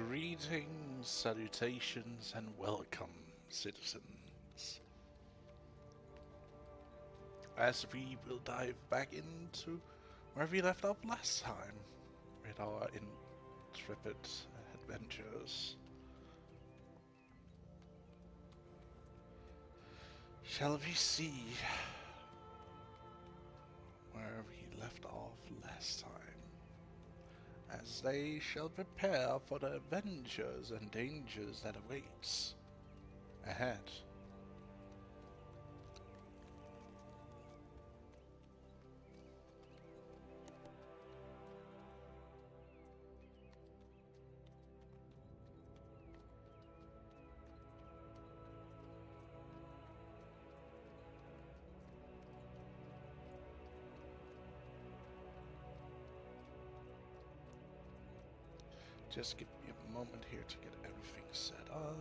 Greetings, salutations, and welcome, citizens. As we will dive back into where we left off last time with our intrepid adventures. Shall we see where we left off last time? As they shall prepare for the adventures and dangers that awaits ahead. Just give me a moment here to get everything set up.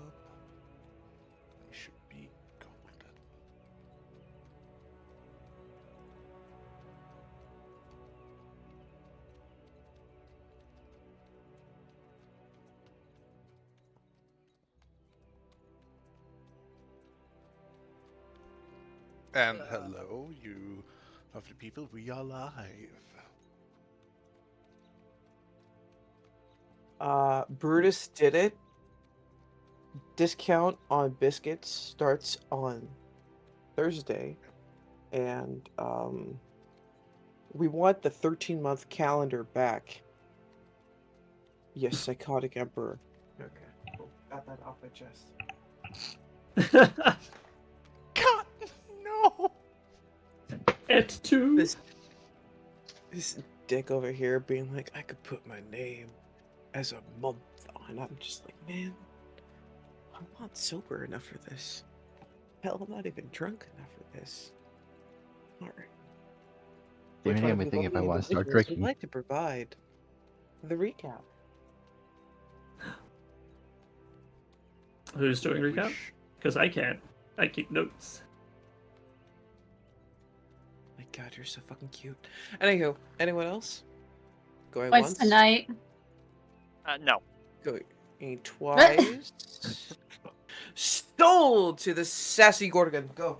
We should be golden. And hello, you lovely people, we are live. Brutus did it. Discount on biscuits starts on Thursday, and we want the 13-month calendar back. Yes, psychotic emperor. Okay, cool. Got that off my chest. God, no! At 2. This dick over here being like, I could put my name as a month on. I'm just like, man, I'm not sober enough for this. Hell, I'm not even drunk enough for this. All right. Damn, Which it one made me of you think if I lovely want to start individuals would drinking. like to provide the recap? Who's doing recap? Wish- Because I can't. I keep notes. My God, you're so fucking cute. Anywho, anyone else? Going Twice once. tonight. No. Going twice. Stole to the sassy Gorgon. Go.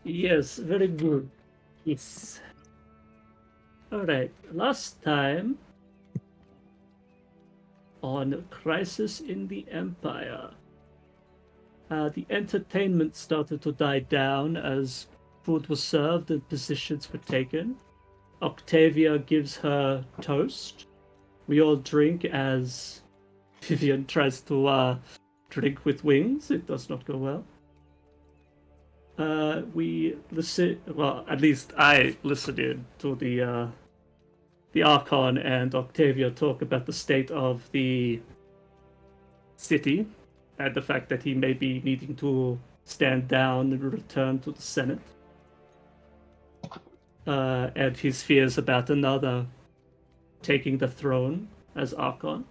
Yes, very good. Yes. Alright, last time on Crisis in the Empire, the entertainment started to die down as food was served and positions were taken. Octavia gives her toast. We all drink as Vivian tries to drink with wings. It does not go well. We listen. Well, at least I listened in to the Archon and Octavia talk about the state of the city and the fact that he may be needing to stand down and return to the Senate. And his fears about another taking the throne as Archon.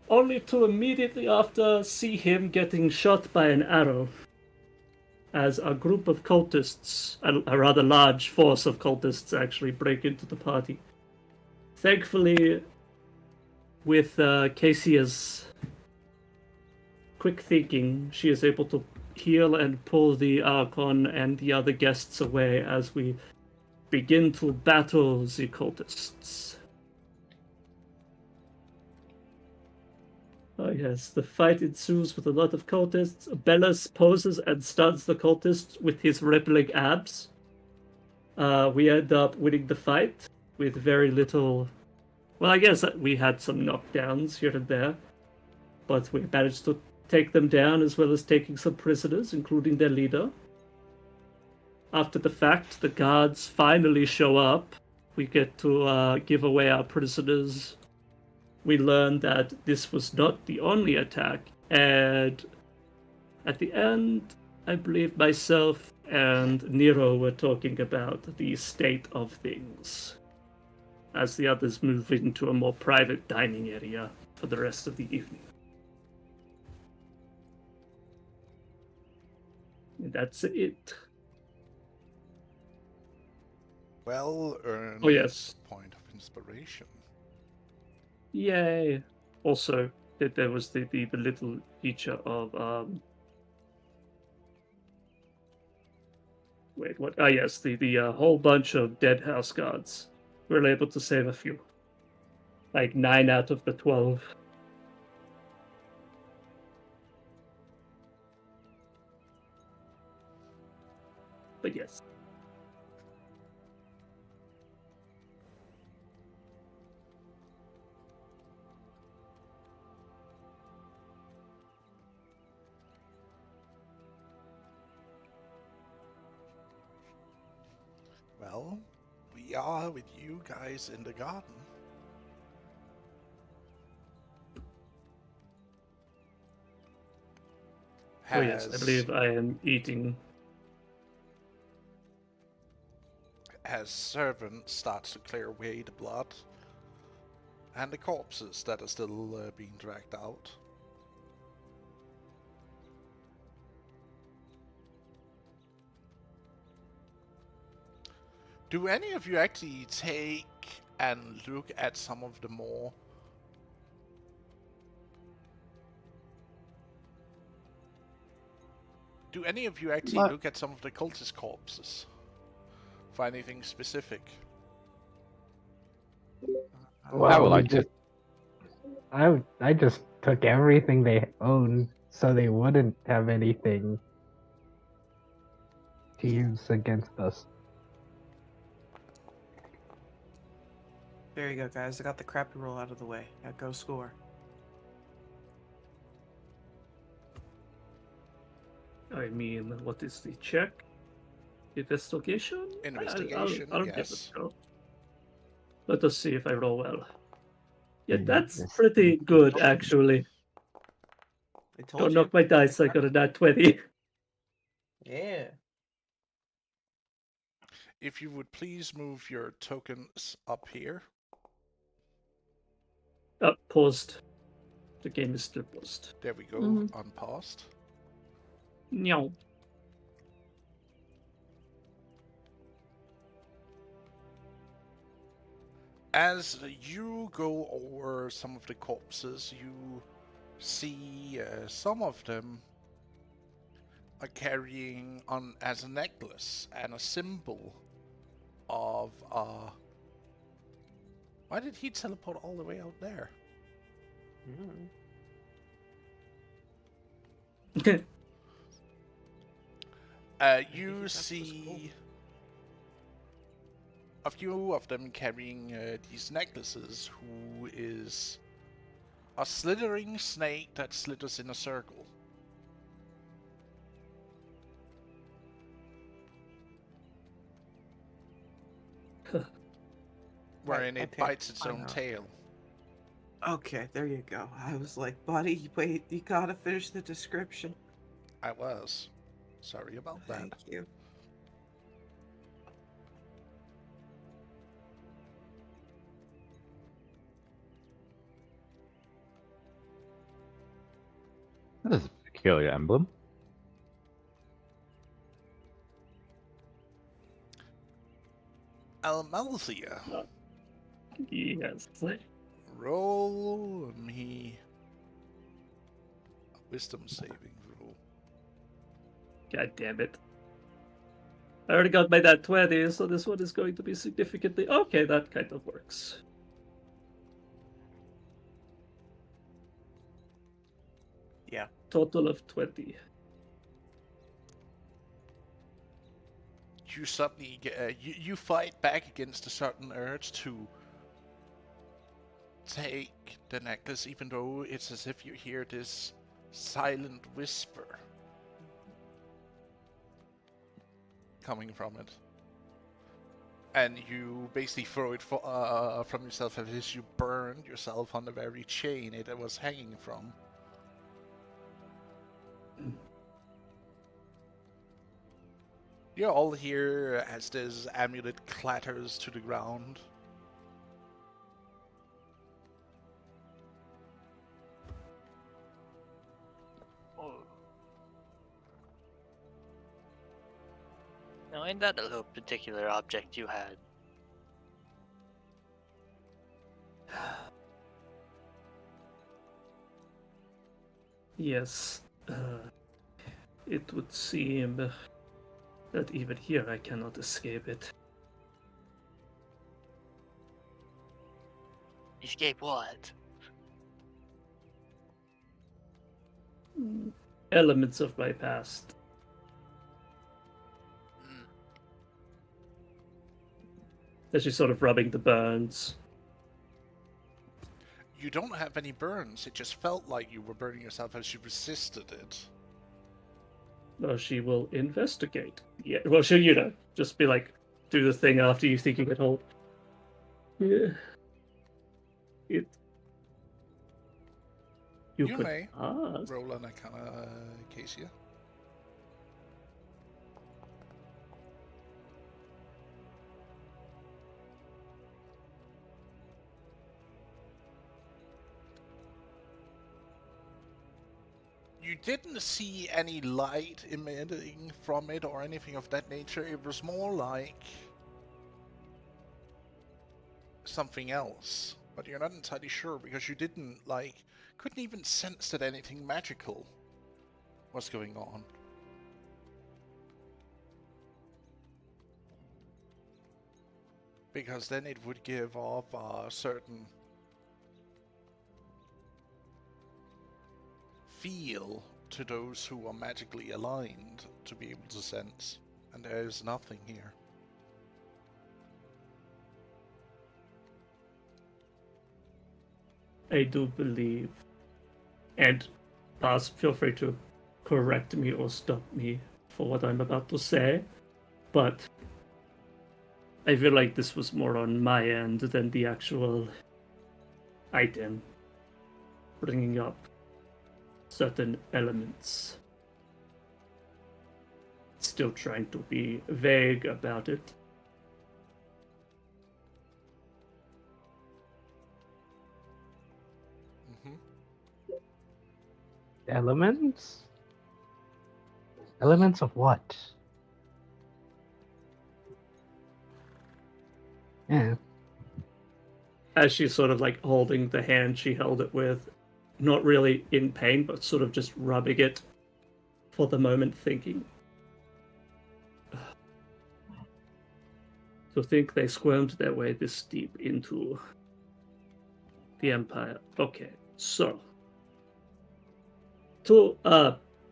Only to immediately after see him getting shot by an arrow as a group of cultists, a rather large force of cultists, actually break into the party. Thankfully, with Casia's quick thinking, she is able to heal and pull the Archon and the other guests away as we begin to battle the cultists. Oh yes, the fight ensues with a lot of cultists. Bellas poses and stuns the cultists with his rippling abs. We end up winning the fight with very little... Well, I guess we had some knockdowns here and there, but we managed to take them down as well as taking some prisoners, including their leader. After the fact, the guards finally show up. We get to give away our prisoners. We learn that this was not the only attack, and at the end, I believe myself and Nero were talking about the state of things, as the others move into a more private dining area for the rest of the evening. And that's it. Well earned Oh, yes. point of inspiration. Yay! Also, there was the little feature of wait, what? Ah, yes, the whole bunch of dead house guards. We were able to save a few, like 9 out of the 12. But yes, Well, we are with you guys in the garden. oh yes, I believe I am eating. As servant starts to clear away the blood and the corpses that are still being dragged out. Do any of you actually take and look at some of the more Do any of you actually What? look at some of the cultist corpses for anything specific? Well, I just took everything they owned so they wouldn't have anything to use against us. There you go, guys. I got the crappy roll out of the way. Now go score. I mean, what is the check? Investigation? Investigation, I'll give it yes. a go. Let us see if I roll well. Yeah, that's Yes. pretty good, actually. I told Don't you. knock my dice, I got a nat 20. Yeah. If you would please move your tokens up here. Paused. The game is still paused. There we go, unpaused. No. As you go over some of the corpses, you see some of them are carrying on as a necklace and a symbol of why did he teleport all the way out there? You see a few of them carrying these necklaces, who is a slithering snake that slithers in a circle. Wherein it okay, bites its I own know. tail. Okay, there you go. I was like, buddy, wait, you gotta finish the description. I was. Sorry about that. Thank you. That is a peculiar emblem. Almalthea, Yes. roll me a wisdom saving throw. God damn it. I already got my nat 20, so this one is going to be significantly... Okay, that kind of works. Yeah. Total of 20. You suddenly get, you fight back against a certain urge to take the necklace, even though it's as if you hear this silent whisper coming from it. And you basically throw it from yourself as you burned yourself on the very chain it was hanging from. You all hear as this amulet clatters to the ground. Now, in that little particular object you had, Yes. It would seem that even here I cannot escape it. Escape what? Elements of my past. Mm. As she's sort of rubbing the burns. You don't have any burns. It just felt like you were burning yourself as you resisted it. Well, she will investigate. Yeah. Well, she'll, just be like, do the thing after you think you get hold. Yeah. It. You could may ask. roll an Arcana, Casey. You didn't see any light emitting from it or anything of that nature. It was more like something else, but you're not entirely sure because you couldn't even sense that anything magical was going on. Because then it would give off a certain feel to those who are magically aligned to be able to sense, and there is nothing here. I do believe, and Paz, feel free to correct me or stop me for what I'm about to say, but I feel like this was more on my end than the actual item bringing up certain elements. Still trying to be vague about it. Elements? Elements of what? Yeah. As she's sort of like holding the hand she held it with, not really in pain, but sort of just rubbing it for the moment, thinking. To think they squirmed their way this deep into the Empire. Okay, so to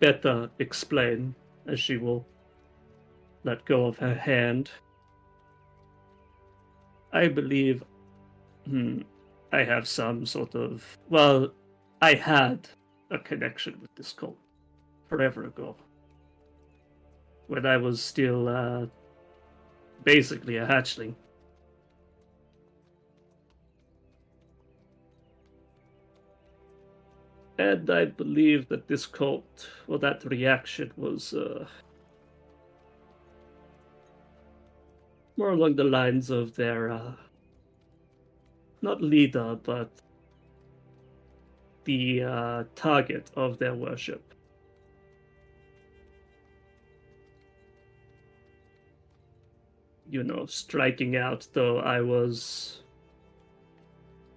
better explain, as she will let go of her hand, I believe I have some sort of, well, I had a connection with this cult forever ago, when I was still basically a hatchling. And I believe that this cult, well, that reaction was more along the lines of their, not leader, but the target of their worship. You know, striking out, though I was,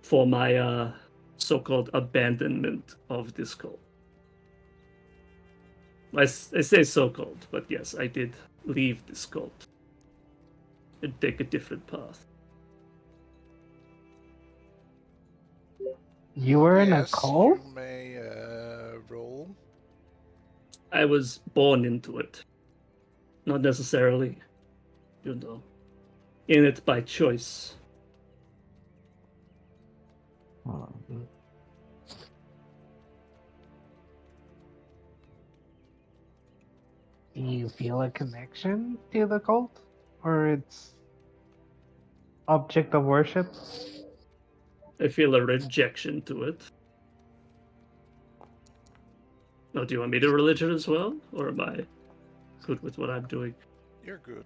for my so-called abandonment of this cult. I say so-called, but yes, I did leave this cult and take a different path. You were in a Yes, cult? you may roll. I was born into it. Not necessarily, you know, in it by choice. Do you feel a connection to the cult? Or its object of worship? I feel a rejection to it. Oh, do you want me to religion as well? Or am I good with what I'm doing? You're good.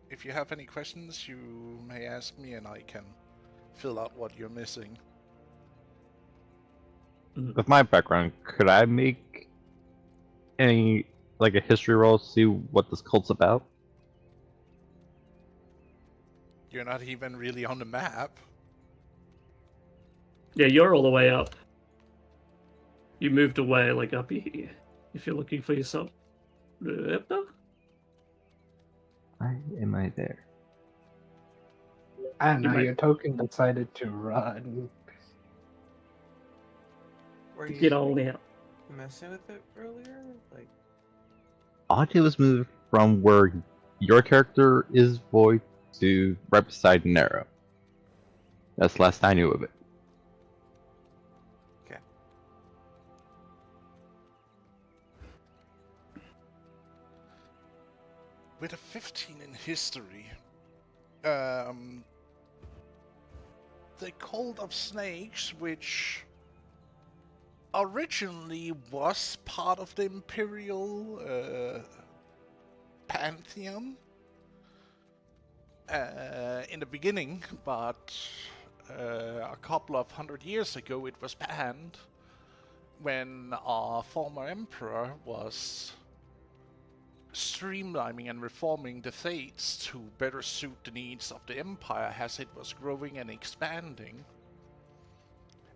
If you have any questions, you may ask me and I can fill out what you're missing. With my background, could I make any, like, a history roll to see what this cult's about? You're not even really on the map. Yeah, you're all the way up. You moved away, like up here. If you're looking for yourself. Why am I there? I don't You know, might- your token decided to run. Were to you get on out. messing with it earlier? Like, Audrey was moved from where your character is void to right beside Nero. That's the last I knew of it. okay. With a 15 in history, the Cult of Snakes, which originally was part of the Imperial Pantheon in the beginning, but a couple of 100 years ago it was banned when our former emperor was streamlining and reforming the Fates to better suit the needs of the Empire as it was growing and expanding.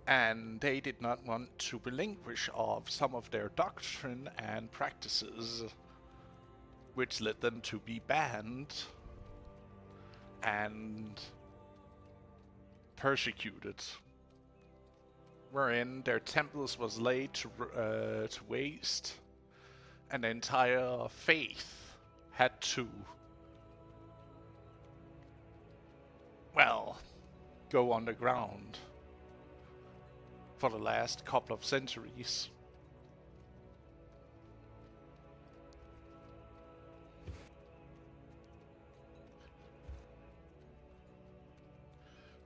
And they did not want to relinquish of some of their doctrine and practices, which led them to be banned and persecuted, wherein their temples was laid to waste, and the entire faith had to, well, go underground for the last couple of centuries.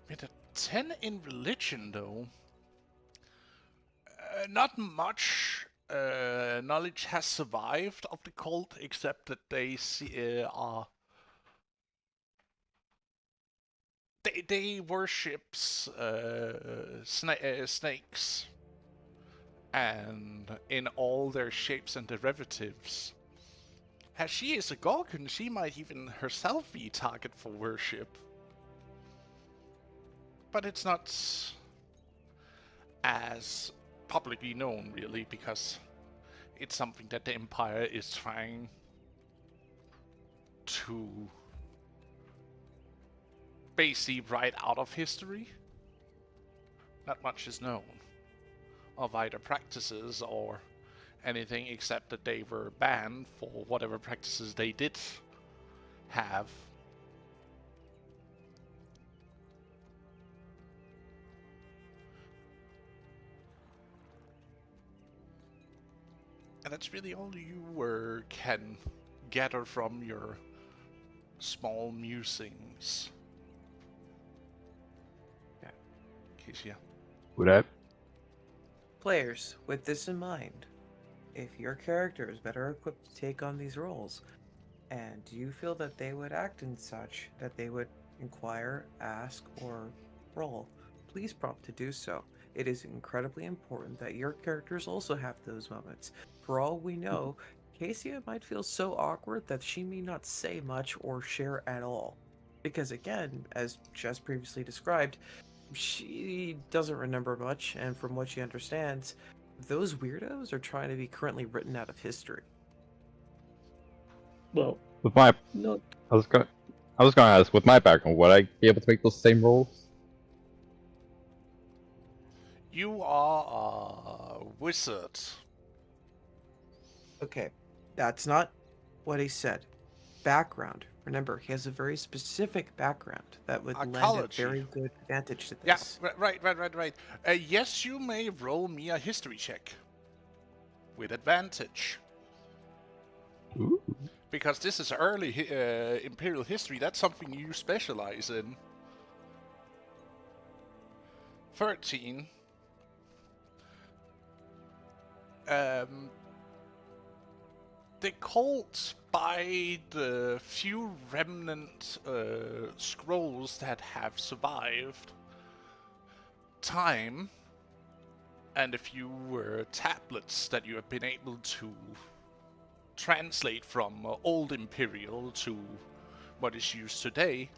With a 10 in religion, though, not much knowledge has survived of the cult, except that they they worships snakes, and in all their shapes and derivatives. As she is a Gorgon, she might even herself be a target for worship. But it's not as publicly known, really, because it's something that the Empire is trying to basically write out of history. Not much is known of either practices or anything, except that they were banned for whatever practices they did have. And that's really all you can gather from your small musings. Yeah. Keisha. Would I? Players, with this in mind, if your character is better equipped to take on these roles, and you feel that they would act in such that they would inquire, ask, or roll, please prompt to do so. It is incredibly important that your characters also have those moments. For all we know, Cassia might feel so awkward that she may not say much or share at all. Because again, as just previously described, she doesn't remember much, and from what she understands, those weirdos are trying to be currently written out of history. Well, With my, not I was going to ask, with my background, would I be able to make those same roles? You are a wizard. Okay, that's not what he said. Background. Remember, he has a very specific background that would lend a Archaeology. very good advantage to Yeah, this. right. Yes, you may roll me a history check. With advantage. Ooh. Because this is early Imperial history, that's something you specialize in. 13. The cult, by the few remnant scrolls that have survived time, and a few tablets that you have been able to translate from Old Imperial to what is used today,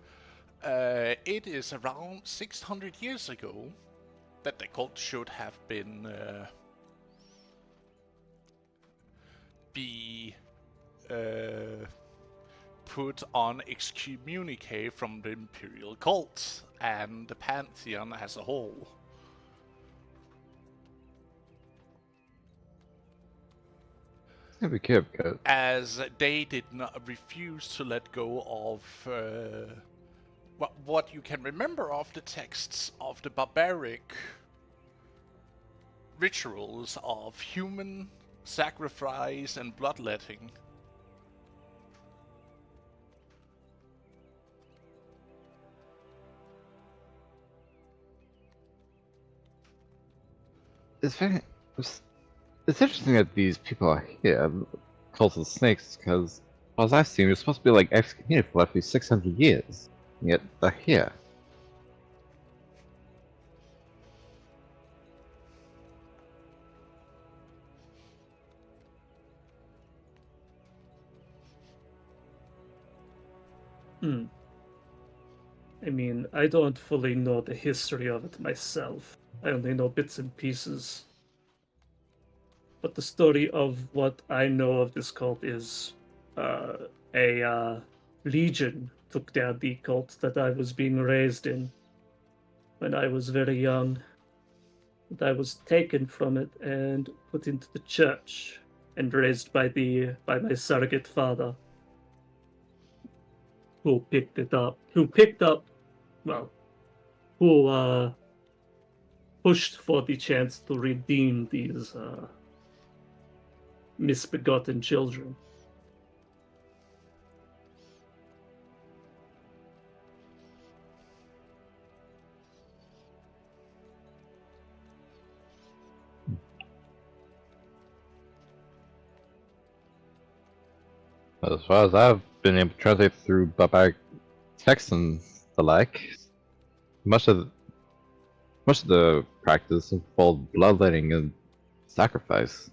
it is around 600 years ago that the cult should have been be put on excommunicate from the Imperial cult and the Pantheon as a whole. Yeah, be careful, because As they did not refuse to let go of what you can remember of the texts of the barbaric rituals of human sacrifice and bloodletting. it's very. It's interesting that these people are here, cult of the snakes, because, as far as I've seen, they're supposed to be like excommunicated for roughly 600 years, and yet they're here. Hmm. I mean, I don't fully know the history of it myself. I only know bits and pieces. But the story of what I know of this cult is a legion took down the cult that I was being raised in when I was very young. And I was taken from it and put into the church and raised by my surrogate father, who pushed for the chance to redeem these misbegotten children. As far as I've been able to translate through barbaric texts and the like, much of the practice involved bloodletting and sacrifice.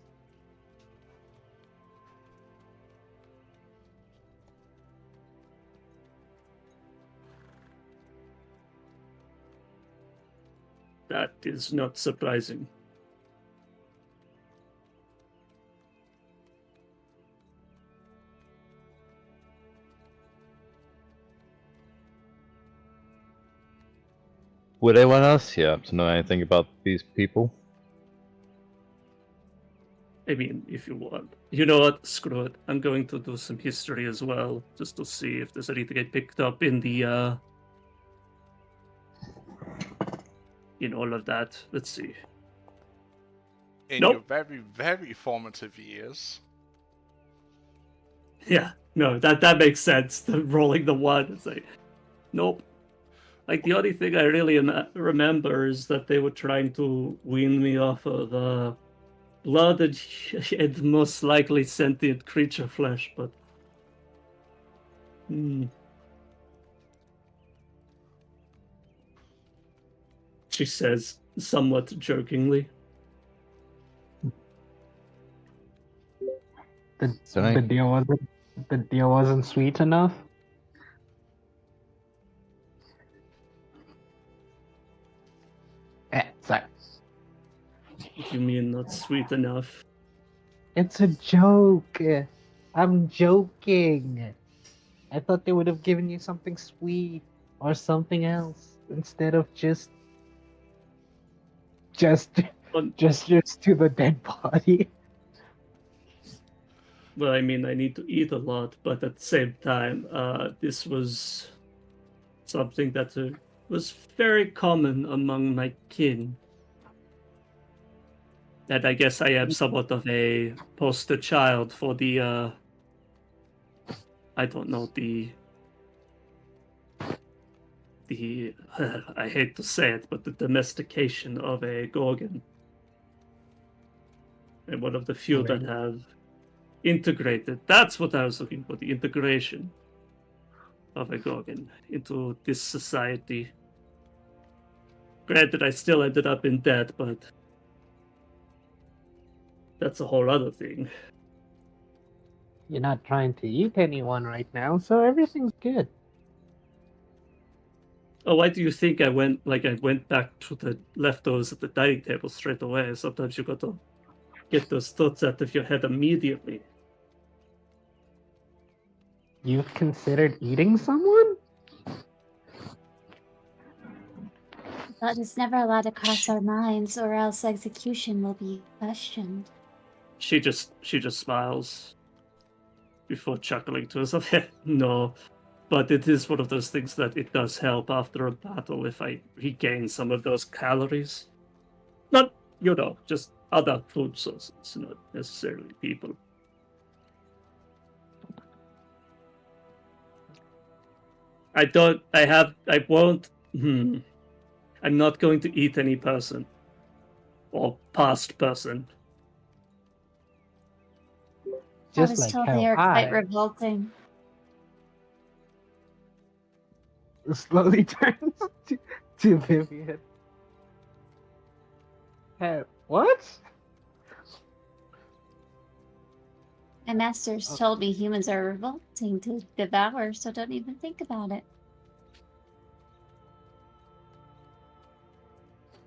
That is not surprising. Would anyone else here happen to know anything about these people? I mean, if you want. You know what? Screw it. I'm going to do some history as well, just to see if there's anything I picked up in the in all of that. Let's see. In Nope. your very, very formative years. Yeah, no, that makes sense. The rolling the one, it's like, nope. Like the only thing I really remember is that they were trying to wean me off of blood and most likely sentient creature flesh, but she says somewhat jokingly. The deal wasn't sweet enough. Sorry. What do you mean not sweet enough? It's a joke. I'm joking. I thought they would have given you something sweet or something else instead of just gestures to the dead body. Well, I mean, I need to eat a lot, but at the same time, this was something that was very common among my kin. And I guess I am somewhat of a poster child for the, I don't know, the I hate to say it, but the domestication of a Gorgon. And one of the few that have integrated. That's what I was looking for, the integration of a Gorgon into this society. Granted, I still ended up in debt, but that's a whole other thing. You're not trying to eat anyone right now, so everything's good. Oh, why do you think I went back to the leftovers at the dining table straight away? Sometimes you got to get those thoughts out of your head immediately. You've considered eating someone? That is never allowed to cross our minds, or else execution will be questioned. She just smiles before chuckling to herself. No, but it is one of those things that it does help after a battle if I regain some of those calories. Not, just other food sources, not necessarily people. I won't. I'm not going to eat any person or past person. I Just was like told how they are quite I revolting. slowly turns to Vivian. What? My masters told me humans are revolting to devour, so don't even think about it.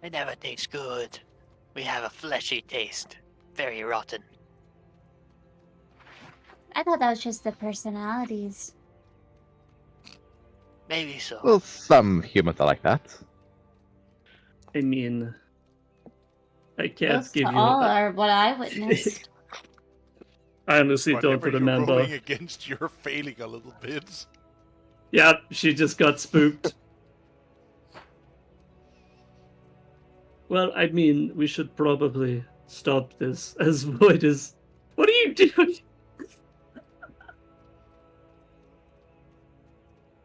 It never tastes good. We have a fleshy taste. Very rotten. I thought that was just the personalities. Maybe so. Well, some humans are like that. I mean, I can't Close give to you. all are what I witnessed. I honestly don't Whenever you're remember. rolling against, you're failing a little bit. Yeah, she just got spooked. Well, I mean, we should probably stop this as Void is. What are you doing?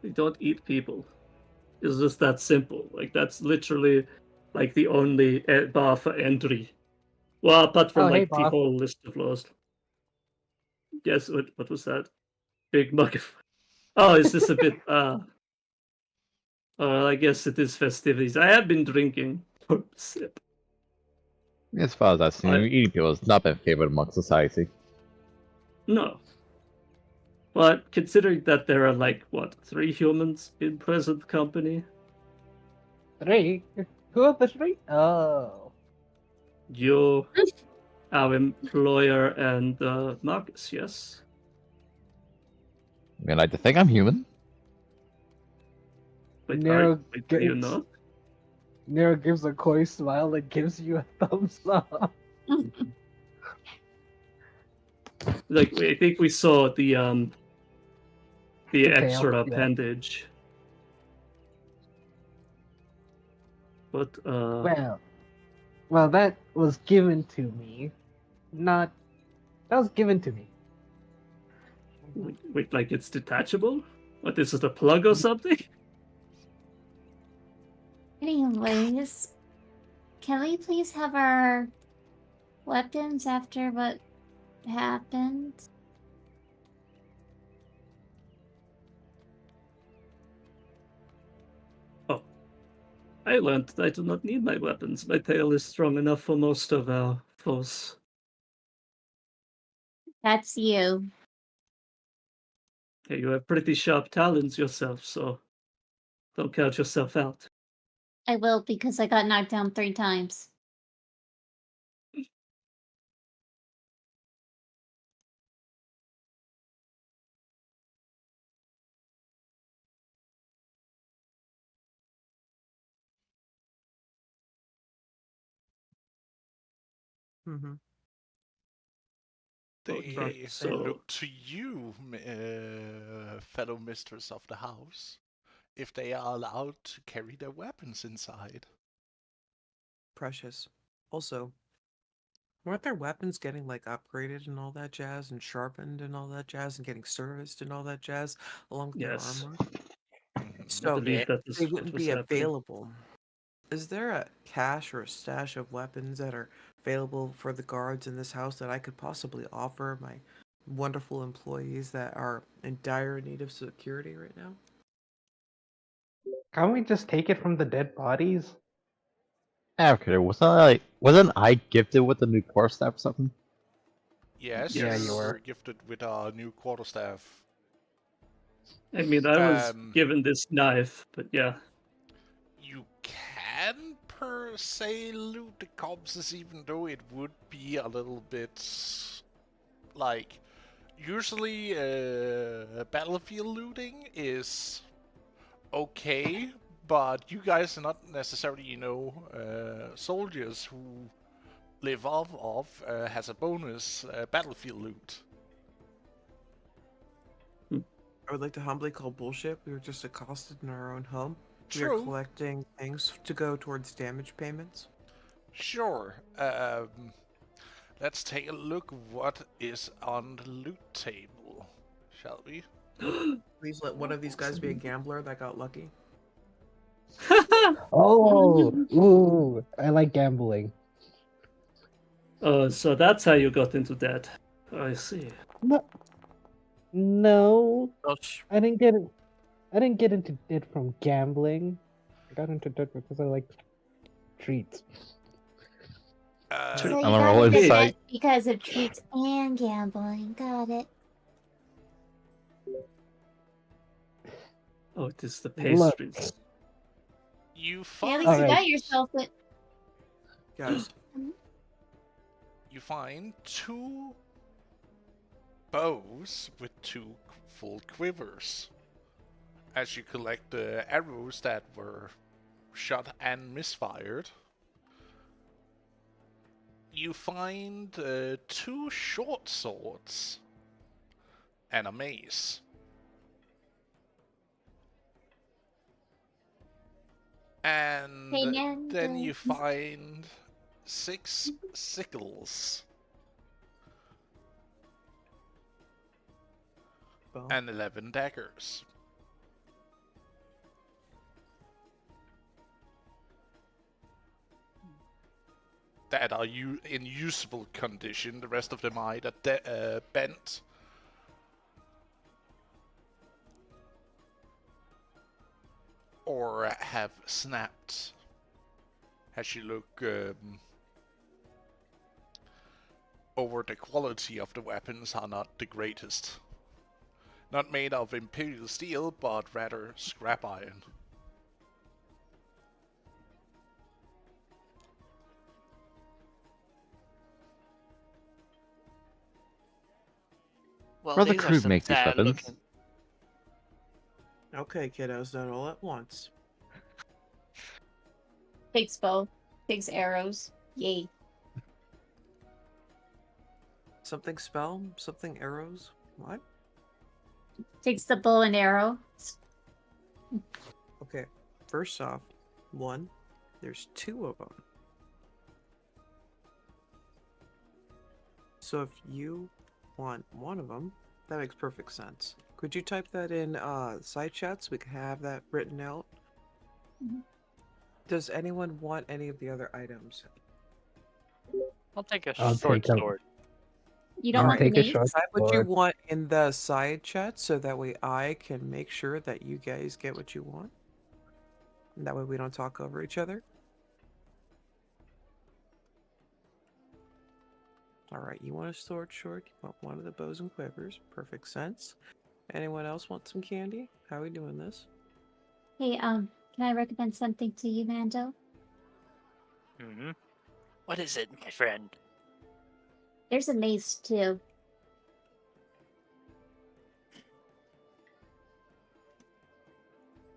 We don't eat people. It's just that simple. Like, that's literally like the only bar for entry. Well, apart from Oh, hey, like the boss. whole list of laws. Yes, what was that? Big mug of. Oh, is this a bit? I guess it is festivities. I have been drinking for a sip. As far as I've seen, eating people has not been favored among society. No. But considering that there are like, what, 3 humans in present company? 3? Who are the 3? Oh. You, our employer, and Marcus, yes? I mean, I like to think I'm human. Wait, Nero do you gives- not? Nero gives a coy smile and gives you a thumbs up. Like, I think we saw the The tail, extra yeah. appendage. But, Well, that was given to me. That was given to me. wait, like it's detachable? What, is it a plug or something? Anyways, can we please have our weapons after what happened? I learned that I do not need my weapons. My tail is strong enough for most of our foes. That's you. Hey, you have pretty sharp talons yourself, so don't count yourself out. I will because I got knocked down 3 times. Mm-hmm. Okay, They so look to you, fellow mistress of the house, if they are allowed to carry their weapons inside. Precious. Also, weren't their weapons getting like upgraded and all that jazz, and sharpened and all that jazz, and getting serviced and all that jazz, along with yes, their armor? I So believe that is they what wouldn't was be happening. available. Is there a cache or a stash of weapons that are available for the guards in this house that I could possibly offer my wonderful employees that are in dire need of security right now? Can't we just take it from the dead bodies? Okay, wasn't I gifted with a new quarterstaff or something? Yes, Yeah, you you were. were gifted with our new quarterstaff. I mean, I was Um, given this knife, but yeah. You can per se loot the corpses, even though it would be a little bit like Usually, battlefield looting is okay, but you guys are not necessarily, soldiers who live off of has a bonus battlefield loot. I would like to humbly call bullshit. We were just accosted in our own home. We are True. collecting things to go towards damage payments. Sure. Let's take a look what is on the loot table, shall we? Please let one of these guys be a gambler that got lucky. Oh, ooh, I like gambling. Oh, so that's how you got into debt. I see. No, Welch, I didn't get it. I didn't get into debt from gambling. I got into debt because I like treats. So Uh, you I'm gonna got roll into insight. debt because of treats and gambling. Got it. Oh, it is the Look. pastries. you Hey, at find least you got Alright. yourself it. guys, you find 2 bows with 2 full quivers. As you collect the arrows that were shot and misfired, you find 2 short swords and a mace. And Hey, man, then you find 6 sickles well, and 11 daggers. That are in usable condition. The rest of them are either bent or have snapped. As you look over, the quality of the weapons are not the greatest. Not made of imperial steel, but rather scrap iron. Well, Brother these are Crew some make these sad weapons. looking. okay, kiddos, not all at once. Takes bow. Takes arrows. Yay. Something spell, something arrows. What? Takes the bow and arrow. Okay, first off, 1, there's 2 of them. So if you want one of them, that makes perfect sense. Could you type that in side chat so we can have that written out? Mhm. Does anyone want any of the other items? I'll take a I'll short take a- sword. You don't I'll want the take a mace? short Type what you sword. want in the side chat so that way I can make sure that you guys get what you want. And that way we don't talk over each other. Alright, you want a sword short, you want one of the bows and quivers. Perfect sense. Anyone else want some candy? How are we doing this? Hey, can I recommend something to you, Mando? Mm-hmm. What is it, my friend? There's a mace too.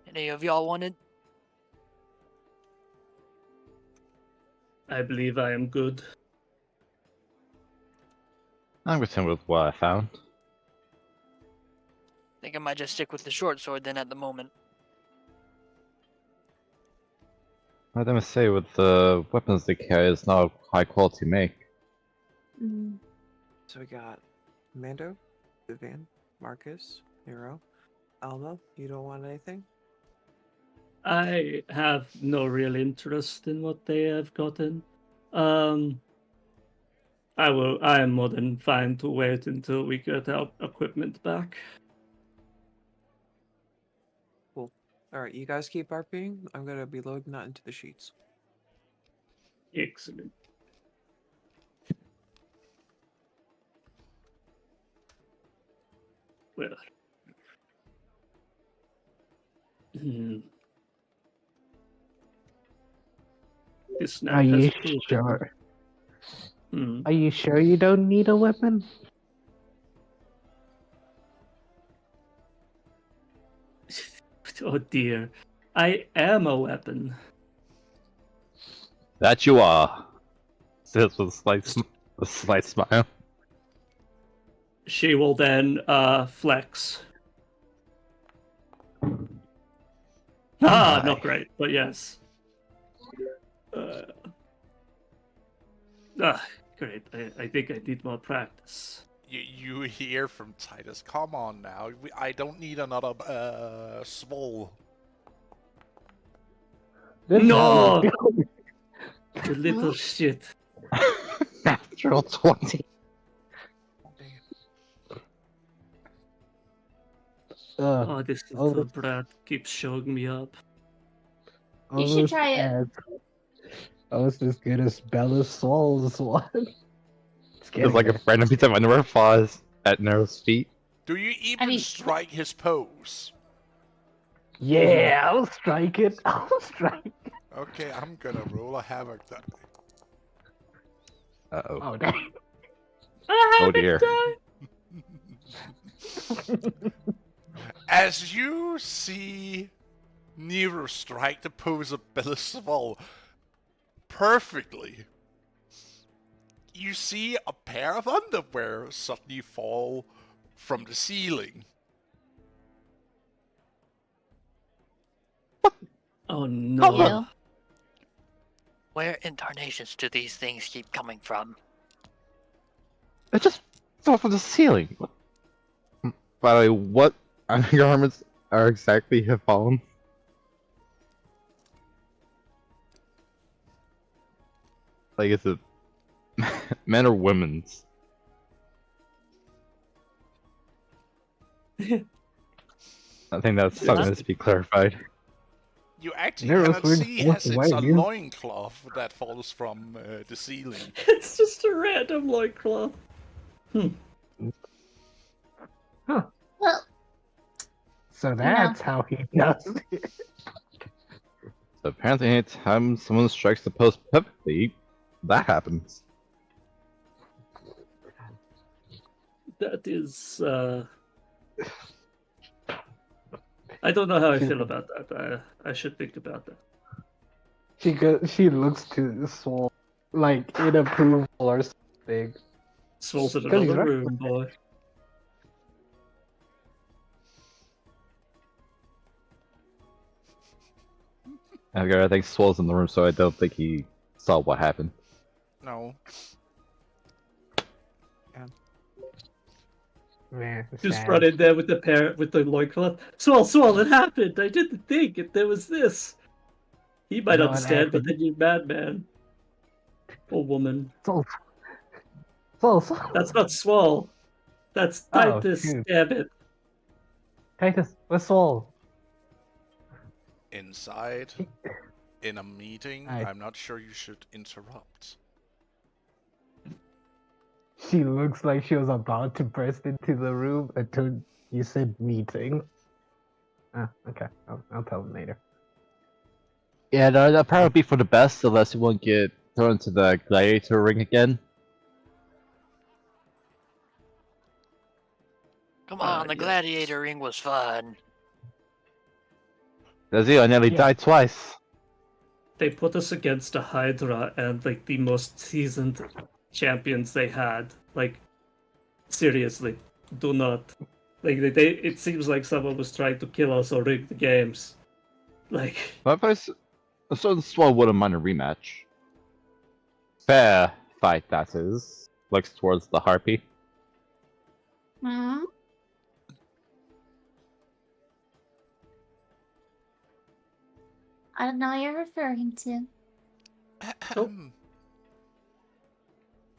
Any of y'all wanted? I believe I am good. I'm content with what I found. Think I might just stick with the short sword then at the moment. Let me say, with the weapons they carry, it's not a high quality make. Mm. So we got Mando, Vivian, Marcus, Nero, Alma. You don't want anything? I have no real interest in what they have gotten. I am more than fine to wait until we get our equipment back. Cool. Alright, you guys keep RPing. I'm gonna be loading that into the sheets. Excellent. Well. This Are night you has proven. sure? Hmm. Are you sure you don't need a weapon? Oh dear. I am a weapon. That you are. Says with a slight smile. She will then flex. Ah, My. not great, but yes. Great. I think I need more practice. You hear from Titus, come on now. I don't need another small. This No! is- You little shit. Natural 20. Oh, this Oh, little brat keeps showing me up. You should try it. Almost as good as Bella Soul's one. There's like a random piece of underwear falls at Nero's feet. Do you even strike his pose? Yeah, I'll strike it. I'll strike it. Okay, I'm gonna roll a havoc die. Uh-oh. Oh, dang. Oh dear. As you see Nero strike the pose of Belisval perfectly, you see a pair of underwear suddenly fall from the ceiling. Oh no. Ew. Where in tarnations do these things keep coming from? It just fell from the ceiling. By the way, what undergarments are exactly have fallen? Like, is it men or women's? I think that's something that has to be clarified. You actually Nero's cannot wearing see fourth as it's a white, you- loincloth that falls from the ceiling. It's just a random loincloth. Well, So that's how he does it. So apparently, anytime someone strikes the post perfectly, that happens. That is I don't know how I feel about that. I should think about that. She looks to Swole like in approval or something. Swole's in 'Cause he's another right. room, boy. I think Swole's in the room, so I don't think he saw what happened. No. Man, Just sad. run in there with the loincloth. Swole, it happened. I didn't think it. There was this. He might No, it understand, but happened. then you madman. Or woman. Soul. That's not Swole. That's Oh, Titus. shoot. Damn it. Titus, where's Soul? Inside, in a meeting, I- I'm not sure you should interrupt. She looks like she was about to burst into the room until you said meeting. Ah, okay. I'll tell him later. Yeah, no, that'd probably be for the best, unless you won't get thrown into the gladiator ring again. Come on, the yes. gladiator ring was fun. Nazio, I nearly Yeah. died twice. They put us against a Hydra and like the most seasoned champions they had. Like, seriously, do not. Like they it seems like someone was trying to kill us or rig the games. Like, But I sort Swole wouldn't mind a rematch. Fair fight, that is. Looks towards the harpy. hmm? I don't know what you're referring to.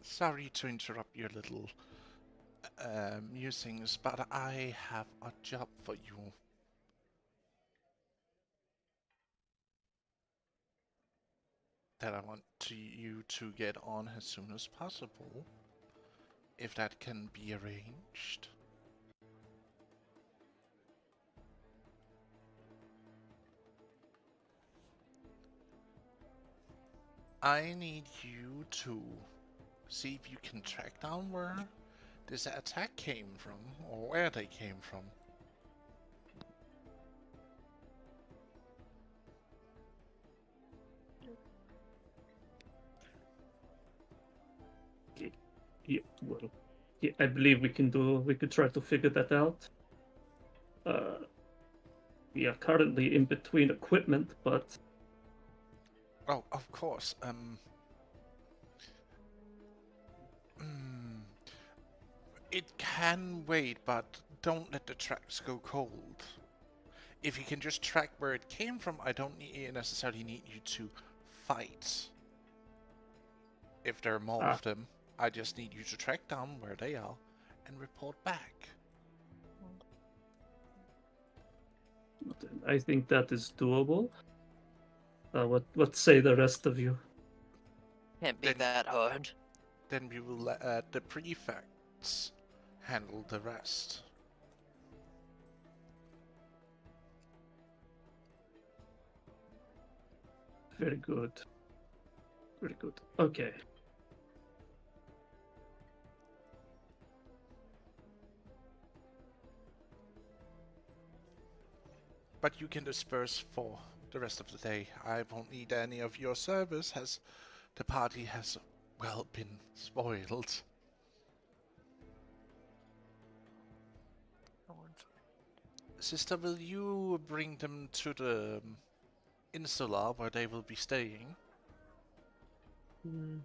Sorry to interrupt your little musings, but I have a job for you. That I want you to get on as soon as possible, if that can be arranged. I need you to see if you can track down where this attack came from, or where they came from. Yeah, well, yeah, I believe we could try to figure that out. We are currently in between equipment, but Oh, of course. It can wait, but don't let the tracks go cold. If you can just track where it came from, I don't necessarily need you to fight. If there are more of them, I just need you to track down where they are and report back. I think that is doable. What say the rest of you? Can't be Then- that hard. Then we will let the prefects handle the rest. Very good. Very good. Okay. But you can disperse for the rest of the day. I won't need any of your service, as the party has, well, been spoiled. Sister, will you bring them to the insula where they will be staying? Mhm.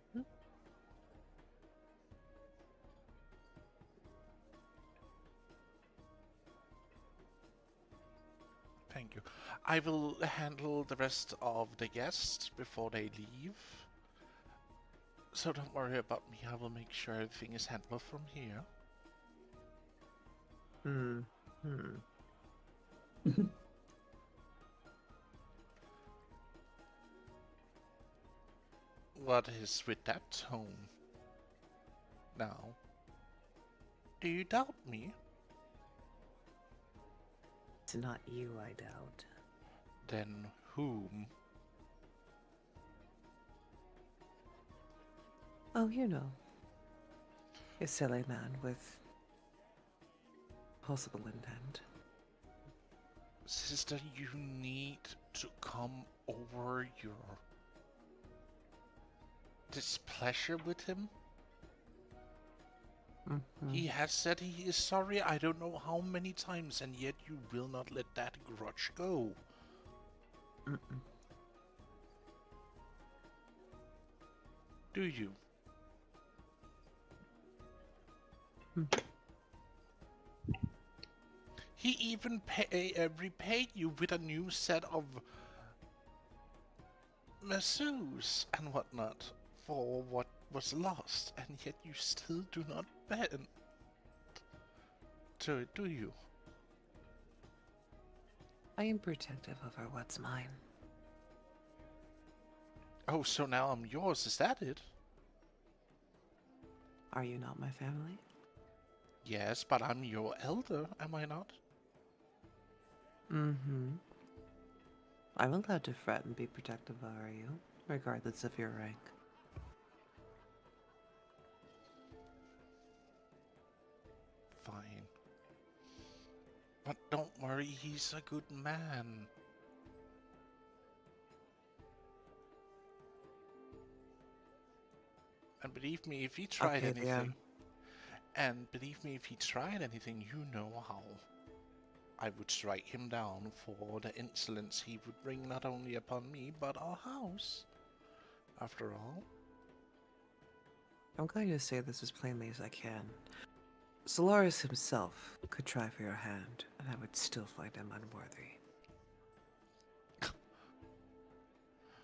Thank you. I will handle the rest of the guests before they leave. So don't worry about me. I will make sure everything is handled from here. What is with that tone? Now, do you doubt me? It's not you, I doubt. Then whom? Oh, you know. A silly man with possible intent. Sister, you need to come over your displeasure with him. He has said he is sorry I don't know how many times, and yet you will not let that grudge go. Do you? He even repaid you with a new set of masseuse and whatnot for what was lost, and yet you still do not bend to it, do you? I am protective over what's mine. Oh, so now I'm yours, is that it? Are you not my family? Yes, but I'm your elder, am I not? I'm allowed to fret and be protective over you, regardless of your rank. Fine. But don't worry, he's a good man. And believe me, if he tried Okay, anything, you know how I would strike him down for the insolence he would bring not only upon me, but our house. After all. I'm going to say this as plainly as I can. Solaris himself could try for your hand, and I would still find him unworthy.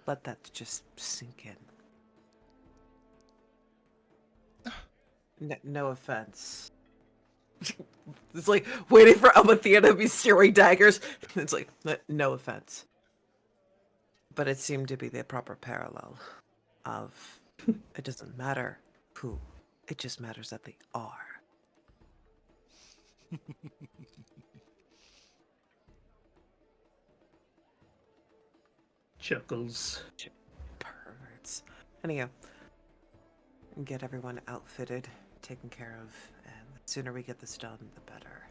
Let that just sink in. No offense. It's like waiting for Almathea to be steering daggers. It's like, no offense. But it seemed to be the proper parallel of it doesn't matter who, it just matters that they are. Chuckles. Perverts. Anyhow, get everyone outfitted, taken care of, and the sooner we get this done, the better.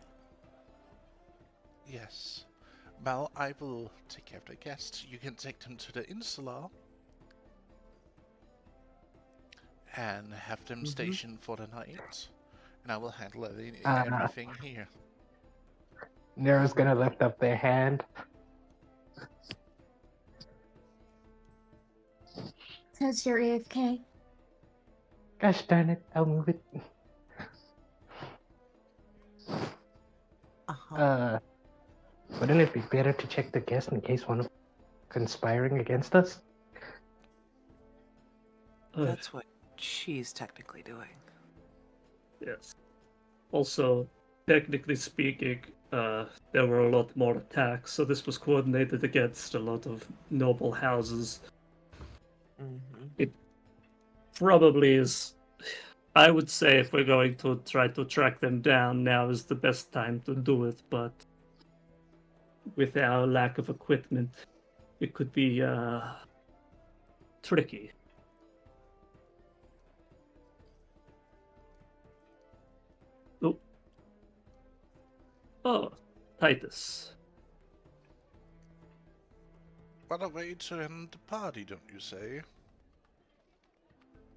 Yes. Well, I will take care of the guests. You can take them to the insula. and have them stationed for the night, and I will handle Uh, everything here. Nero's gonna lift up their hand. Says you're AFK. Gosh darn it, I'll move it. Uh-huh. Wouldn't it be better to check the guest in case one of them conspiring against us? That's what she's technically doing. Yes. Also, technically speaking, there were a lot more attacks, so this was coordinated against a lot of noble houses. It probably is. I would say if we're going to try to track them down, now is the best time to do it, but with our lack of equipment, it could be tricky. Oh, Titus. What a way to end the party, don't you say?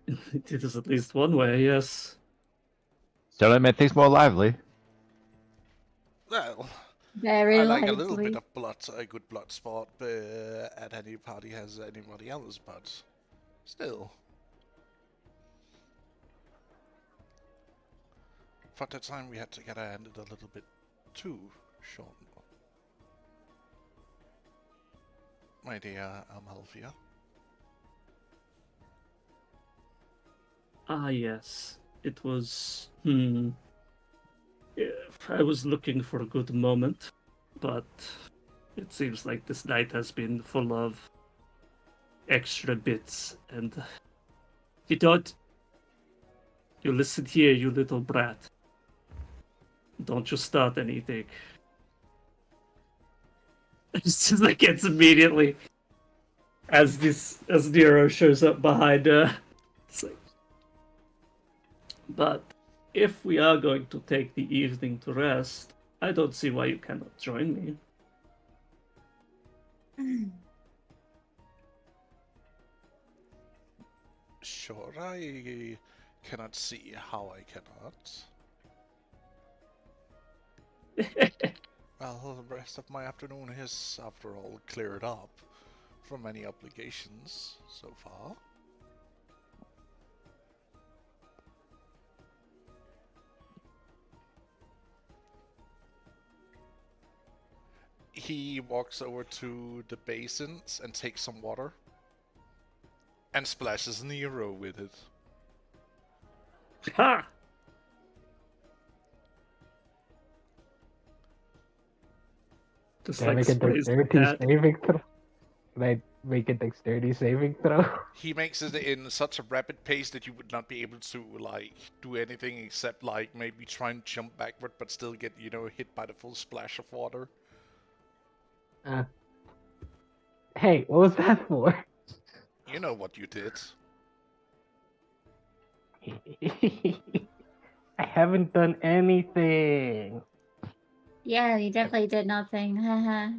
It is at least one way, yes. Certainly made things more lively. Well, Very I like a little lively. bit of blood, a good blood sport at any party has anybody else, but still. For the time we had together ended a little bit too short. My dear Amalthea. Ah, yes. It was. I was looking for a good moment, but it seems like this night has been full of extra bits, and you don't. You listen here, you little brat. Don't you start anything. It's just like it's immediately as Nero shows up behind her. It's like, but if we are going to take the evening to rest, I don't see why you cannot join me. Sure, I cannot see how I cannot. Well, the rest of my afternoon is, after all, cleared up from any obligations so far. He walks over to the basins and takes some water and splashes Nero with it. Ha! Just Can I like make a sprays the dexterity cat. saving throw? Can I make a dexterity saving throw? He makes it in such a rapid pace that you would not be able to, like, do anything except, like, maybe try and jump backward but still get, you know, hit by the full splash of water. Hey, what was that for? You know what you did. I haven't done anything. Yeah, you definitely did nothing. Haha.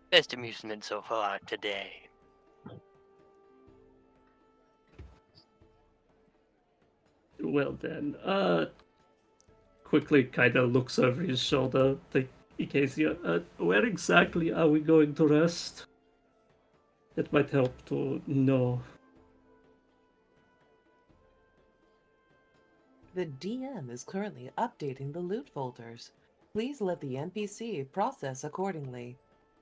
Best amusement so far today. Well then, quickly kind of looks over his shoulder, in case where exactly are we going to rest? That might help to know. The DM is currently updating the loot folders. Please let the NPC process accordingly,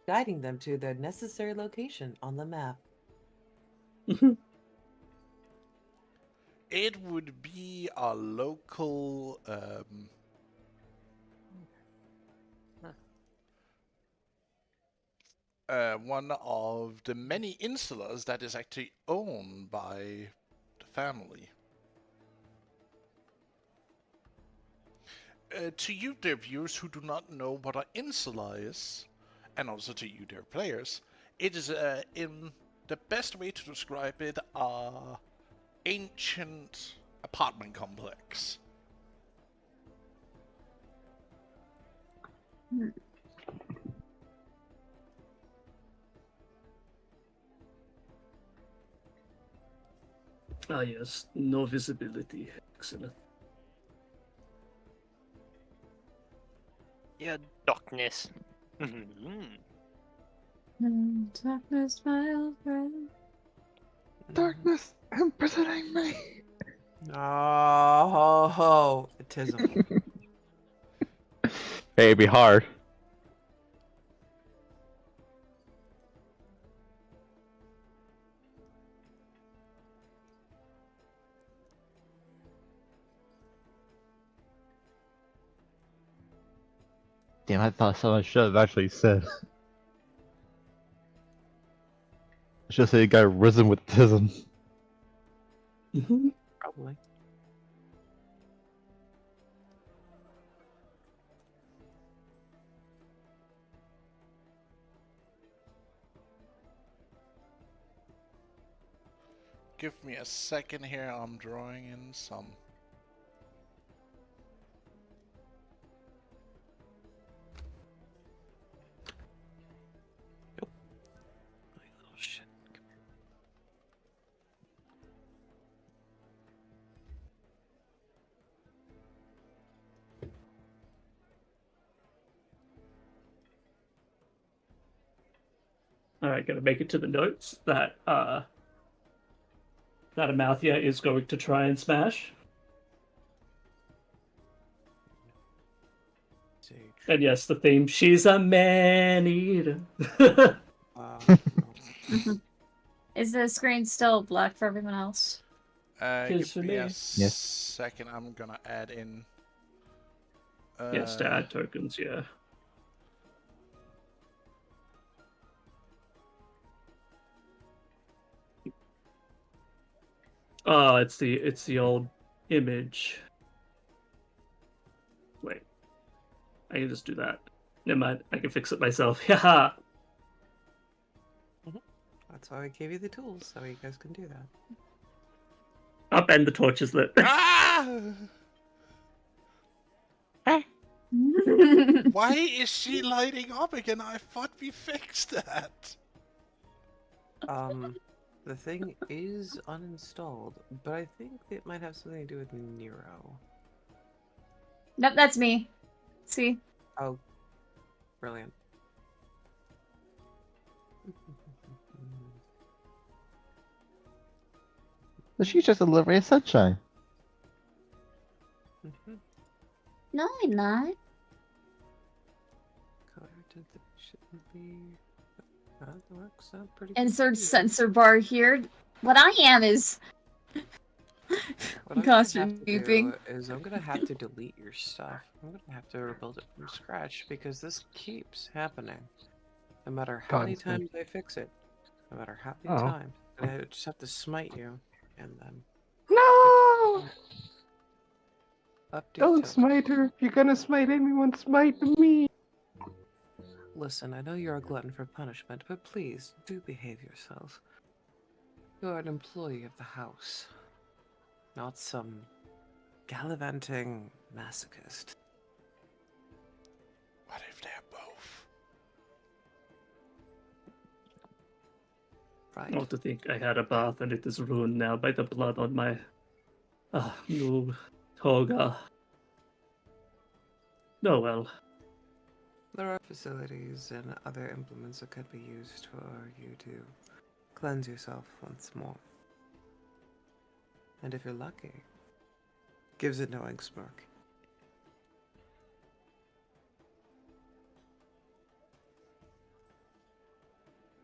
guiding them to their necessary location on the map. It would be a local, one of the many insulas that is actually owned by the family. To you, dear viewers, who do not know what an insula is, and also to you, dear players, it is, in the best way to describe it, a ancient apartment complex. Ah, yes. No visibility. Excellent. Yeah, darkness. Mhm. Darkness, my old friend. Darkness imprisoning me. Oh, autism. Hey, it'd be hard. Damn, I thought someone should have actually said. I should say you got risen with tism. Probably. Give me a second here. I'm drawing in some. Oh shit. All right, gonna make it to the notes that that Amathia is going to try and smash. Sage. And yes, the theme. She's a man-eater. Is the screen still black for everyone else? Tis for Give me a me. Yes. second. I'm gonna add in. Yes, to add tokens. Yeah. Oh, it's the old image. Wait, I can just do that. Never mind, I can fix it myself. Haha. That's why we gave you the tools, so you guys can do that. Up and the torch is lit. Ah! Why is she lighting up again? I thought we fixed that. The thing is uninstalled, but I think it might have something to do with Nero. Nope, that's me. See? Oh, brilliant. She's just a little ray of sunshine. No, I'm not. Color tinted shouldn't be. That works out pretty. Insert good. sensor bar here. What I am is What I'm gonna costume have to keeping. do is I'm gonna have to delete your stuff. I'm gonna have to rebuild it from scratch because this keeps happening. No matter how many Constant. times I fix it, no matter how many Oh. times, and I just have to smite you, and then No! update. Don't token. smite her. If you're gonna smite anyone, smite me. Listen, I know you're a glutton for punishment, but please do behave yourself. You are an employee of the house, not some gallivanting masochist. What if they're both? Right? Not to think I had a bath and it is ruined now by the blood on my new toga. Oh well. There are facilities and other implements that could be used for you to cleanse yourself once more. And if you're lucky, gives it knowing smirk.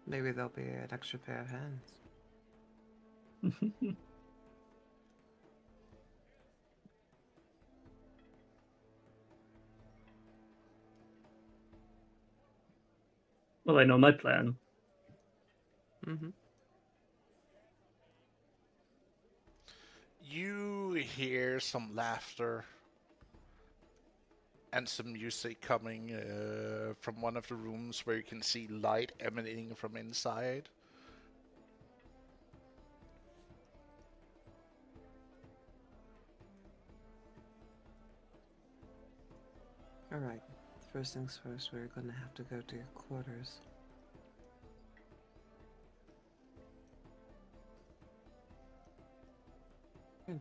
Maybe there'll be an extra pair of hands. Well, I know my plan. Mm-hmm. You hear some laughter and some music coming from one of the rooms where you can see light emanating from inside. Alright, first things first, we're gonna have to go to your quarters.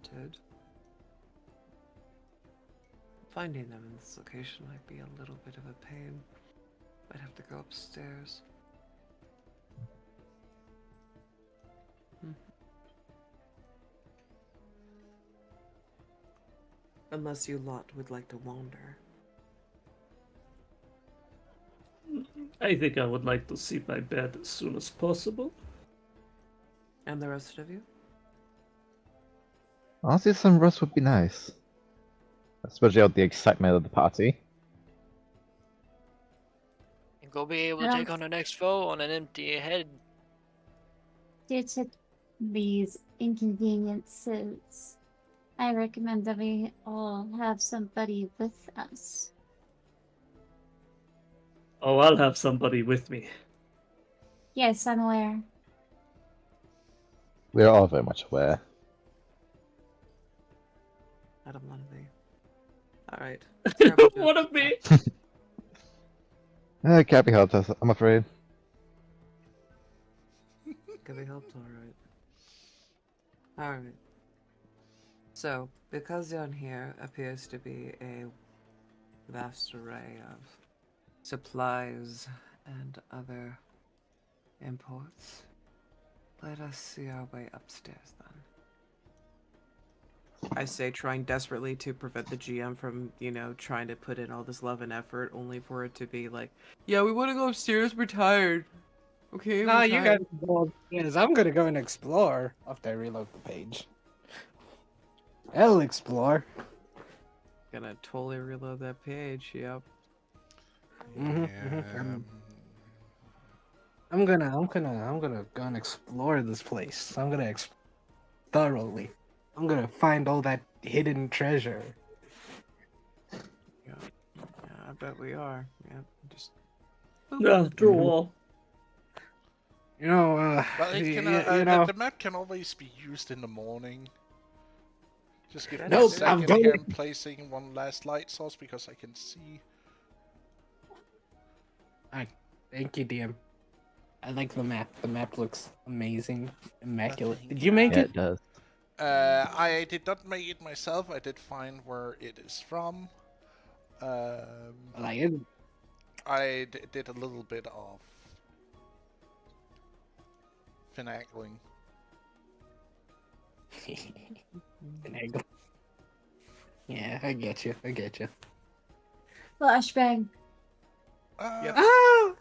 Granted, finding them in this location might be a little bit of a pain. I'd have to go upstairs. Unless you lot would like to wander. I think I would like to see my bed as soon as possible. And the rest of you? Honestly, some rest would be nice. Especially out the excitement of the party. And go be able to Yeah. take on the next foe on an empty head. Due to these inconveniences, I recommend that we all have somebody with us. Oh, I'll have somebody with me. Yes, I'm aware. We are all very much aware. I don't want to be. Alright. You don't want to be. It can't be helped, I'm afraid. Can be helped, alright. Alright. So, because down here appears to be a vast array of supplies and other imports, let us see our way upstairs then. I say, trying desperately to prevent the GM from, trying to put in all this love and effort, only for it to be like, yeah, we want to go upstairs, we're tired. Okay, Nah, we're you tired. guys go upstairs. I'm gonna go and explore after I reload the page. I'll explore. Gonna totally reload that page, yep. I'm gonna go and explore this place. I'm gonna thoroughly. I'm gonna find all that hidden treasure. Yeah, I bet we are. Yeah, just. Yeah, through a wall. You know, Well, it can, the map can always be used in the morning. Just give me Nope, a second I'm here. going- I'm placing one last light source because I can see. Thank you, DM. I like the map. The map looks amazing, immaculate. Did you make Yeah, it? it does. I did not make it myself. I did find where it is from. Like it. I did a little bit of finagling. Finagle. Yeah, I get you. I get you. Flashbang. Yep. Ah!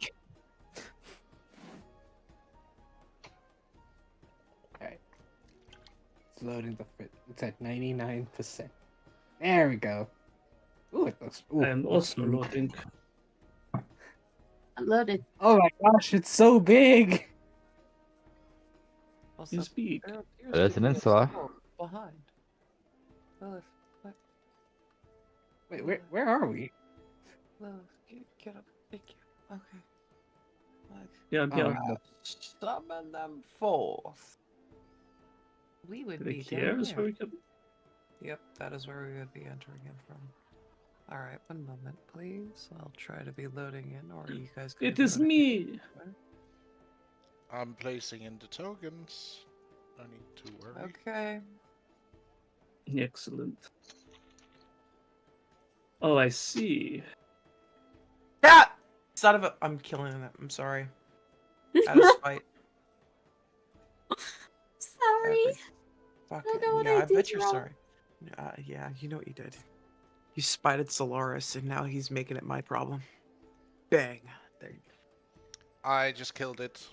Alright. It's loading the fit. It's at 99%. There we go. Ooh, it looks. Ooh, I am looks also good. loading. Loaded. Oh my gosh, it's so big! Also, You speak. there appears There's to an be a insula. tunnel behind. Lilith, Wait, where are we? Lilith, get up. Thank you. Okay. Like, Yeah, Oh, yeah. wow. summon them forth. We would The be here down is there. where we can. Yep, that is where we would be entering in from. Alright, one moment, please. I'll try to be loading in, or you guys can It is load me. I'm placing in the tokens. No need to worry. Okay. Excellent. Oh, I see. Ah! Son of a. I'm killing them. I'm sorry. Out of spite. Sorry. Fucking, know what yeah, I I did bet you're wrong. sorry. Yeah, you know what you did. You spited Solaris, and now he's making it my problem. Bang. There you go. I just killed it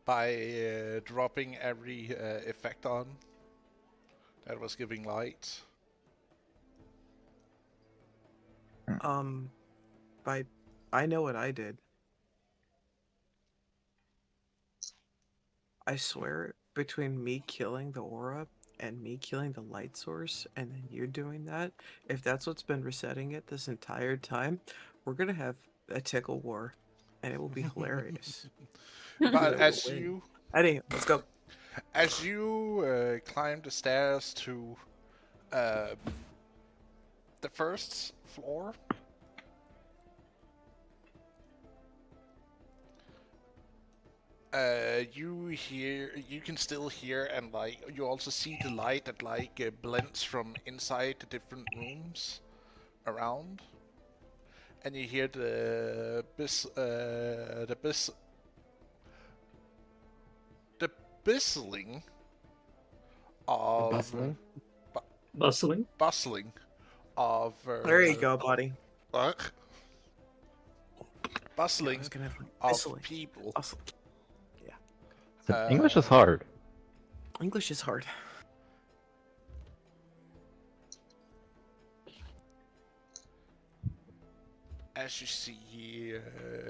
by dropping every effect on that was giving light. I know what I did. I swear, between me killing the aura and me killing the light source, and then you doing that, if that's what's been resetting it this entire time, we're gonna have a tickle war, and it will be hilarious. But Whoever as wins. you Let's go. As you climb the stairs to the first floor, You can still hear, and like you also see the light that like blends from inside the different rooms around, and you hear the bustling of Bustling. Bustling. bustling of There you go, buddy. bustling I was gonna have of whistling. people. Bustle. English is hard. English is hard. As you see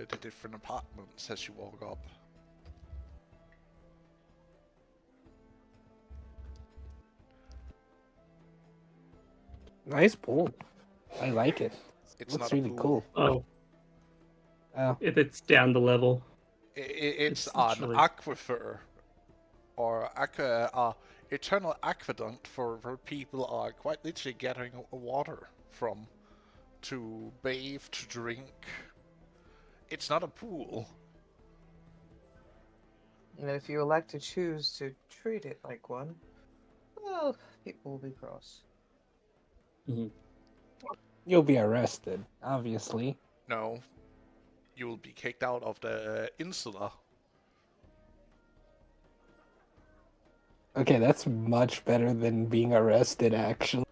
the different apartments as you walk up. Nice pool. I like it. It's Looks not a really pool. cool. Oh, it's down the level. It's It's an literally- aquifer or eternal aqueduct for where people are quite literally getting water from to bathe, to drink. It's not a pool. And if you elect to choose to treat it like one, well, people will be cross. You'll be arrested, obviously. No, you will be kicked out of the insula. Okay, that's much better than being arrested, actually.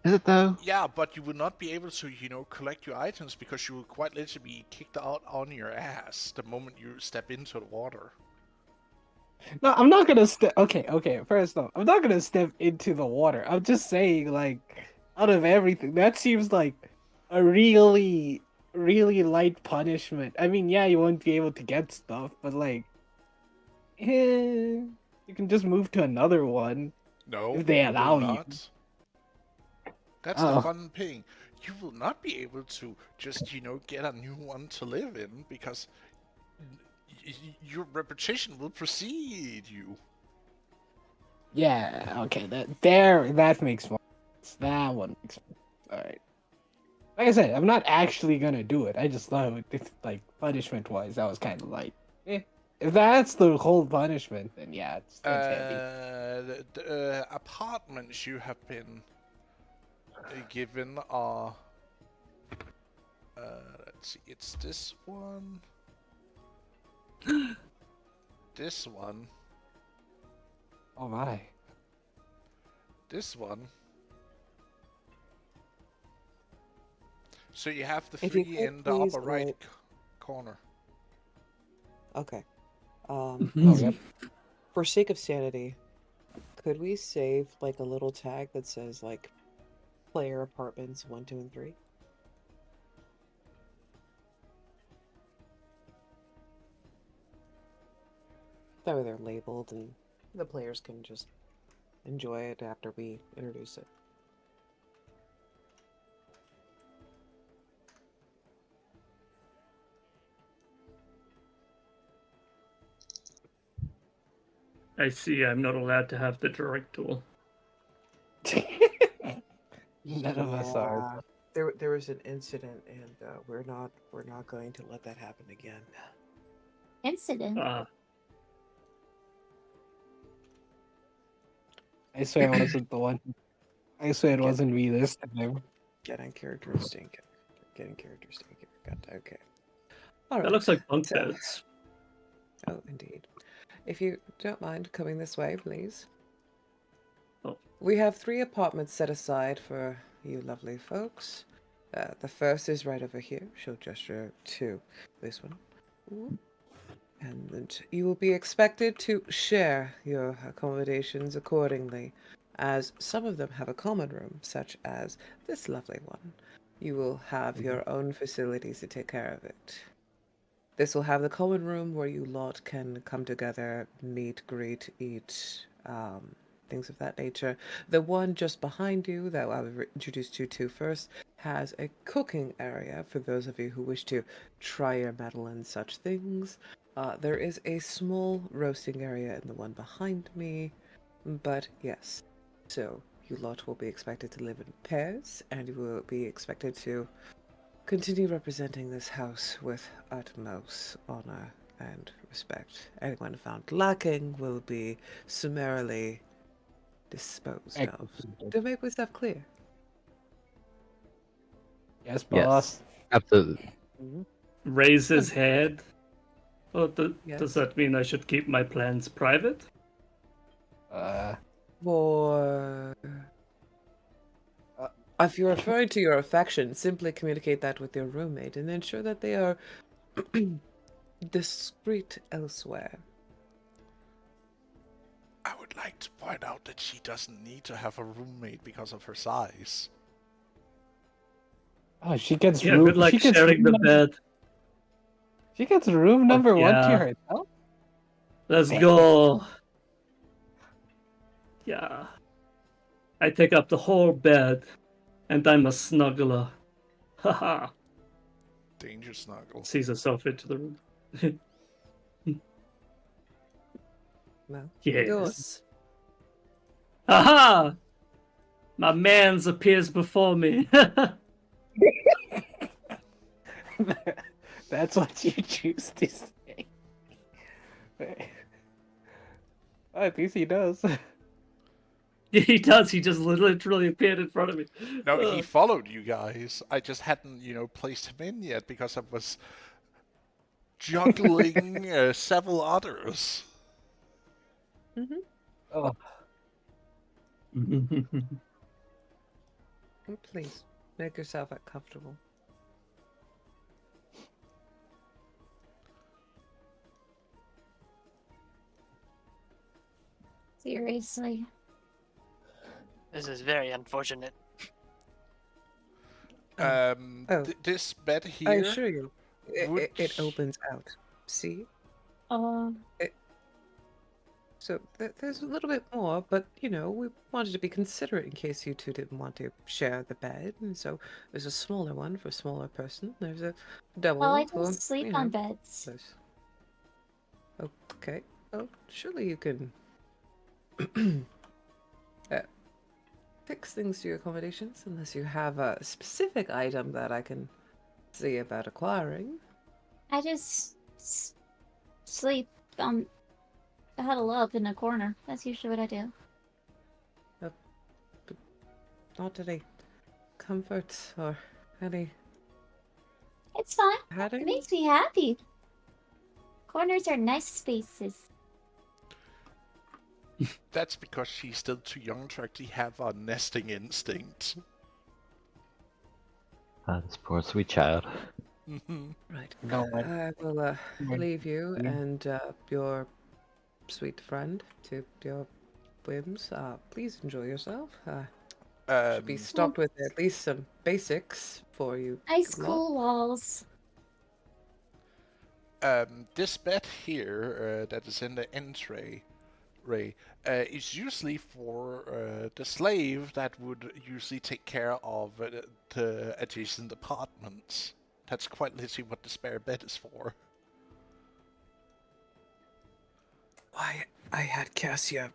Is it though? Yeah, but you will not be able to, collect your items because you will quite literally be kicked out on your ass the moment you step into the water. No, I'm not gonna step. Okay. First off, I'm not gonna step into the water. I'm just saying, like, out of everything, that seems like a really, really light punishment. I mean, yeah, you won't be able to get stuff, but like, you can just move to another one. No, If they you will allow you. not. That's Oh. the fun thing. You will not be able to just, get a new one to live in because your reputation will precede you. Yeah, okay, that makes more sense. That one makes sense. Alright. Like I said, I'm not actually gonna do it. I just thought, like, punishment-wise, that was kind of light. If that's the whole punishment, then yeah, that's handy. The apartments you have been given are... let's see, it's this one... this one... Oh my. this one... So you have the If you three could in the please upper right wait. corner. Okay. Oh, yep. For sake of sanity, could we save like a little tag that says like player apartments 1, 2, and 3? That way they're labeled and the players can just enjoy it after we introduce it. I see. I'm not allowed to have the drawing tool. None of us are. There was an incident, and we're not going to let that happen again. Incident. I swear it wasn't the one. I swear it wasn't me this time. Getting characters stink. Getting characters stink. Okay. All That right. looks like bunk so- beds. Oh, indeed. If you don't mind coming this way, please. Oh. We have 3 apartments set aside for you lovely folks. The first is right over here. She'll gesture to this one. Ooh. And you will be expected to share your accommodations accordingly, as some of them have a common room, such as this lovely one. You will have your own facilities to take care of it. This will have the common room where you lot can come together, meet, greet, eat, things of that nature. The one just behind you that I will introduce you to first has a cooking area for those of you who wish to try your mettle in such things. There is a small roasting area in the one behind me, but yes. So you lot will be expected to live in pairs, and you will be expected to continue representing this house with utmost honor and respect. Anyone found lacking will be summarily disposed of. To make myself clear. Yes, Yes. boss. Absolutely. Raise his head. Oh, does Yes. that mean I should keep my plans private? For if you're referring to your affection, simply communicate that with your roommate and ensure that they are discreet elsewhere. I would like to point out that she doesn't need to have a roommate because of her size. Oh, she gets Yeah, room. good luck she gets sharing the room bed. She gets room number one to yeah. herself. Let's go. Yeah. I take up the whole bed, and I'm a snuggler. Haha. Danger snuggle. Sees herself into the room. Well, Yes. Aha! My man's appears before me. That's what you choose to say. At least he does. He does. He just literally appeared in front of me. No, he followed you guys. I just hadn't, placed him in yet because I was juggling several others. Oh, Please make yourself comfortable. Seriously. This is very unfortunate. This bed I here. assure you, would- it opens out. See? Oh, So there's a little bit more, but we wanted to be considerate in case you two didn't want to share the bed, and so there's a smaller one for a smaller person. There's a double. well, I for, don't sleep on beds. There's... Okay. Well, surely you can fix things to your accommodations, unless you have a specific item that I can see about acquiring. I just sleep huddle up in a corner. That's usually what I do. Not any comfort or any It's fine. It padding. makes me happy. Corners are nice spaces. That's because she's still too young to actually have a nesting instinct. This poor sweet child. Right. no, I will leave you and your sweet friend to your whims. Please enjoy yourself. Should be stocked with at least some basics for you. Nice lot. cool walls. This bed here that is in the entry, is usually for the slave that would usually take care of the adjacent apartments. That's quite literally what the spare bed is for. Why I had Cassia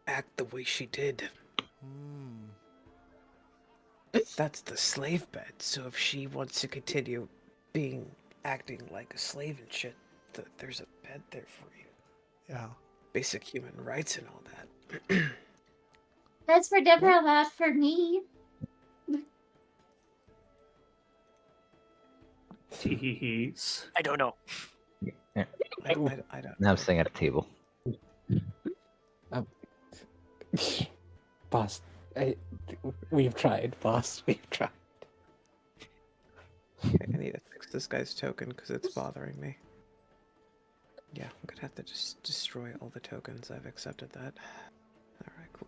act the way she did. That's the slave bed, so if she wants to continue acting like a slave and shit, there's a bed there for you. Yeah. Basic human rights and all that. That's for Deborah, not for me. Teehees. I don't know. I don't. Now I'm sitting at a table. boss. We've tried, boss. We've tried. I need to fix this guy's token because it's bothering me. Yeah, I'm gonna have to just destroy all the tokens. I've accepted that. Alright, cool.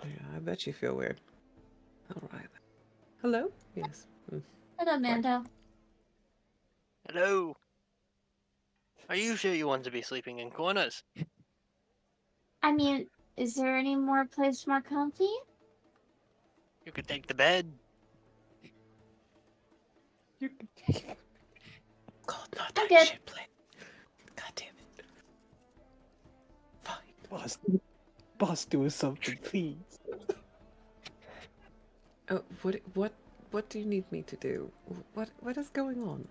Yeah, I bet you feel weird. Alright. Hello? Yes. Hello, Mando. Hello. Are you sure you want to be sleeping in corners? I mean, is there any more place more comfy? You could take the bed. God, not I'm that good. shit play. God damn it. Fine. Boss, do something, please. Oh, what do you need me to do? What is going on?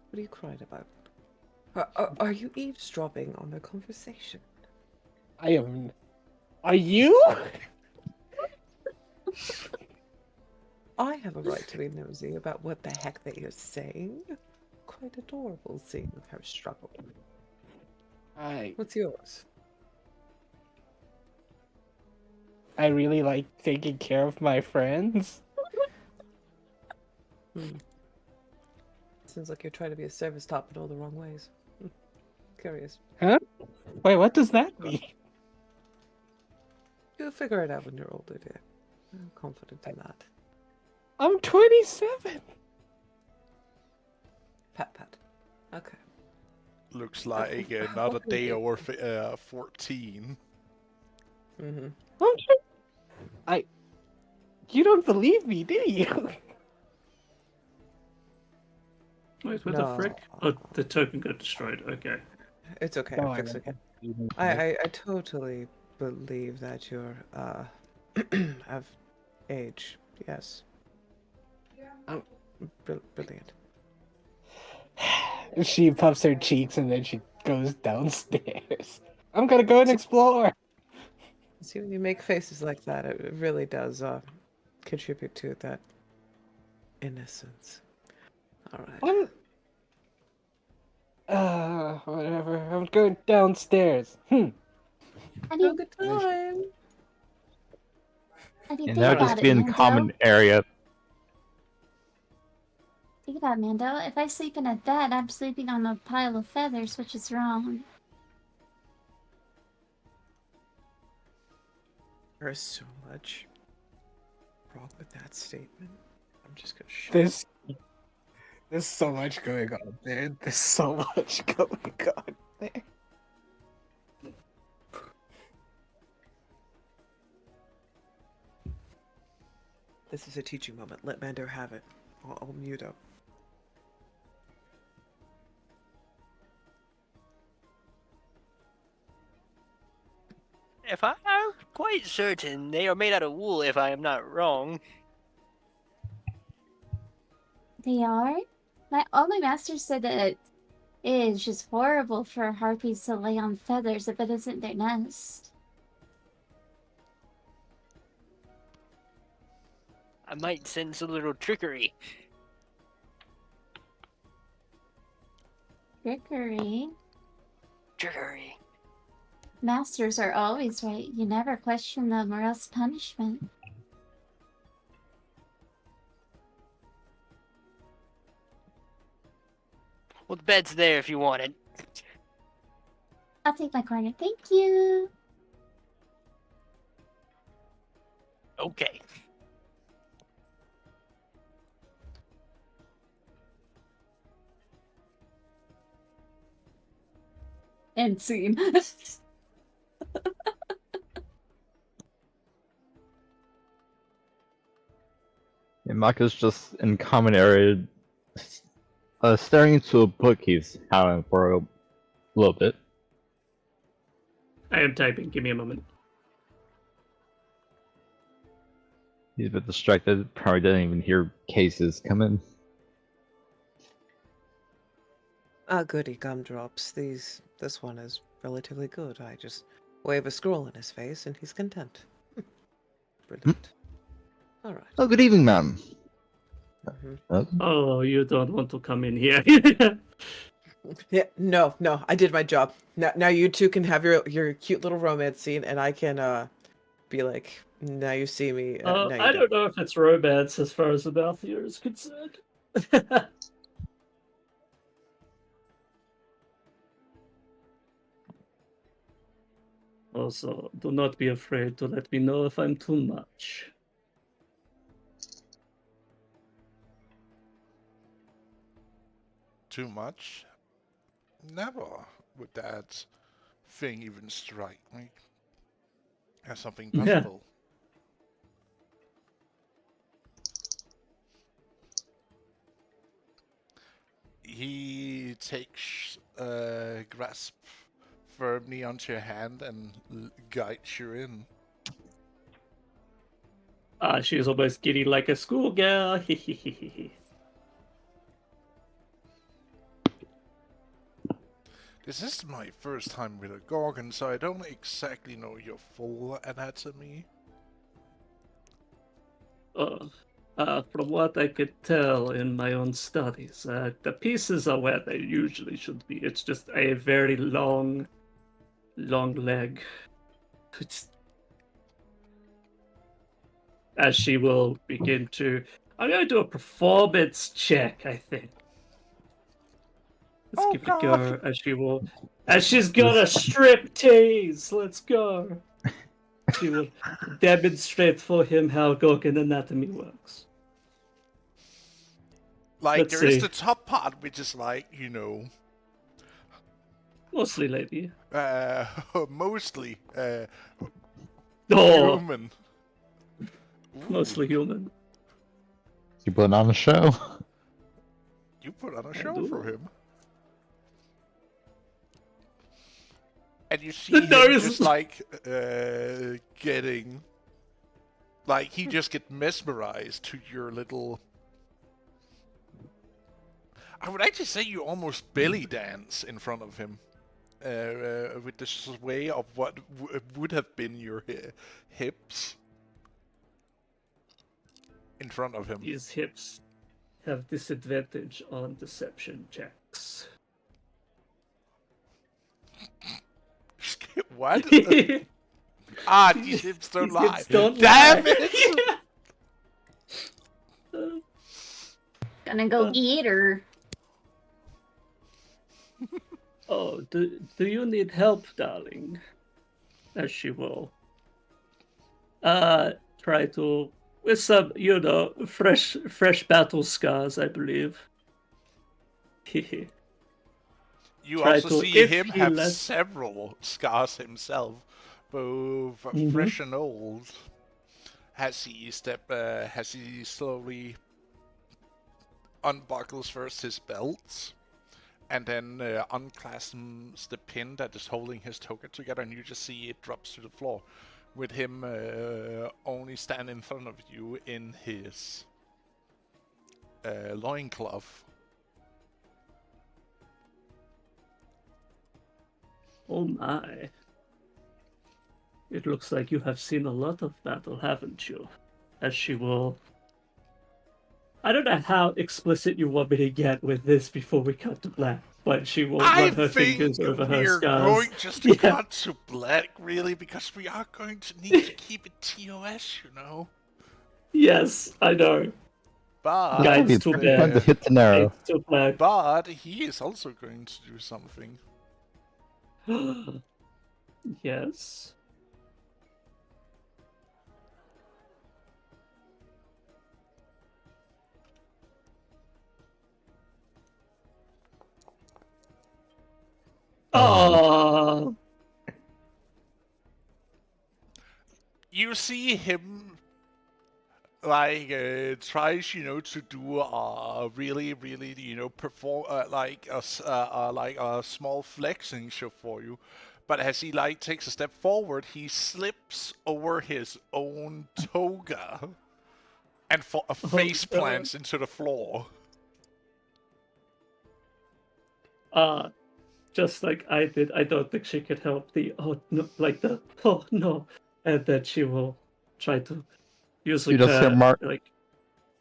What are you crying about? Are you eavesdropping on their conversation? I am. Are you? I have a right to be nosy about what the heck they are saying. Quite adorable seeing her struggle. What's yours? I really like taking care of my friends. Seems like you're trying to be a service top in all the wrong ways. Curious. Huh? Wait, what does that mean? You'll figure it out when you're older, dear. I'm confident in that. I'm 27. Pat pat. Okay. Looks like another day over 14. Mm-hmm. You don't believe me, do you? Wait, what the frick? Oh, the token got destroyed. Okay. It's okay. No, I'll I fix it don't. again. I totally believe that you're of age. Yes. Brilliant. She puffs her cheeks and then she goes downstairs. I'm gonna go and explore. See, when you make faces like that, it really does contribute to that innocence. All right. Whatever. I'm going downstairs. How do Have you, a good time. how do you And think that would about just it, be in Mando? common area. Think about it, Mando. If I sleep in a bed, I'm sleeping on a pile of feathers, which is wrong. There's so much wrong with that statement. I'm just gonna shut There's so much going on there. There's so much going on there. This is a teaching moment. Let Mando have it. I'll mute up. If I'm quite certain they are made out of wool, if I am not wrong. They are? All my masters said that it is just horrible for harpies to lay on feathers if it isn't their nest. I might sense a little trickery. Trickery? Trickery. Masters are always right. You never question them or else punishment. Well, the bed's there if you want it. I'll take my corner. Thank you. Okay. End scene. And Maka's just in common area, staring into a book he's having for a little bit. I am typing. Give me a moment. He's a bit distracted, probably didn't even hear cases come in. Goody gumdrops. This one is relatively good. I just wave a scroll in his face and he's content. Brilliant. All right. Oh, good evening, ma'am. Oh, you don't want to come in here. Yeah, no, I did my job. Now you two can have your cute little romance scene, and I can be like, now you see me. Now you I don't know if it's romance as far as the Balthier is concerned. Also, do not be afraid to let me know if I'm too much. Too much? Never would that thing even strike me as something Yeah. possible. He takes grasp firmly onto your hand and guides you in. She's almost giddy like a schoolgirl. This is my first time with a Gorgon, so I don't exactly know your full anatomy. From what I could tell in my own studies, the pieces are where they usually should be. It's just a very long leg. As she will begin to... I'm going to do a performance check, I think. Let's give it a go, as she will... As she's gonna strip tease! Let's go! She will demonstrate for him how Gorgon anatomy works. Like, Let's there is see. the top part, which is like, you know... Mostly lady. mostly, Oh, human. Ooh. mostly human. You put on a show. You put on a show do. for him. And you see The him nose. just like, getting... Like, he just get mesmerized to your little... I would actually say you almost belly dance in front of him. With the sway of what would have been your hips. In front of him. His hips have disadvantage on deception checks. What? These These hips don't lie. hips don't Damn lie. it! Gonna go eat or Oh, do you need help, darling? As she will. Try to... With some, fresh battle scars, I believe. You Try also to, see if him he have lets- several scars himself, both fresh and old. Has he slowly unbuckles first his belt, and then unclasps the pin that is holding his toga together, and you just see it drops to the floor, with him only standing in front of you in his loincloth. Oh my. It looks like you have seen a lot of battle, haven't you? As she will... I don't know how explicit you want me to get with this before we cut to black, but she will I run her think fingers over her we're scars. going just to cut to black, really, because we are going to need to keep it TOS, you know. Yes, I know. But Guides It's to time black. to hit the narrow. It's to black. But he is also going to do something. Yes. Oh. You see him like tries, you know, to do a really, you know, perform like a small flexing show for you, but as he like takes a step forward, he slips over his own toga and face plants into the floor. Just like I did, I don't think she could help the oh no, and then she will try to use like You just hear Mark- like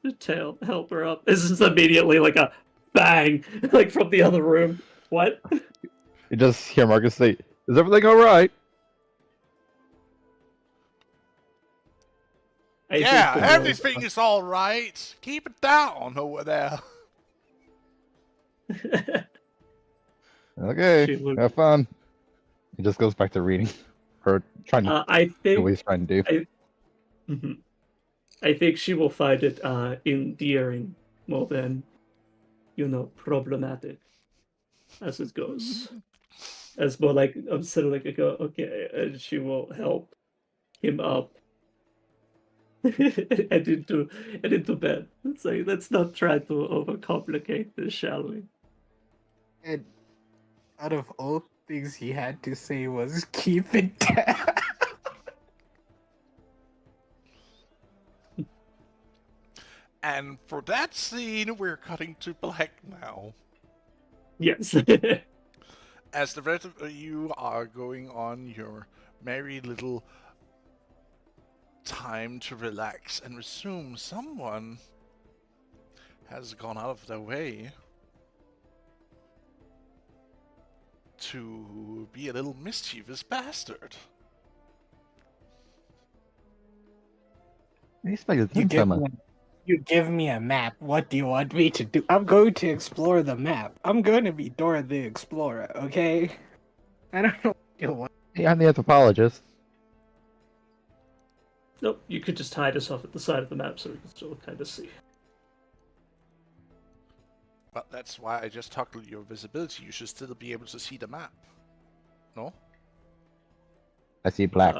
the tail help her up. This is immediately like a bang, like from the other room. What? You just hear Marcus say, "Is everything all right?" I think Yeah, the girls everything is all right. Keep it down over there. Okay, She would- have fun. He just goes back to reading. Her trying to I do think what he's trying to do. Mhm. I think she will find it endearing more than, problematic as it goes. As more like I'm sort of like I go, okay, and she will help him up and into bed. It's like let's not try to overcomplicate this, shall we? And out of all things he had to say was keep it down. And for that scene, we're cutting to black now. Yes. As the rest of you are going on your merry little time to relax and resume, someone has gone out of their way to be a little mischievous bastard. You give me a map. What do you want me to do? I'm going to explore the map. I'm going to be Dora the Explorer, okay? I don't know what you want. Hey, I'm the anthropologist. Nope, you could just hide us off at the side of the map so we can still kind of see. But that's why I just toggled your visibility. You should still be able to see the map. No? I see black.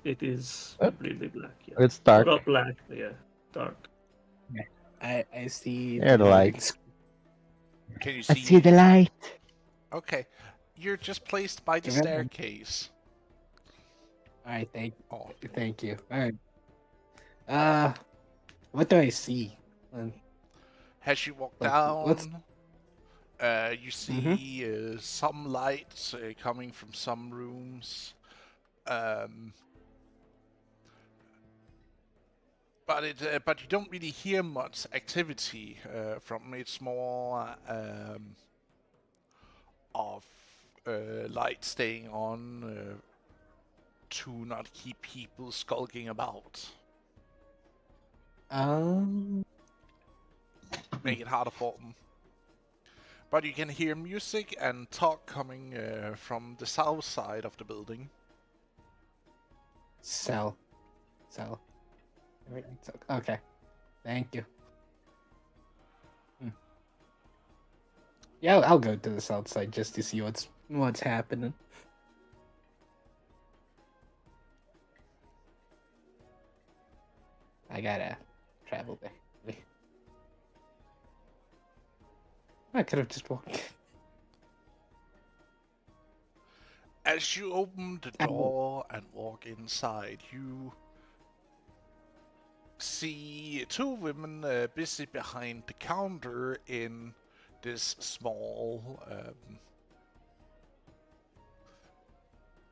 It is Oh. completely black. Yeah. It's dark. Not black, but yeah, dark. I see There, the light. Can you I see? see the light. Okay. You're just placed by the Give it a- staircase. Alright, Oh. thank you. Alright. What do I see? As you walk What's- down, you see some lights coming from some rooms. But you don't really hear much activity from it. It's more of light staying on to not keep people skulking about. Make it harder for them. But you can hear music and talk coming from the south side of the building. Sell. Okay. Thank you. Yeah, I'll go to the south side just to see what's happening. I gotta travel there. I could have just walked. As you open the door and walk inside, you see two women busy behind the counter in this small...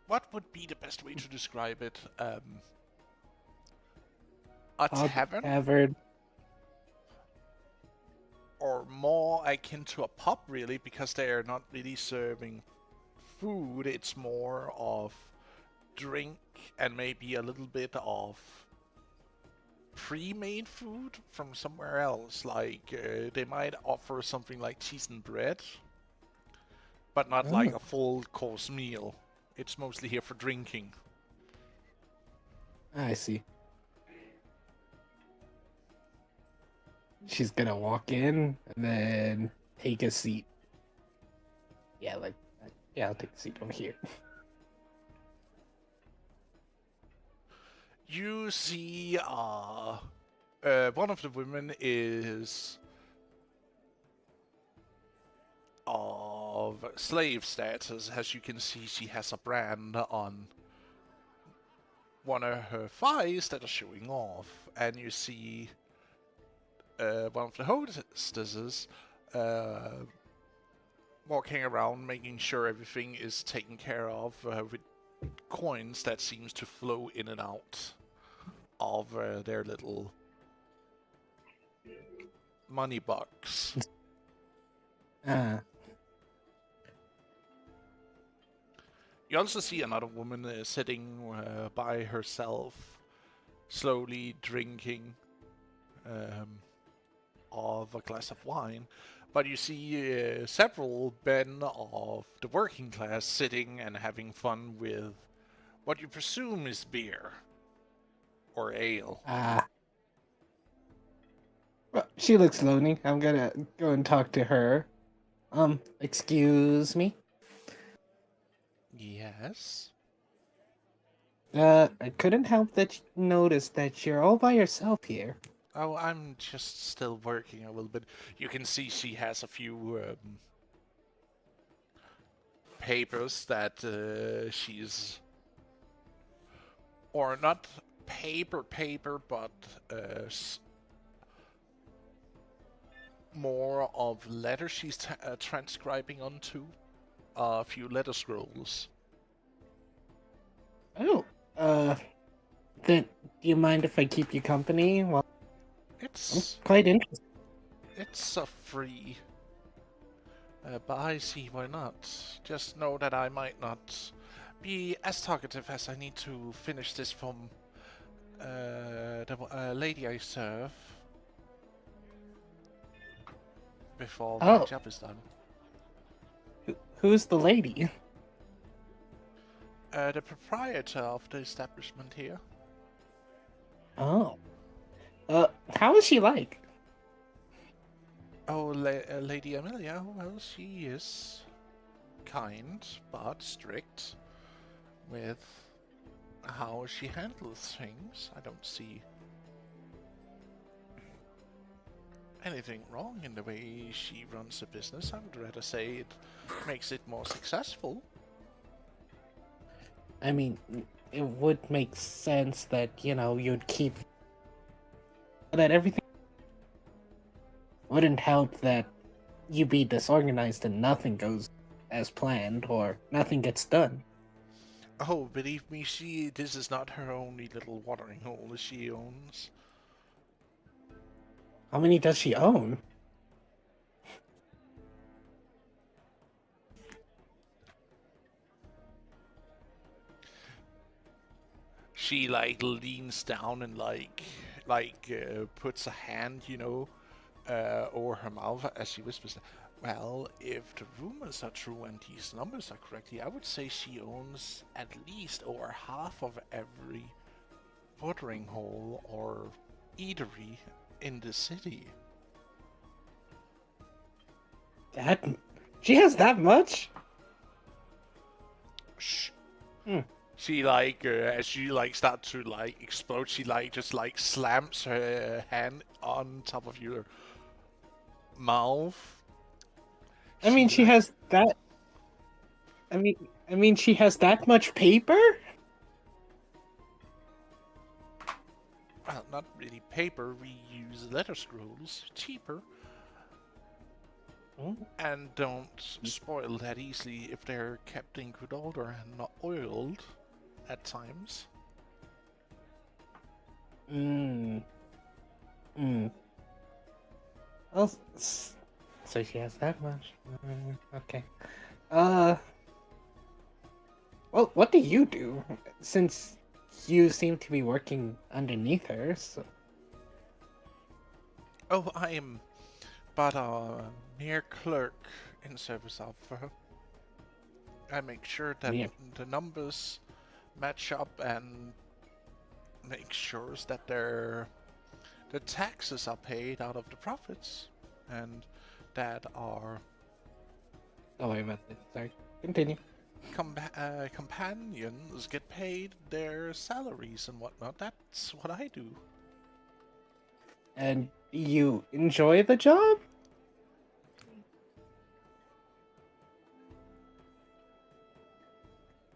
what would be the best way to describe it? A tavern? Tavern. Or more akin to a pub, really, because they are not really serving food. It's more of drink and maybe a little bit of pre-made food from somewhere else. Like they might offer something like cheese and bread, but not like a full course meal. It's mostly here for drinking. I see. She's gonna walk in and then take a seat. Yeah, I'll take a seat over here. You see, one of the women is of slave status. As you can see, she has a brand on one of her thighs that are showing off, and you see one of the hostesses walking around making sure everything is taken care of with coins that seems to flow in and out of their little money box. You also see another woman sitting by herself, slowly drinking of a glass of wine. But you see several men of the working class sitting and having fun with what you presume is beer or ale. Well, she looks lonely. I'm gonna go and talk to her. Excuse me? Yes? I couldn't help that notice that you're all by yourself here. Oh, I'm just still working a little bit. You can see she has a few papers that she's... Or not paper, but more of letters she's transcribing onto. a few letter scrolls. Oh, then do you mind if I keep you company? Well, I'm It's quite interested. it's free. But I see why not. Just know that I might not be as talkative as I need to finish this from the lady I serve before my Oh. job is done. Who's the lady? The proprietor of the establishment here. Oh. How is she like? Oh, Lady Amelia, well, she is kind, but strict with how she handles things. I don't see anything wrong in the way she runs the business. I would rather say it makes it more successful. I mean, it would make sense that, you'd keep... that everything wouldn't help that you be disorganized and nothing goes as planned or nothing gets done. Oh, believe me, this is not her only little watering hole she owns. How many does she own? She leans down and puts a hand, over her mouth as she whispers, well, if the rumors are true and these numbers are correctly, I would say she owns at least over half of every watering hole or eatery in the city. She has that much? Shh. Hmm. She as she start to explode, she just slams her hand on top of your mouth. I mean, she has that. I mean, she has that much paper? Well, not really paper. We use letter scrolls. Cheaper. Hmm? And don't spoil that easily if they're kept in good order and not oiled at times. Well, so she has that much. Okay. Well, what do you do? Since you seem to be working underneath her, so... Oh, I am but a mere clerk in service of her. I make sure that the numbers match up and make sure that the taxes are paid out of the profits and that our Oh, wait a minute. Sorry. Continue. companions get paid their salaries and whatnot. That's what I do. And you enjoy the job?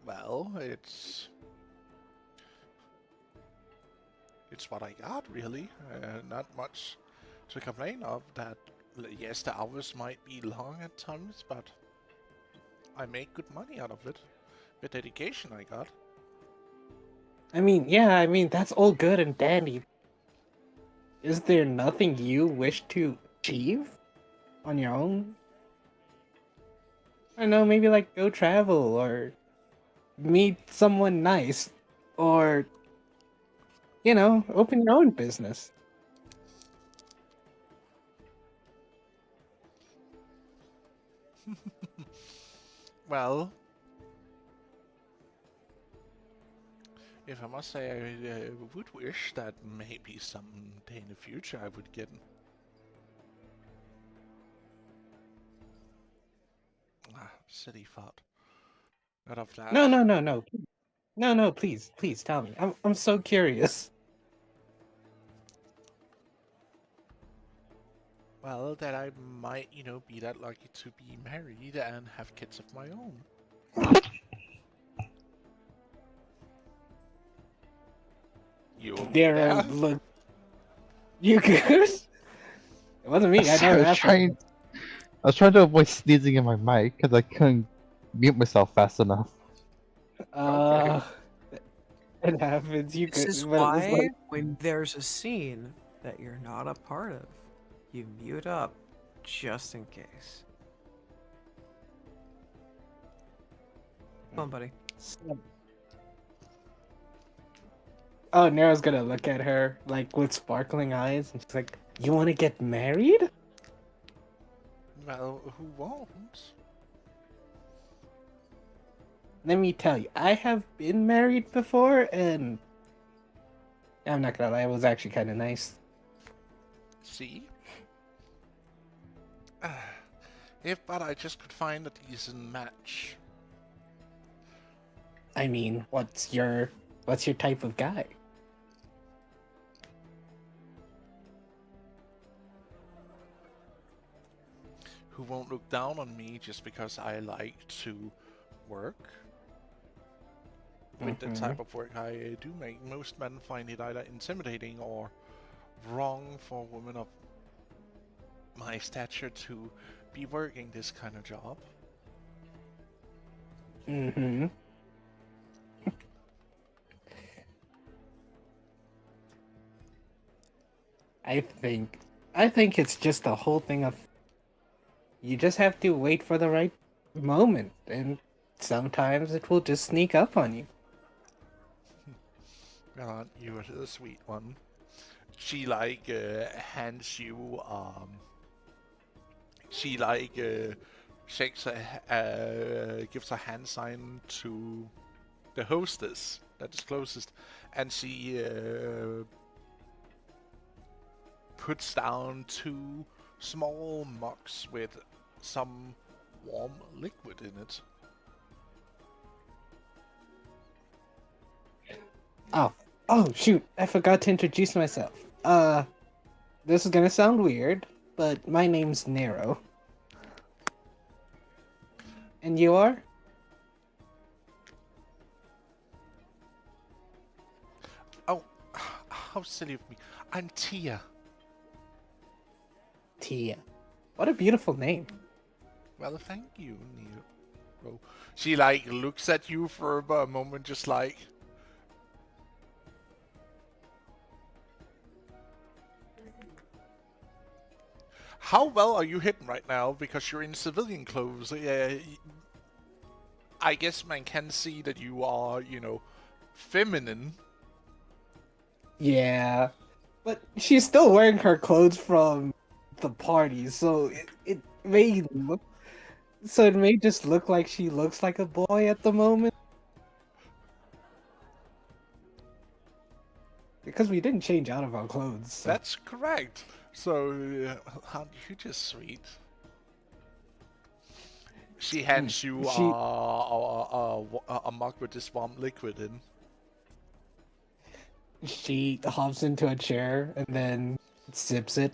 Well, it's what I got, really. Not much to complain of. That, yes, the hours might be long at times, but I make good money out of it. The dedication I got. I mean, that's all good and dandy. Is there nothing you wish to achieve on your own? I don't know, maybe go travel or meet someone nice or, open your own business. Well, if I must say, I would wish that maybe someday in the future I would get city thought. Not of that. No, please tell me. I'm so curious. Well, that I might, be that lucky to be married and have kids of my own. You There, look. You good? It wasn't me. I I was trying to avoid sneezing in my mic because I couldn't mute myself fast enough. Uh, it happens. You This could, is but it's why like, when there's a scene that you're not a part of, you mute up just in case. Come on, buddy. oh, Nero's gonna look at her like with sparkling eyes, and she's like, "You want to get married?" Well, who won't? Let me tell you, I have been married before, and I'm not gonna lie, it was actually kind of nice. See? If but I just could find a decent match. I mean, what's your type of guy? Who won't look down on me just because I like to work? With the type of work I do make, most men find it either intimidating or wrong for a woman of my stature to be working this kind of job. Mm-hmm. I think it's just the whole thing of you just have to wait for the right moment, and sometimes it will just sneak up on you. God, you are the sweet one. She hands you she shakes gives a hand sign to the hostess that is closest, and she puts down 2 small mugs with some warm liquid in it. Oh shoot, I forgot to introduce myself. This is gonna sound weird, but my name's Nero. And you are? Oh, how silly of me. I'm Tia. Tia. What a beautiful name. Well, thank you, Nero. She looks at you for a moment, just like. How well are you hidden right now? Because you're in civilian clothes. I guess man can see that you are, feminine. Yeah. But she's still wearing her clothes from the party, so it may look it may just look like she looks like a boy at the moment. Because we didn't change out of our clothes. So. That's correct. So, aren't you just sweet? She hands you a mug with this warm liquid in. She hops into a chair and then sips it.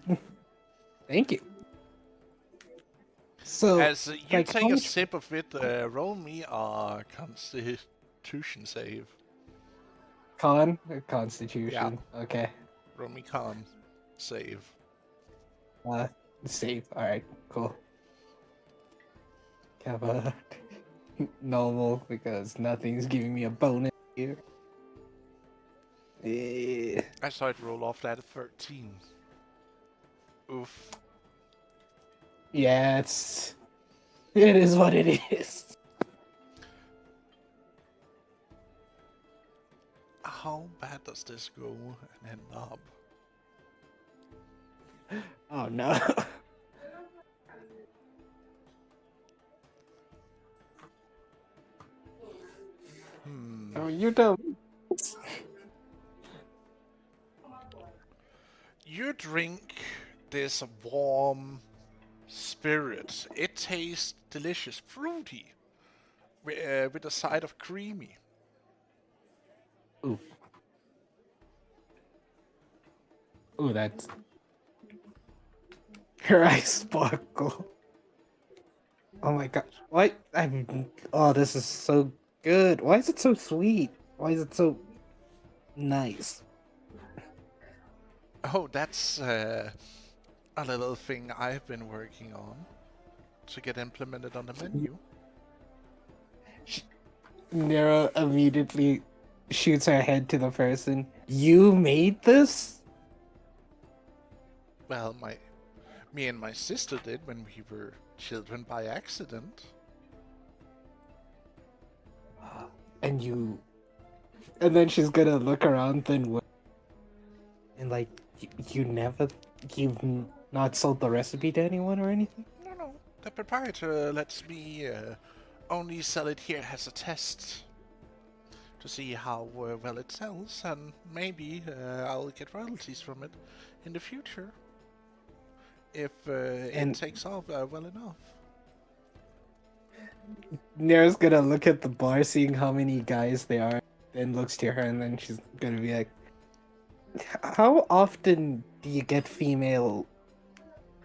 Thank you. So, as you take a sip of it, roll me a Constitution save. Constitution. Yeah. Okay. Roll me con save. Save. All right. Cool. Have a normal because nothing's giving me a bonus here. I saw it roll off that at 13. Oof. Yeah, it is what it is. How bad does this go and end up? Oh no. Oh, you don't. You drink this warm spirit. It tastes delicious, fruity, with a side of creamy. Ooh. Ooh, that's... Her eyes sparkle. Oh my gosh. Why? Oh, this is so good. Why is it so sweet? Why is it so nice? Oh, that's a little thing I've been working on to get implemented on the menu. Nero immediately shoots her head to the person. You made this? Well, me and my sister did when we were children by accident. And you... And then she's gonna look around then... And like, you never... You've not sold the recipe to anyone or anything? No. The proprietor lets me only sell it here as a test. To see how well it sells, and maybe I'll get royalties from it in the future. If it takes off well enough. Nero's gonna look at the bar, seeing how many guys there are, then looks to her, and then she's gonna be like, how often do you get female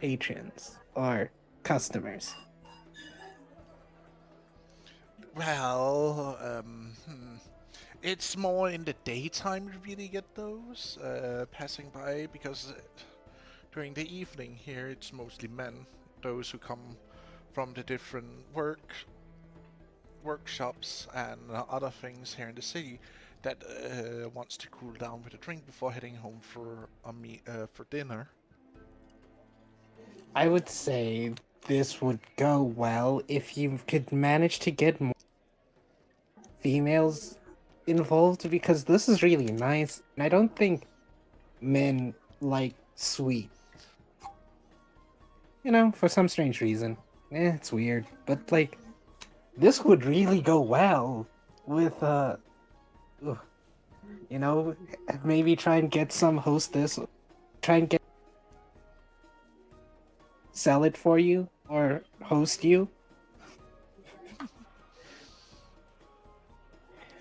patrons or customers? Well, it's more in the daytime you really get those passing by, because during the evening here it's mostly men, those who come from the different workshops and other things here in the city that wants to cool down with a drink before heading home for dinner. I would say this would go well if you could manage to get more females involved, because this is really nice, and I don't think men like sweet. You know, for some strange reason. It's weird, but like, this would really go well with, you know, maybe try and get some hostess, try and sell it for you, or host you.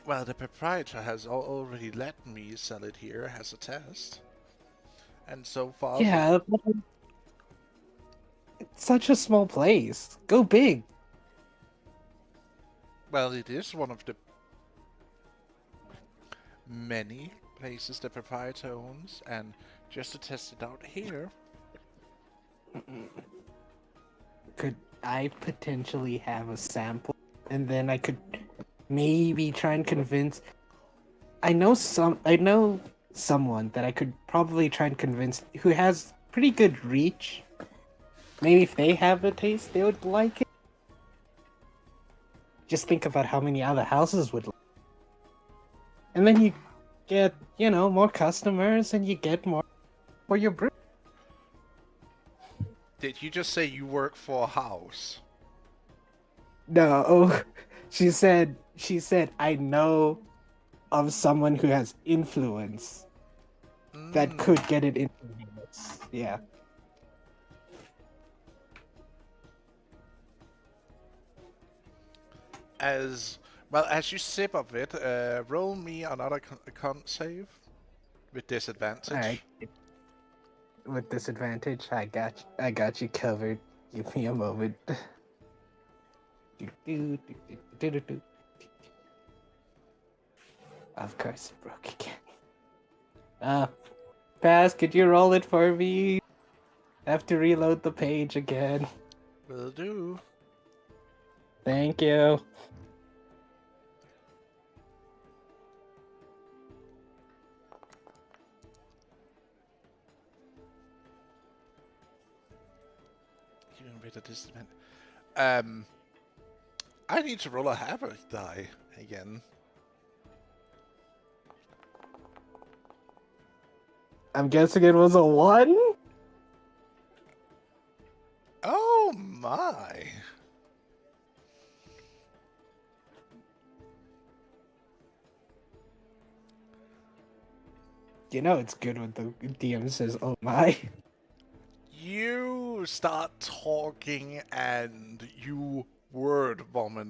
Well, the proprietor has already let me sell it here as a test. And so far... Yeah, but it's such a small place. Go big. Well, it is one of the many places the proprietor owns, and just to test it out here... Could I potentially have a sample, and then I could maybe try and convince... I know someone that I could probably try and convince who has pretty good reach. Maybe if they have a taste, they would like it. Just think about how many other houses would like it. And then you get, you know, more customers, and you get more for your brew. Did you just say you work for a house? No, she said, I know of someone who has influence that could get it influence. Yeah. As you sip of it, roll me another con save with disadvantage. Alright. With disadvantage, I got you covered. Give me a moment. Of course, it broke again. Pass, could you roll it for me? Have to reload the page again. Will do. Thank you. Even with a disadvantage. I need to roll a havoc die again. I'm guessing it was a 1? Oh my! You know it's good when the DM says, oh my. You start talking and you word vomit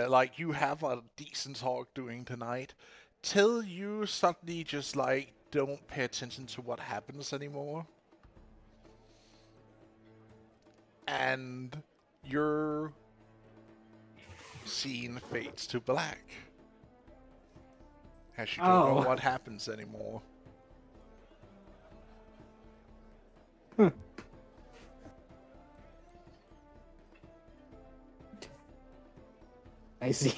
like you have a decent talk doing tonight, till you suddenly just like don't pay attention to what happens anymore. And your scene fades to black. As you don't know what happens anymore. I see.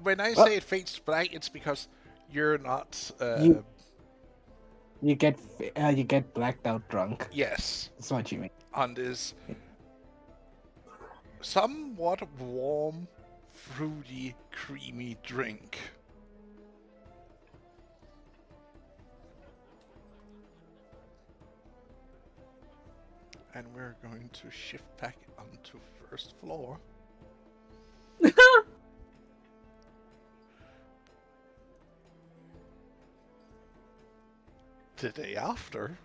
When I Well- say it fades to black, it's because you're not. You get blacked out drunk. Yes, That's what you mean. on this somewhat warm, fruity, creamy drink. And we're going to shift back onto first floor. The day after.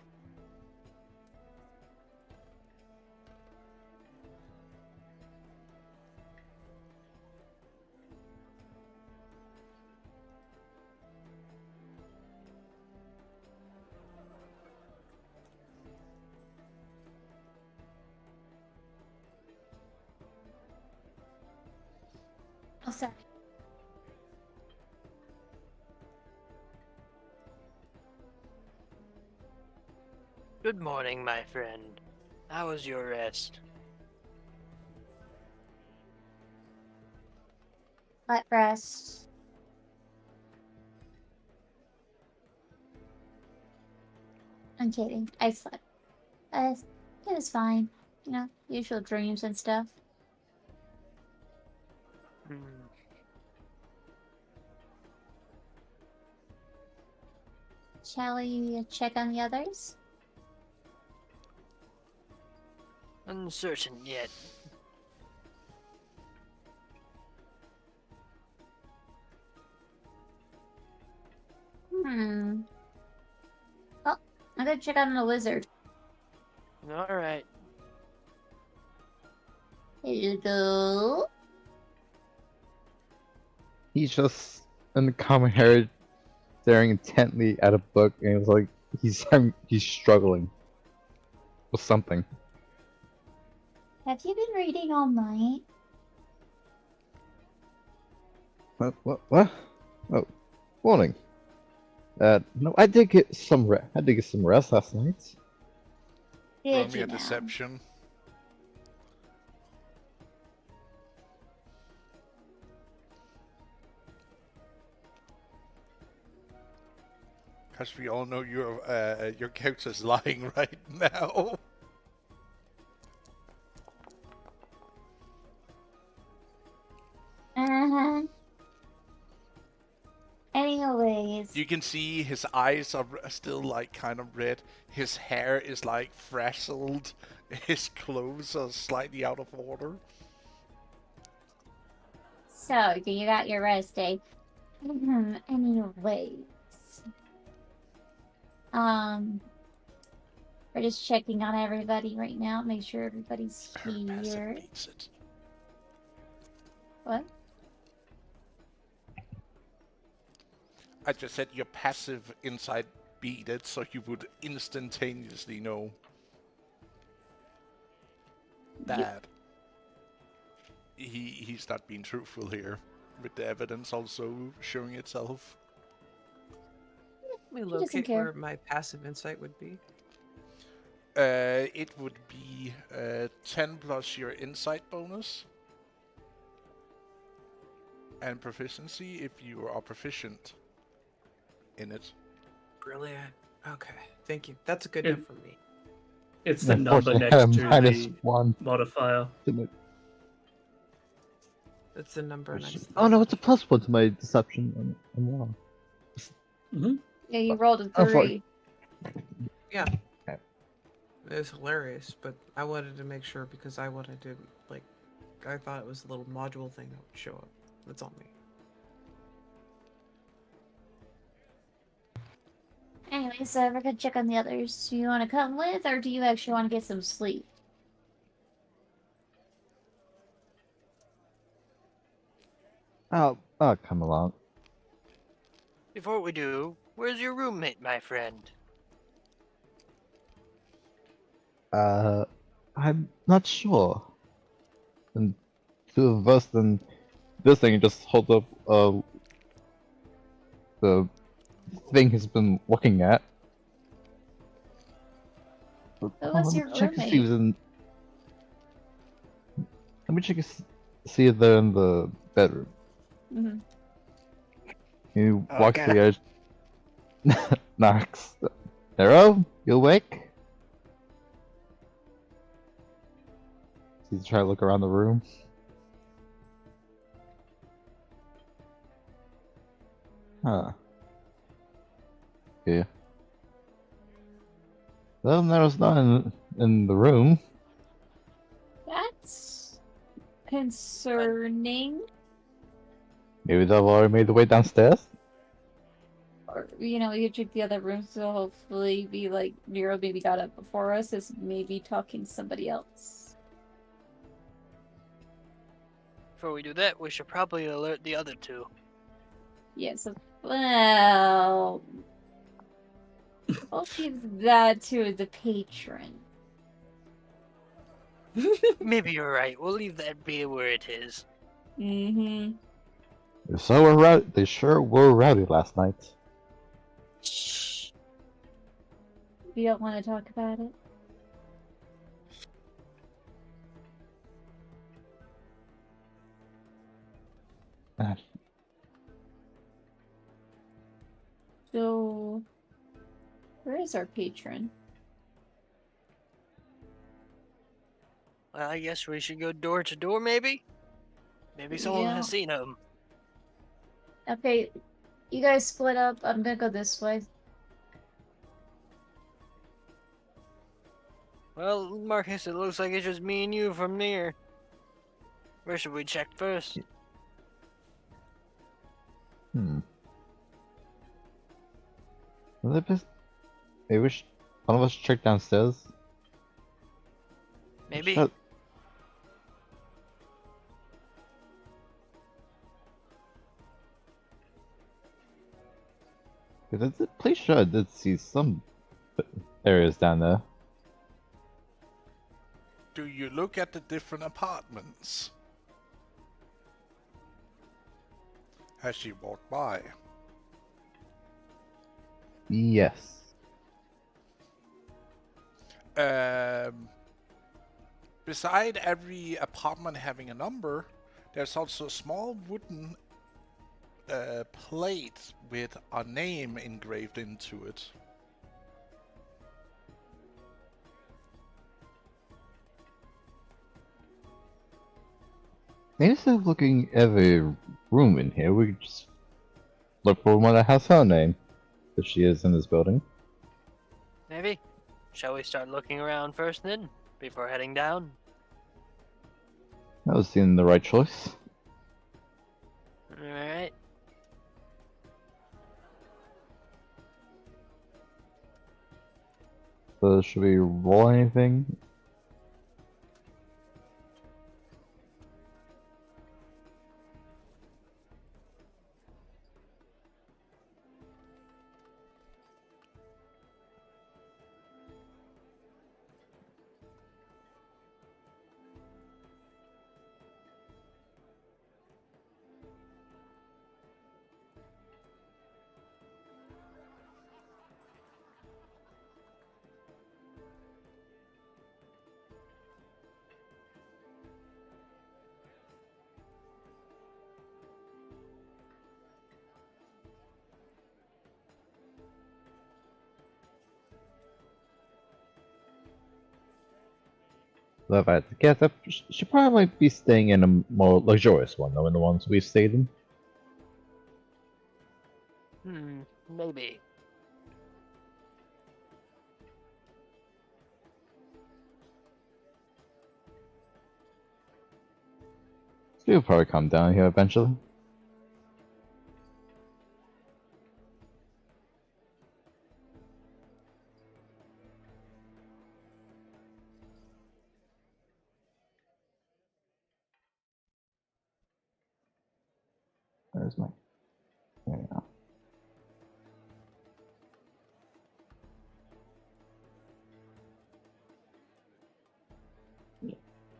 Oh, sorry. Good morning, my friend. How was your rest? Let rest. I'm kidding. I slept. It was fine. You know, usual dreams and stuff. Hmm. Shall we check on the others? Uncertain yet. Hmm. Oh, I'm gonna check on the lizard. Alright. Hello? He's just in the common area, staring intently at a book, and it's like he's struggling with something. Have you been reading all night? What? Oh, morning. No, I did get some rest. I did get some rest last night. Roll Did me you a now? deception. Because we all know your character's lying right now. Uh-huh. Anyways. You can see his eyes are still like kind of red. His hair is like frazzled. His clothes are slightly out of order. So, you got your rest day. Anyways. We're just checking on everybody right now. Make sure everybody's Passive here. beats it. What? I just said your passive insight beat it, so you would instantaneously know that he's not being truthful here, with the evidence also showing itself. Let me doesn't locate care. where my passive insight would be. It would be 10 plus your insight bonus. And proficiency if you are proficient in it. Brilliant. Okay, thank you. That's a good It- enough for me. It's the number Unfortunately, I next had a to minus the one. modifier. Didn't it? That's the number next. to Oh no, the- it's a plus one to my deception. I'm wrong. Yeah, you rolled a Oh, fuck. 3. It was hilarious, but I wanted to make sure because I wanted to I thought it was a little module thing that would show up. That's on me. Anyway, so we're gonna check on the others. Do you want to come with, or do you actually want to get some sleep? I'll come along. Before we do, where's your roommate, my friend? I'm not sure. And two of us, then this thing just holds up the thing he's been looking at. Who was let me your check to see roommate? who's in. Let me check see if they're in the bedroom. Mhm. You walk to Okay. the edge. Knocks. Nero, you awake? He's trying to look around the room. Huh. Yeah. Well, Nero's not in the room. That's concerning. Maybe they've already made the way downstairs? Or, you check the other rooms, so hopefully be like, Nero maybe got up before us, is maybe talking to somebody else. Before we do that, we should probably alert the other two. Yeah, so, well... I'll give that to the patron. Maybe you're right. We'll leave that be where it is. Mm-hmm. If so, were rowdy. They sure were rowdy last night. Shh. We don't want to talk about it. So, where is our patron? Well, I guess we should go door to door, maybe? Maybe someone Yeah. has seen him. Okay, you guys split up. I'm gonna go this way. Well, Marcus, it looks like it's just me and you from near. Where should we check first? Hmm. Maybe one of us check downstairs. Maybe. Shut- Pretty sure I did see some areas down there. Do you look at the different apartments as you walk by? Yes. Beside every apartment having a number, there's also a small wooden plate with a name engraved into it. Maybe instead of looking every room in here, we could just look for one that has her name, if she is in this building. Maybe. Shall we start looking around first then, before heading down? That was the right choice. Alright. So should we roll anything? Well, if I had to guess, I should probably be staying in a more luxurious one than the ones we've stayed in. Maybe. You'll probably come down here eventually. Where's my... There we go.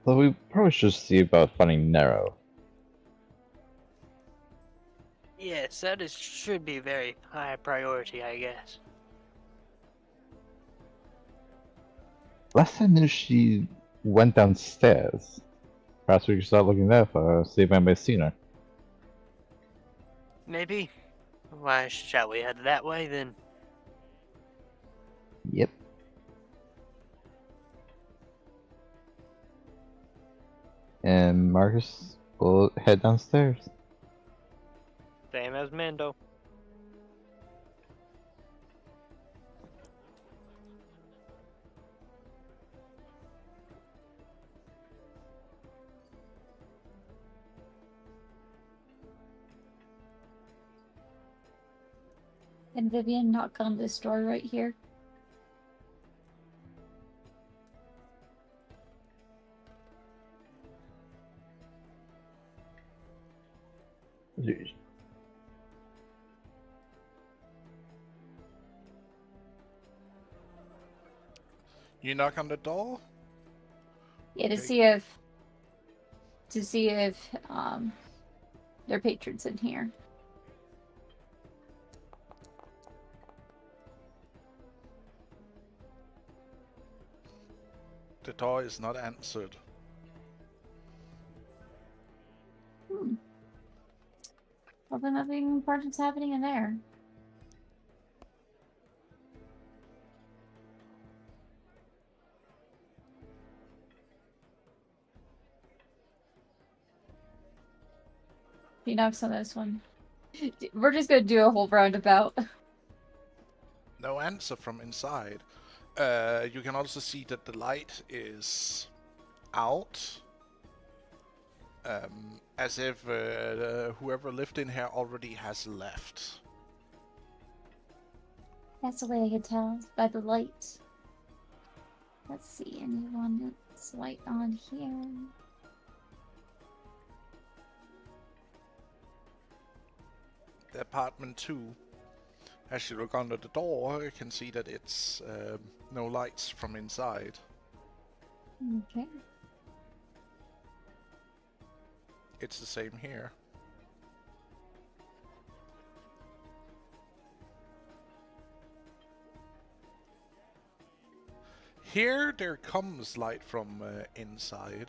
So we probably should see about finding Nero. Yes, should be very high priority, I guess. Last time I knew she went downstairs. Perhaps we should start looking there for see if anybody's seen her. Maybe. Why, shall we head that way then? Yep. And Marcus will head downstairs. Same as Mando. Can Vivian knock on this door right here? You knock on the door? Yeah, to Okay. see if their patrons in here. The door is not answered. Well, then nothing important's happening in there. He knocks on this one. We're just gonna do a whole roundabout. No answer from inside. You can also see that the light is out. As if whoever lived in here already has left. That's the way I can tell, by the light. Let's see, anyone that's light on here? The apartment 2. As you look under the door, you can see that it's no lights from inside. Okay. It's the same here. Here there comes light from inside.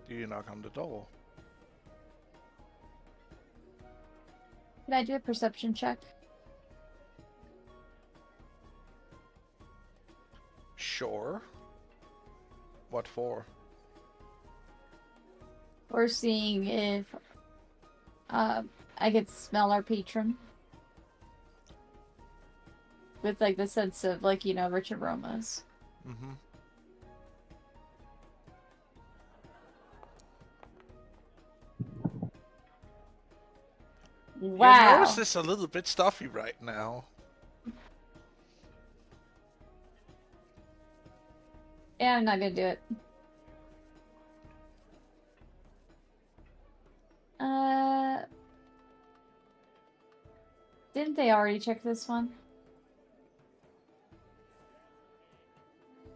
Do you knock on the door? Can I do a perception check? Sure. What for? Or seeing if I could smell our patron. With like the sense of like, you know, rich aromas. Mm-hmm. Wow. Your nose is a little bit stuffy right now. Yeah, I'm not gonna do it. Didn't they already check this one?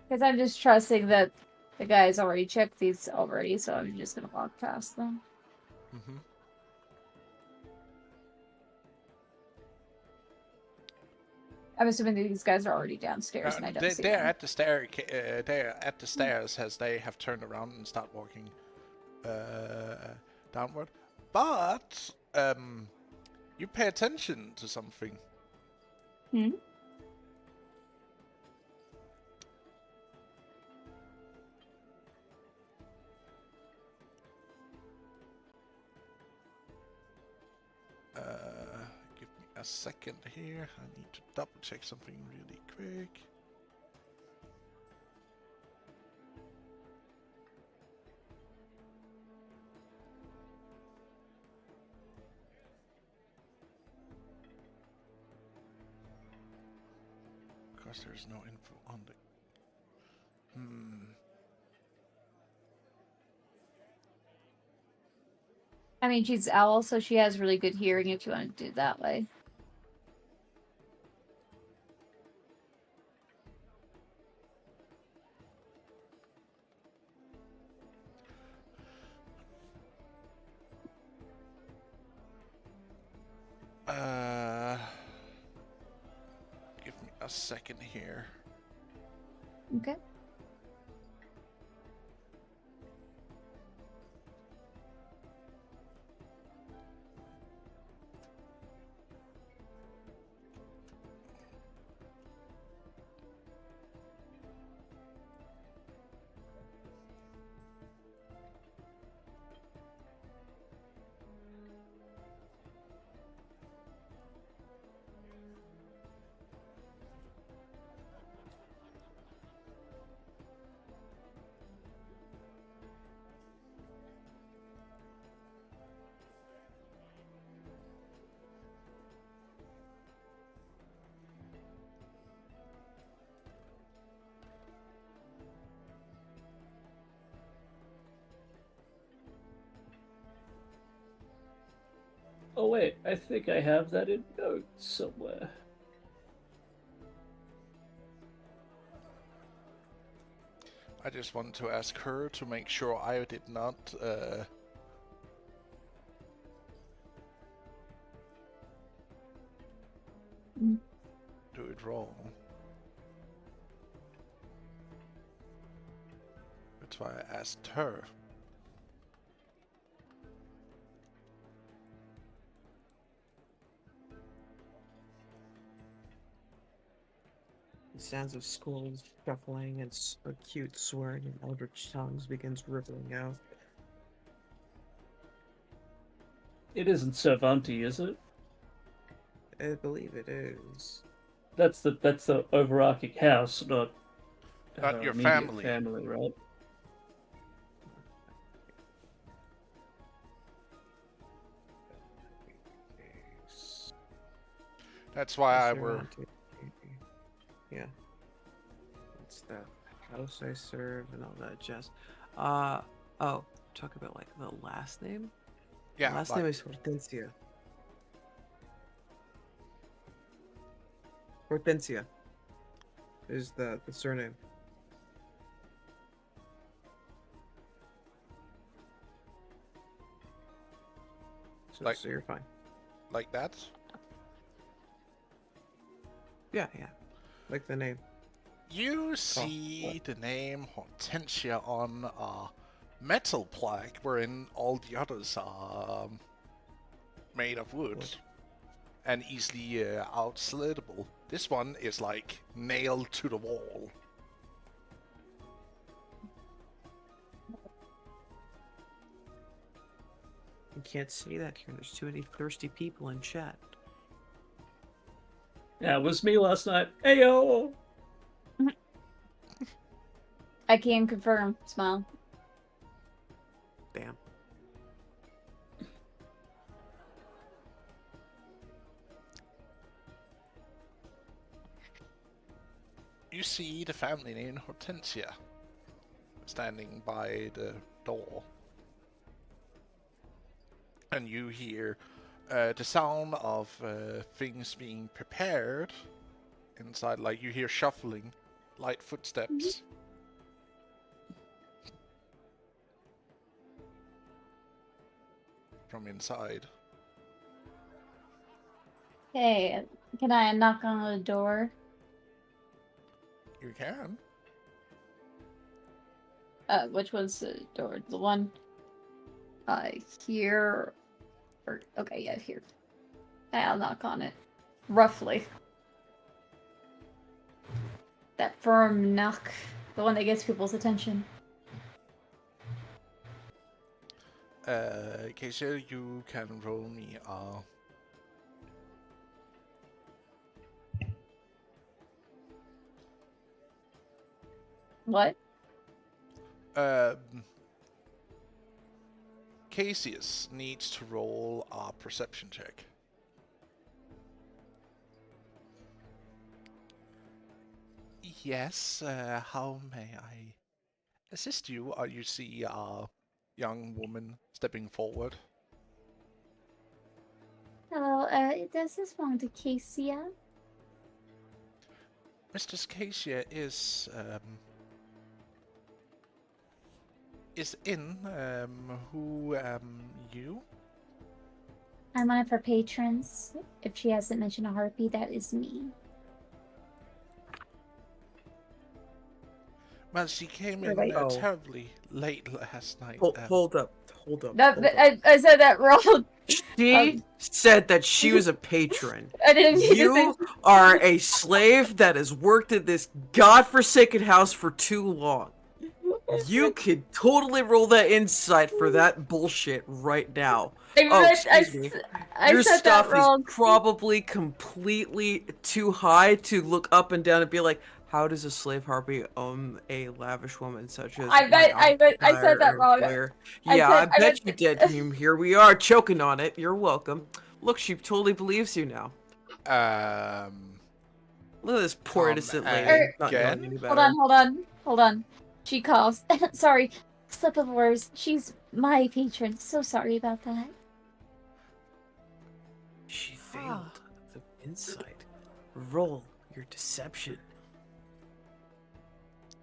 Because I'm just trusting that the guys already checked these already, so I'm just gonna walk past them. Mm-hmm. I'm assuming that these guys are already downstairs, and I don't see They're them. at the stair. They're at the stairs as they have turned around and start walking downward. But you pay attention to something. Hmm? Give me a second here. I need to double check something really quick. Because there's no info on the... I mean, she's owl, so she has really good hearing if you want to do it that way. Give me a second here. Okay. Oh wait, I think I have that in notes somewhere. I just want to ask her to make sure I did not do it wrong. That's why I asked her. The sounds of skulls shuffling and acute swearing in eldritch tongues begins rippling out. It isn't Cervanti, is it? I believe it is. That's the overarching house, not Not your immediate family. family, right? That's why I Yes, were. Cervantes. Yeah. It's the house I serve and all that jazz. Oh, talk about like the last name? Yeah, The last like, name is Hortensia. Hortensia is the surname. So you're fine. like that. Yeah, like the name. You see the name Hortensia on a metal plaque, wherein all the others are made of wood and easily outslittable. This one is like nailed to the wall. You can't say that here. There's too many thirsty people in chat. Yeah, it was me last night. Heyo! I can confirm. Smile. Damn. You see the family name Hortensia standing by the door. And you hear the sound of things being prepared inside, like you hear shuffling, light footsteps. From inside. Hey, can I knock on the door? You can. Which one's the door? The one here? Or, okay, yeah, here. I'll knock on it. Roughly. That firm knock. The one that gets people's attention. Keisha, you can roll me What? Cassius needs to roll a perception check. Yes, how may I assist you? You see a young woman stepping forward. Hello, does this belong to Cassia? Mistress Cassia is in. Who you? I'm one of her patrons. If she hasn't mentioned a harpy, that is me. Well, she came You're in right. terribly late last night. Hold up. I said that wrong. She said that she was a patron. I didn't mean to You say- are a slave that has worked at this godforsaken house for too long. You could totally roll that insight for that bullshit right now. Excuse me. Your said stuff that wrong. is probably completely too high to look up and down and be like, how does a slave harpy own a lavish woman such as I said that wrong. Yeah, I bet you did. Here we are choking on it. You're welcome. Look, she totally believes you now. Look at this poor innocent lady. Not knowing any better. Hold on. She coughs. Sorry, slip of words. She's my patron. So sorry about that. She failed the insight. Roll your deception.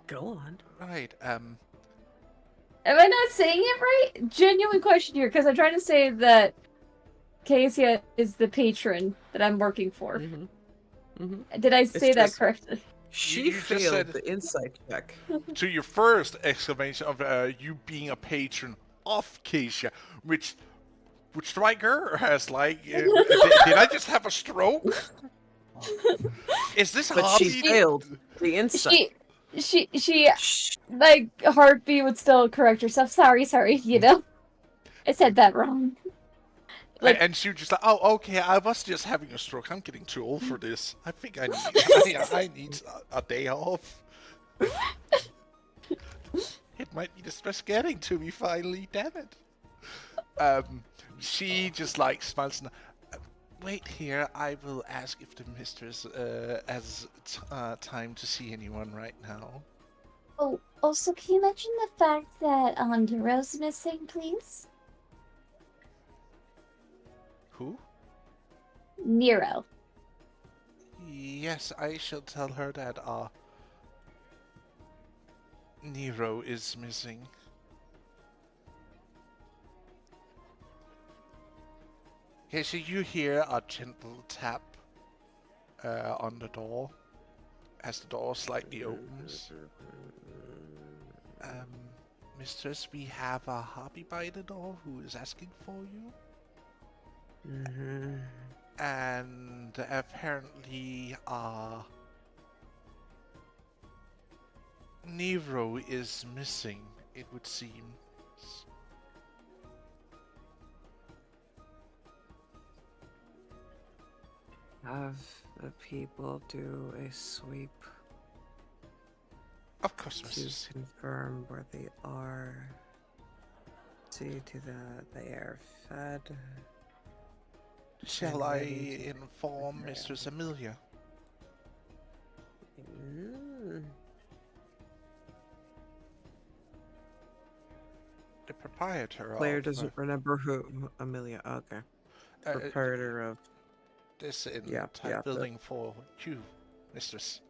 Go on. Right. Am I not saying it right? Genuine question here, because I'm trying to say that Cassia is the patron that I'm working for. Did I say that correctly? She You just failed said- the insight check. To your first exclamation of you being a patron of Keisha, which would strike her as like, did I just have a stroke? Is this But hobby? she failed the insight. She, like, Heartbeat would still correct herself. Sorry, you know? I said that wrong. Like, And she was just like, oh, okay, I was just having a stroke. I'm getting too old for this. I think I need a day off. It might be the stress getting to me finally, damn it. She just like smiles and wait here, I will ask if the mistress has time to see anyone right now. oh, also, can you mention the fact that Nero's missing, please? Who? Nero. Yes, I shall tell her that Nero is missing. Okay, so you hear a gentle tap on the door as the door slightly opens. Mistress, we have a hobby by the door who is asking for you. And apparently, Nero is missing, it would seem. Have the people do a sweep Of course, to Mistress. confirm where they are. See to they are fed. Shall and I ready to inform prepare. Mistress Amelia? The proprietor Claire of doesn't remember who Amelia. Okay. Proprietor of. this Yeah, type building for you, Mistress.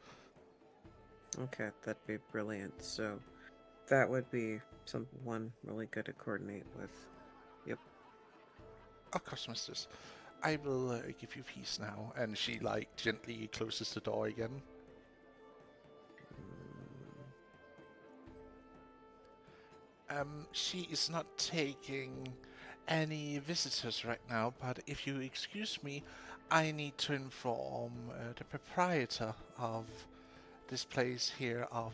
Okay, that'd be brilliant. So, that would be someone really good to coordinate with. Yep. Of course, Mistress. I will give you peace now. And she like gently closes the door again. She is not taking any visitors right now, but if you excuse me, I need to inform the proprietor of this place here of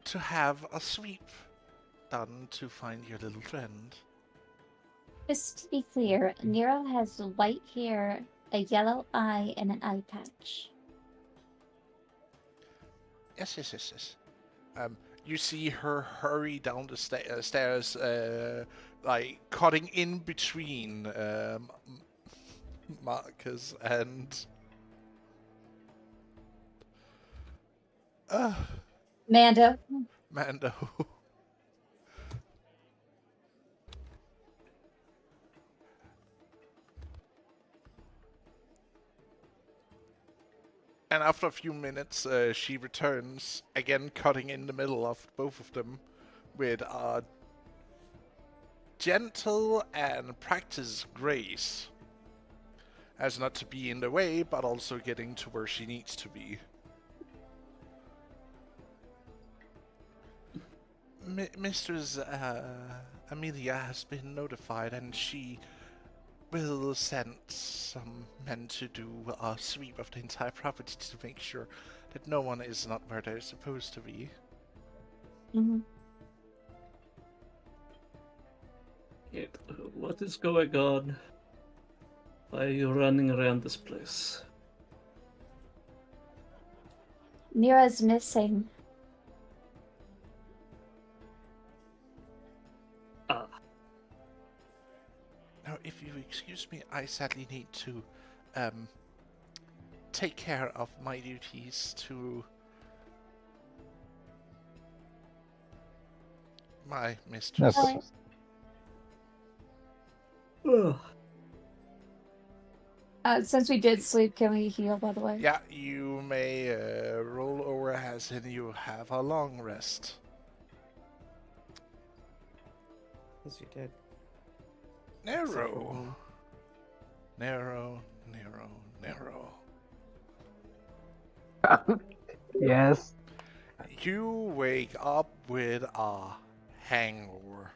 to have a sweep done to find your little friend. Just to be clear, Nero has white hair, a yellow eye, and an eye patch. Yes. You see her hurry down the stairs, like cutting in between Marcus and Mando. Mando. And after a few minutes, she returns, again cutting in the middle of both of them with a gentle and practiced grace. As not to be in the way, but also getting to where she needs to be. Mistress Amelia has been notified, and she will send some men to do a sweep of the entire property to make sure that no one is not where they're supposed to be. What is going on? Why are you running around this place? Nero's missing. Now, if you excuse me, I sadly need to take care of my duties to my mistress. Oh. Since we did sleep, can we heal, by the way? Yeah, you may roll over as in you have a long rest. Yes, you did. Narrow. Except for one. Narrow, narrow, narrow. Yes. You wake up with a hangover.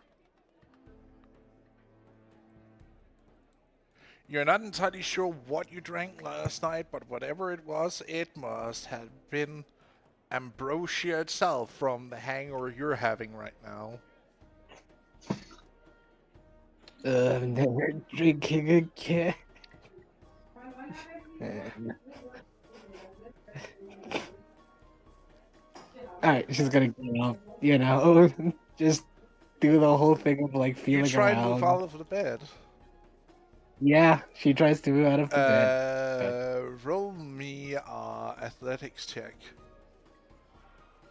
You're not entirely sure what you drank last night, but whatever it was, it must have been ambrosia itself from the hangover you're having right now. I'm never drinking again. Alright, she's gonna get up, just do the whole thing of like You feeling try around. and move out of the bed. Yeah, she tries to move out of the bed. Roll me a athletics check.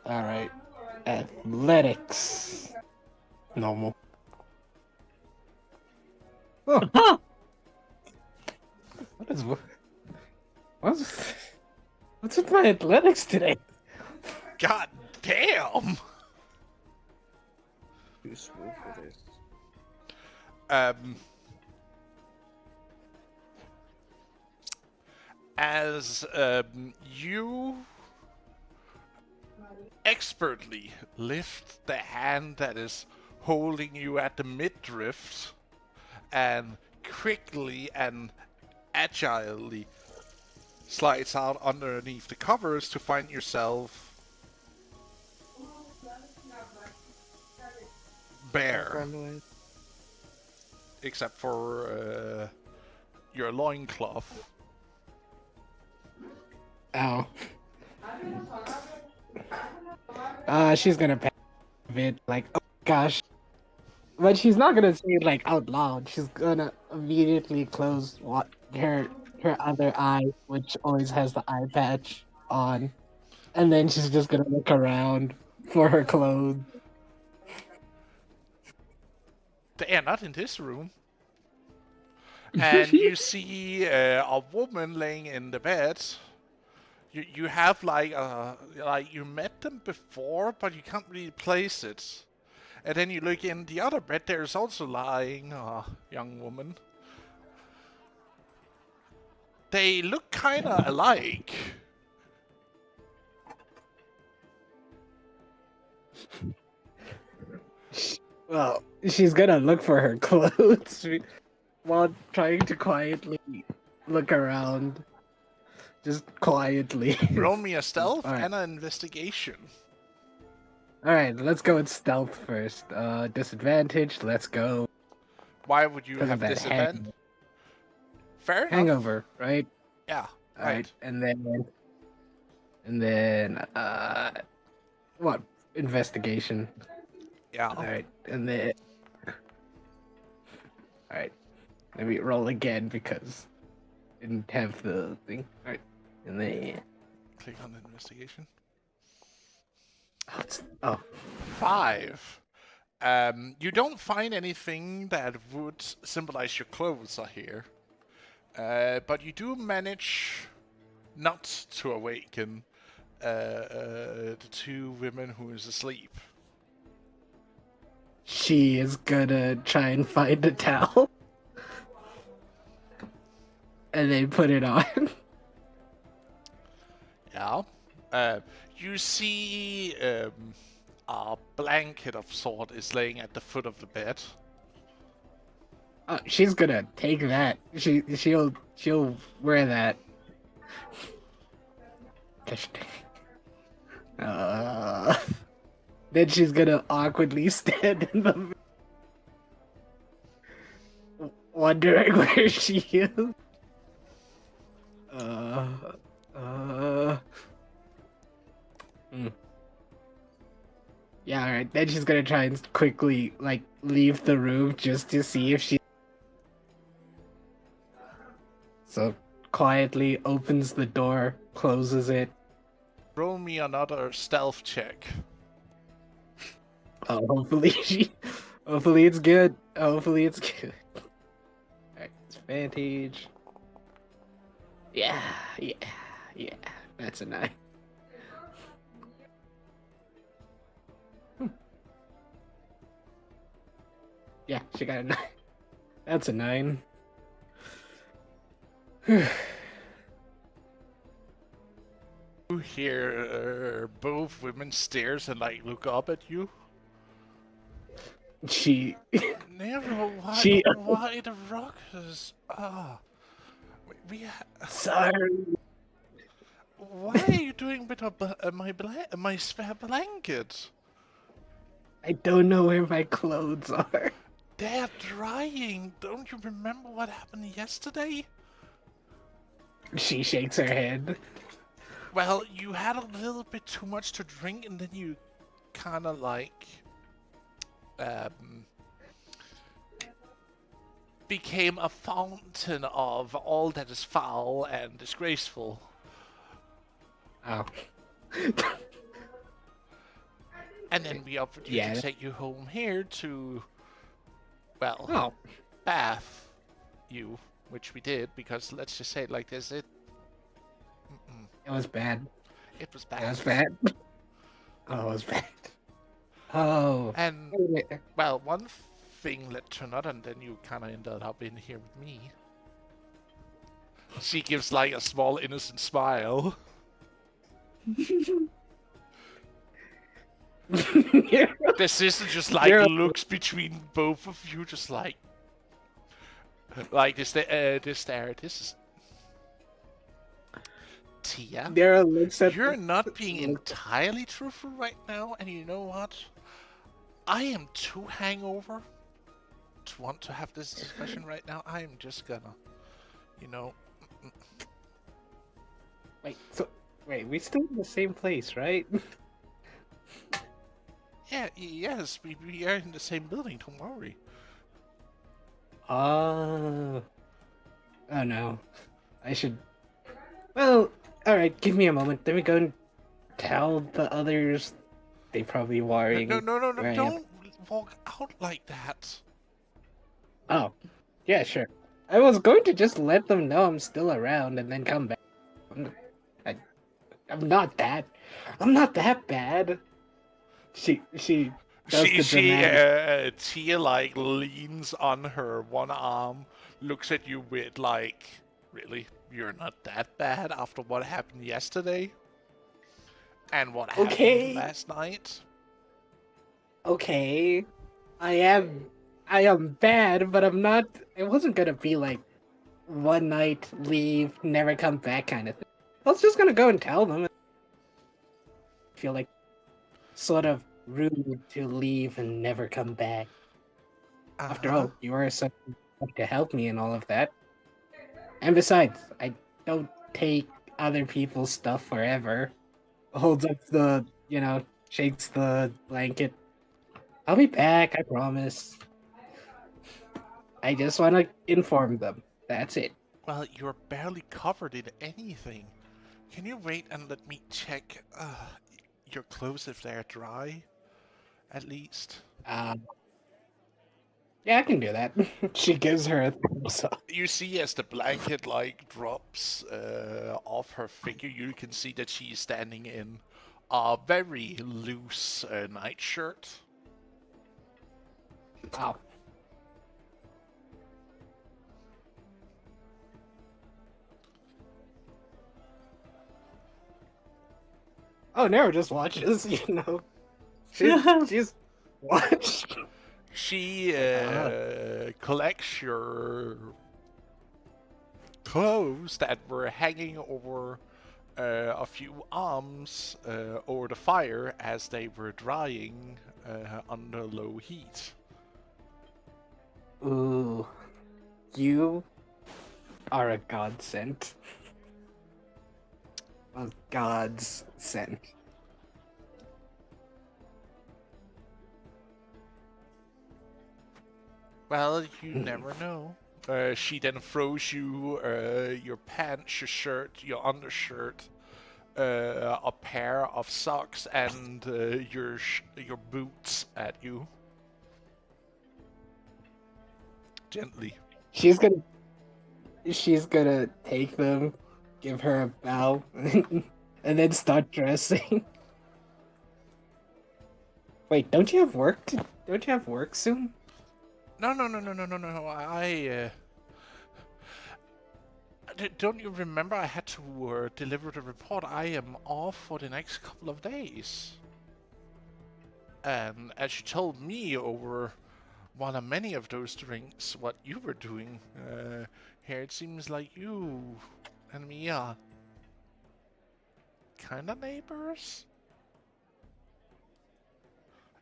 Alright. Athletics. Normal. Oh. What's with my athletics today? God damn! Too smooth for this. As you expertly lift the hand that is holding you at the midriff and quickly and agilely slides out underneath the covers to find yourself bare, Background noise. except for your loincloth. Ow. She's gonna panic a bit, like, oh gosh. But she's not gonna say it like out loud. She's gonna immediately close her other eye, which always has the eye patch on, and then she's just gonna look around for her clothes. They are not in this room. And you see a woman laying in the bed. You have like you met them before, but you can't really place it. And then you look in the other bed. There's also lying a young woman. They look kind of alike. Well, she's gonna look for her clothes while trying to quietly look around. Just quietly. Roll me a stealth Alright. and an investigation. Alright, let's go with stealth first. Disadvantage, let's go. Why would you 'Cause of have that disadvantage? Fair enough. Hangover, right? Yeah. Alright, and then what? Investigation. Yeah. Alright, and then alright. Let me roll again because I didn't have the thing. Alright. And then Click on the investigation. oh. 5. You don't find anything that would symbolize your clothes are here. But you do manage not to awaken the two women who is asleep. She is gonna try and find a towel. And then put it on. Yeah. You see a blanket of sort is laying at the foot of the bed. Oh, she's gonna take that. She'll wear that. Then she's gonna awkwardly stand in the wondering where she is. Yeah, alright. Then she's gonna try and quickly, like, leave the room just to see if she... So, quietly opens the door, closes it. Roll me another stealth check. Oh, hopefully hopefully it's good. Hopefully it's good. Alright, advantage. Yeah. That's a 9. Yeah, she got a 9. That's a 9. You hear both women stares and like look up at you. She. Nero, why, She- why the ruckus? Sorry. Why are you doing with my spare blanket? I don't know where my clothes are. They're drying. Don't you remember what happened yesterday? She shakes her head. Well, you had a little bit too much to drink, and then you kind of like became a fountain of all that is foul and disgraceful. Oh. And then we offered you Yeah. to take you home here to, well, Oh. bath you, which we did, because let's just say it like this, it was bad. It was bad. It was bad. Oh, it was bad. Oh. And, well, one thing led to another, and then you kind of ended up in here with me. She gives, like, a small innocent smile. The sister just, like, looks between both of you, just like this stare. This is... Tia, Daryl looks at you're not being entirely truthful right now, and you know what? I am too hangover to want to have this discussion right now. I am just gonna, you know... Wait, we still in the same place, right? Yeah, yes, we are in the same building, don't worry. Oh no. I should... Well, alright, give me a moment. Let me go and tell the others. They probably worrying. No, where I am. don't walk out like that. Oh, yeah, sure. I was going to just let them know I'm still around and then come back. I'm not that bad. She does the dramatic... Tia, like, leans on her one arm, looks at you with, like, really? You're not that bad after what happened yesterday? And what happened last night? Okay. I am bad, but I'm not... It wasn't gonna be like one night, leave, never come back kind of thing. I was just gonna go and tell them. I feel like sort of rude to leave and never come back. After all, you were so to help me and all of that. And besides, I don't take other people's stuff forever. Holds up the, shakes the blanket. I'll be back, I promise. I just want to inform them. That's it. Well, you're barely covered in anything. Can you wait and let me check your clothes if they're dry? At least. Yeah, I can do that. She gives her a thumbs up. You see as the blanket like drops off her figure, you can see that she's standing in a very loose nightshirt. Wow. Oh, Nero just watches, She's watched. She collects your clothes that were hanging over a few arms over the fire as they were drying under low heat. Ooh, you are a godsend. A god's sent. Well, you never know. She then throws you your pants, your shirt, your undershirt, a pair of socks, and your boots at you. Gently. She's gonna take them, give her a bow, and then start dressing. Wait, don't you have work? Don't you have work soon? No. Don't you remember I had to deliver the report? I am off for the next couple of days. And as you told me over one of many of those drinks, what you were doing here, it seems like you and me are kind of neighbors.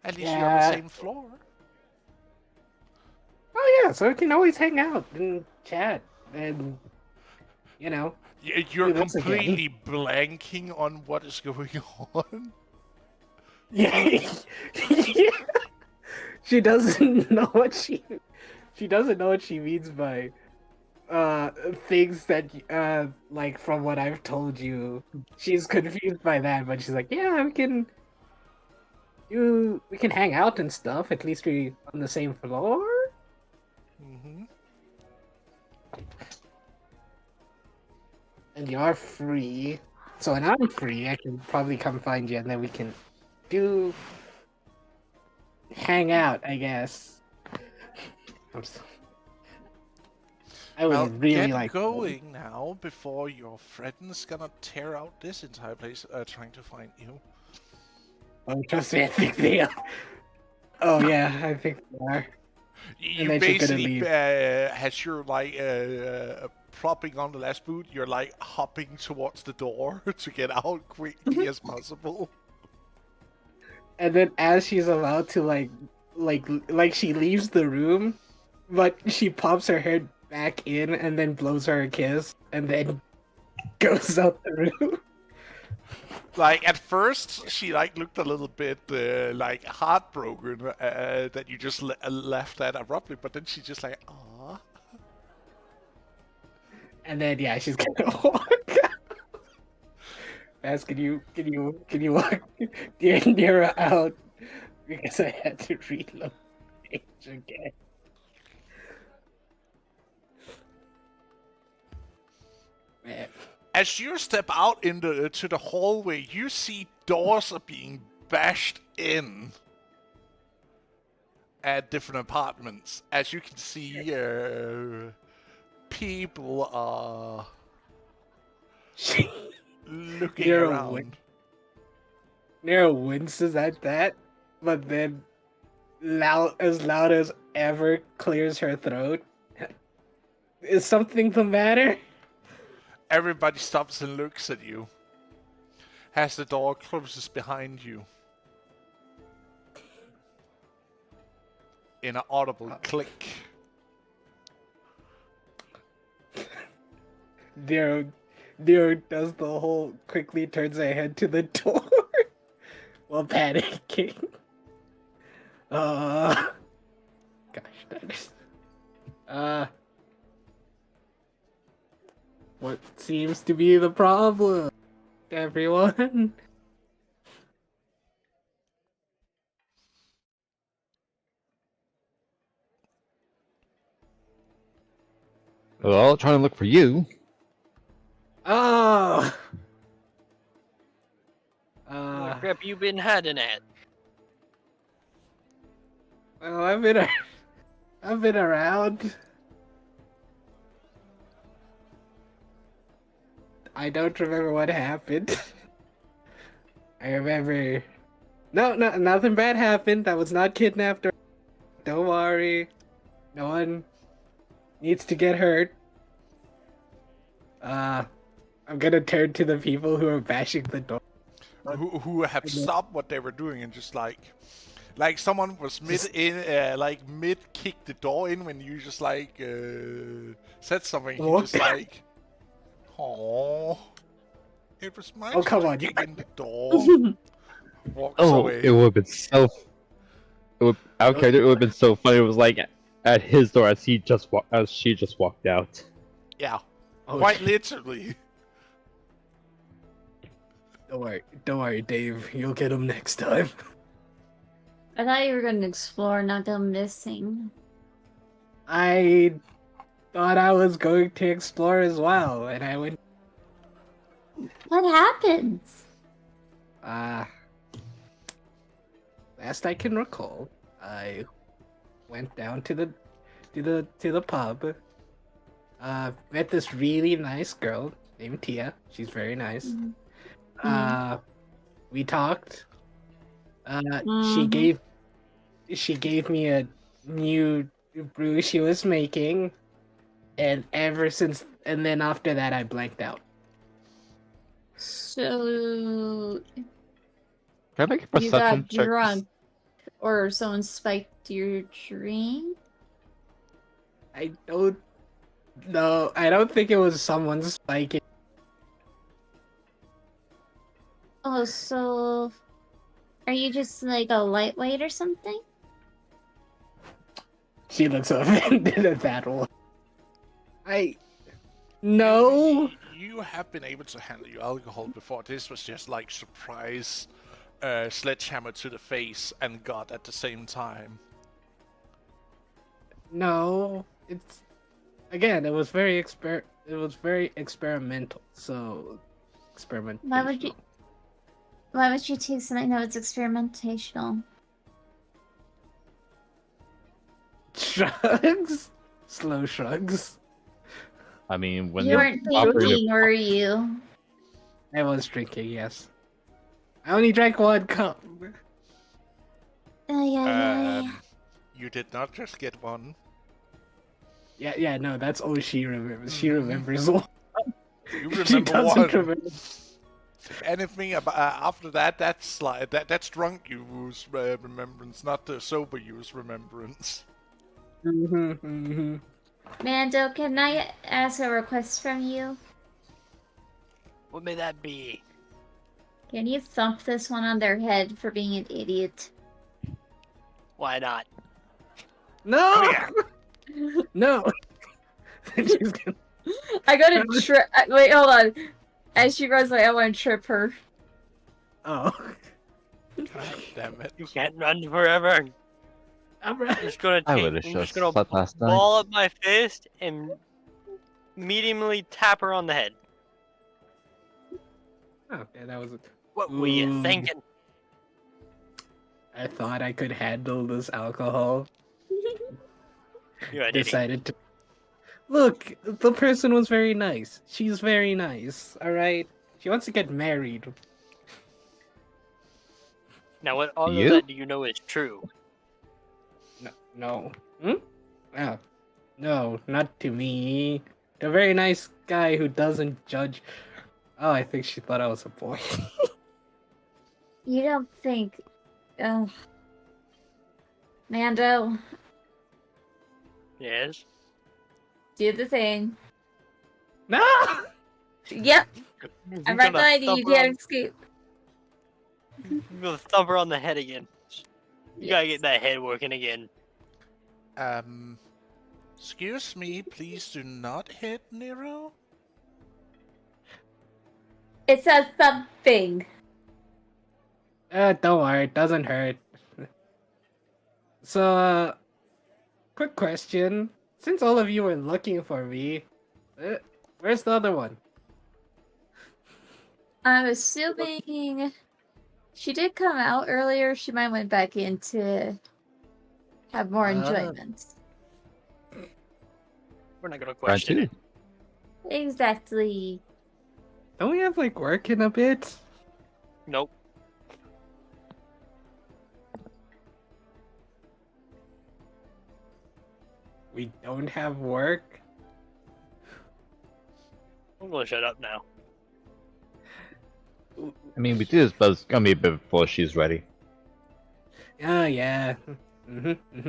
At least you're on the same floor. Oh yeah, so we can always hang out and chat and, you know. You're do this completely blanking on what is going on. Yeah. She doesn't know what she doesn't know what she means by things that like from what I've told you. She's confused by that, but she's like, yeah, we can hang out and stuff. At least we on the same floor. Mm-hmm. And you're free. So when I'm free, I can probably come find you and then we can hang out, I guess. I would Well, really get like going now before your friend's gonna tear out this entire place trying to find you. Oh, trust me, I think they are. Oh yeah, I think they are. You then she's gonna basically, leave. as you're like propping on the last boot, you're like hopping towards the door to get out quickly as possible. And then as she's about to like she leaves the room, but she pops her head back in and then blows her a kiss and then goes out the room. Like at first, she like looked a little bit like heartbroken that you just left that abruptly, but then she's just like, "Aw." And then yeah, she's gonna walk. Baz, can you walk near her out because I had to reload the page again. Man. As you step out to the hallway, you see doors are being bashed in at different apartments. As you can see, people are looking around. Nero winces at that, but then loud as ever clears her throat. Is something the matter? Everybody stops and looks at you as the door closes behind you. In an audible click. Nero does the whole quickly turns her head to the door while panicking. Gosh, that is. What seems to be the problem, everyone? Well, trying to look for you. Oh! What crap you been hiding at? Well, I've been around. I don't remember what happened. I remember... No, nothing bad happened. I was not kidnapped. Don't worry. No one needs to get hurt. I'm gonna turn to the people who are bashing the door. Who have stopped what they were doing and just like someone was mid kick the door in when you just like said something. He just like, oh, it was my come on, in the door. Walks Oh, away. it would have been so. Out character, it would have been so funny. It was like at his door as she just walked out. Yeah, Oh, quite literally. Don't worry, Dave. You'll get him next time. I thought you were going to explore, not go missing. I thought I was going to explore as well, and I went What happens? Last I can recall, I went down to the pub. Met this really nice girl named Tia. She's very nice. Mhm. We talked. Mhm. She gave me a new brew she was making, and then after that I blanked out. So Can I make a you perception got check? drunk, or someone spiked your drink? I don't know. I don't think it was someone spiking. Oh, so are you just like a lightweight or something? She looks offended at that one. No. You have been able to handle your alcohol before. This was just like surprise sledgehammer to the face and gut at the same time. No. It's again. It was very experimental. So experimental. Why would you take something that was experimentational? Shrugs. Slow shrugs. I mean, when You weren't drinking, were you? I was drinking. Yes. I only drank one cup. Yeah. You did not just get one. Yeah, no, that's all she remembers. She remembers one. You She remember doesn't one. remember. Anything about after that? That's like that's drunk use remembrance, not the sober use remembrance. Mando, can I ask a request from you? What may that be? Can you thump this one on their head for being an idiot? Why not? No. No. She's gonna... I gotta trip. Wait, hold on. As she runs away, I want to trip her. Oh. God damn it! You can't run forever. I'm I'm just gonna I take. would've I'm just just gonna slept last night. ball up my fist and mediumly tap her on the head. Okay, that was. What were you Ooh. thinking? I thought I could handle this alcohol. You're an idiot. Decided to. Look, the person was very nice. She's very nice. All right. She wants to get married. Now, what all You? of that do you know is true? No. Oh. No, not to me. A very nice guy who doesn't judge. Oh, I think she thought I was a boy. You don't think... Mando, Yes. do the thing. No! Yep, You're I'm right gonna behind you, you thump her can't escape. You're gonna thump her on the head again. You gotta Yes. get that head working again. Excuse me, please do not hit Nero. It's a thumping. Don't worry, it doesn't hurt. So, quick question. Since all of you were looking for me, where's the other one? I'm assuming she did come out earlier. She might went back in to have more enjoyment. We're not gonna Round question two. it. Exactly. Don't we have like work in a bit? Nope. We don't have work? I'm gonna shut up now. I mean, we do this, but it's gonna be a bit before she's ready. Oh, yeah. What do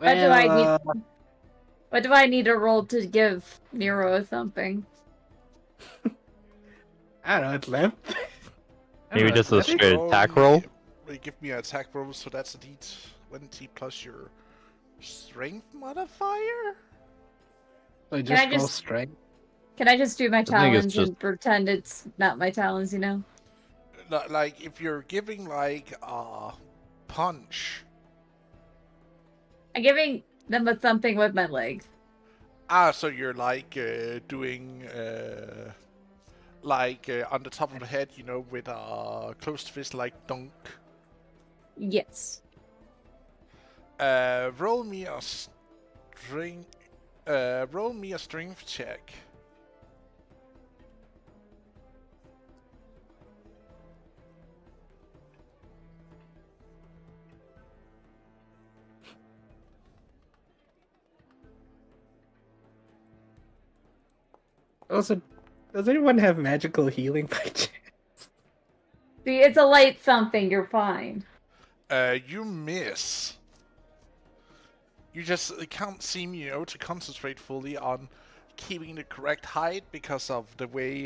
I Well, need? What do I need to roll to give Nero a thumping? I don't know, it's left. Maybe just a athletic? straight attack roll? Give me an attack roll, so that's a D20 plus your strength modifier? So Can just I roll just- strength. Can I just do my think it's talons and pretend it's not my talons, you know? Like, if you're giving, like, a punch. I'm giving them a thumping with my leg. So you're, like, doing, Like on the top of the head, you know, with a closed fist like dunk. Yes. Roll me a strength check. Also, does anyone have magical healing by chance? See, it's a light thumping. You're fine. You miss. You just can't seem, you know, to concentrate fully on keeping the correct height because of the way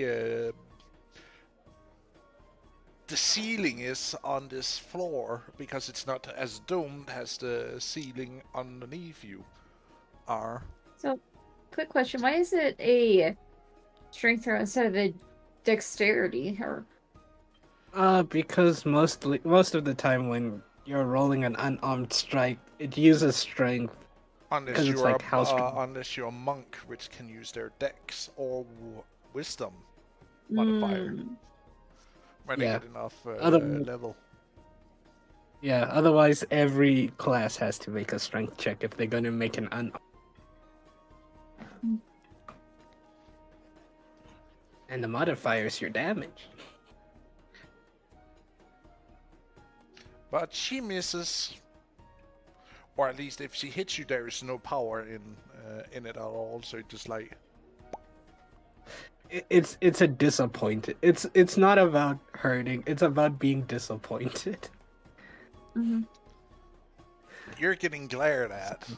the ceiling is on this floor, because it's not as domed as the ceiling underneath you are. So, quick question: why is it a strength throw instead of a dexterity? Or Because most of the time when you're rolling an unarmed strike, it uses strength. Unless 'Cause it's you're like how strong- unless you're a monk, which can use their dex or wisdom modifier when they Yeah. get enough Other- level. Yeah, otherwise every class has to make a strength check if they're gonna make an unarmed. And the modifier is your damage. But she misses, or at least if she hits you, there is no power in it at all. So just like It's a disappointed. It's not about hurting. It's about being disappointed. mm-hmm. you're getting glared at.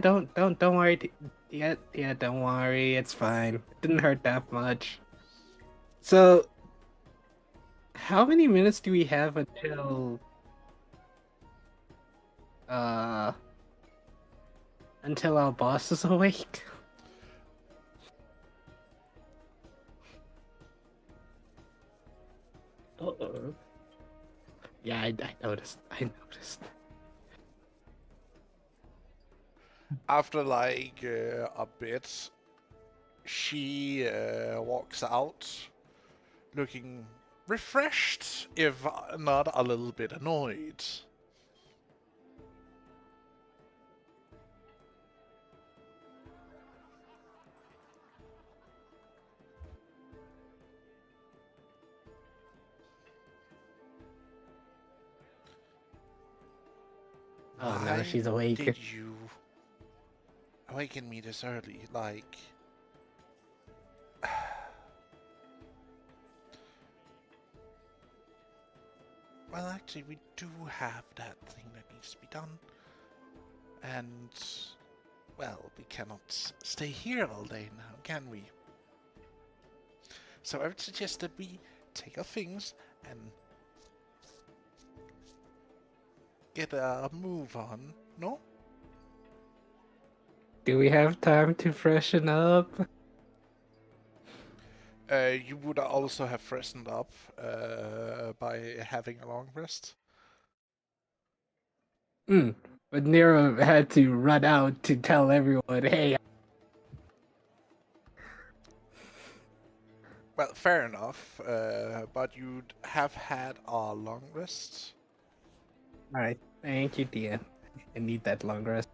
Don't worry. Yeah, don't worry. It's fine. It didn't hurt that much. So, how many minutes do we have until our boss is awake? Uh-oh. Yeah, I noticed. After like a bit, she walks out, looking refreshed, if not a little bit annoyed. Oh no, Why she's awake. did you awaken me this early? Like, well, actually, we do have that thing that needs to be done, and well, we cannot stay here all day now, can we? So I would suggest that we take our things and get a move on, no? Do we have time to freshen up? You would also have freshened up by having a long rest. But Nero had to run out to tell everyone, hey. Well, fair enough, but you'd have had a long rest. Alright, thank you, dear. I need that long rest.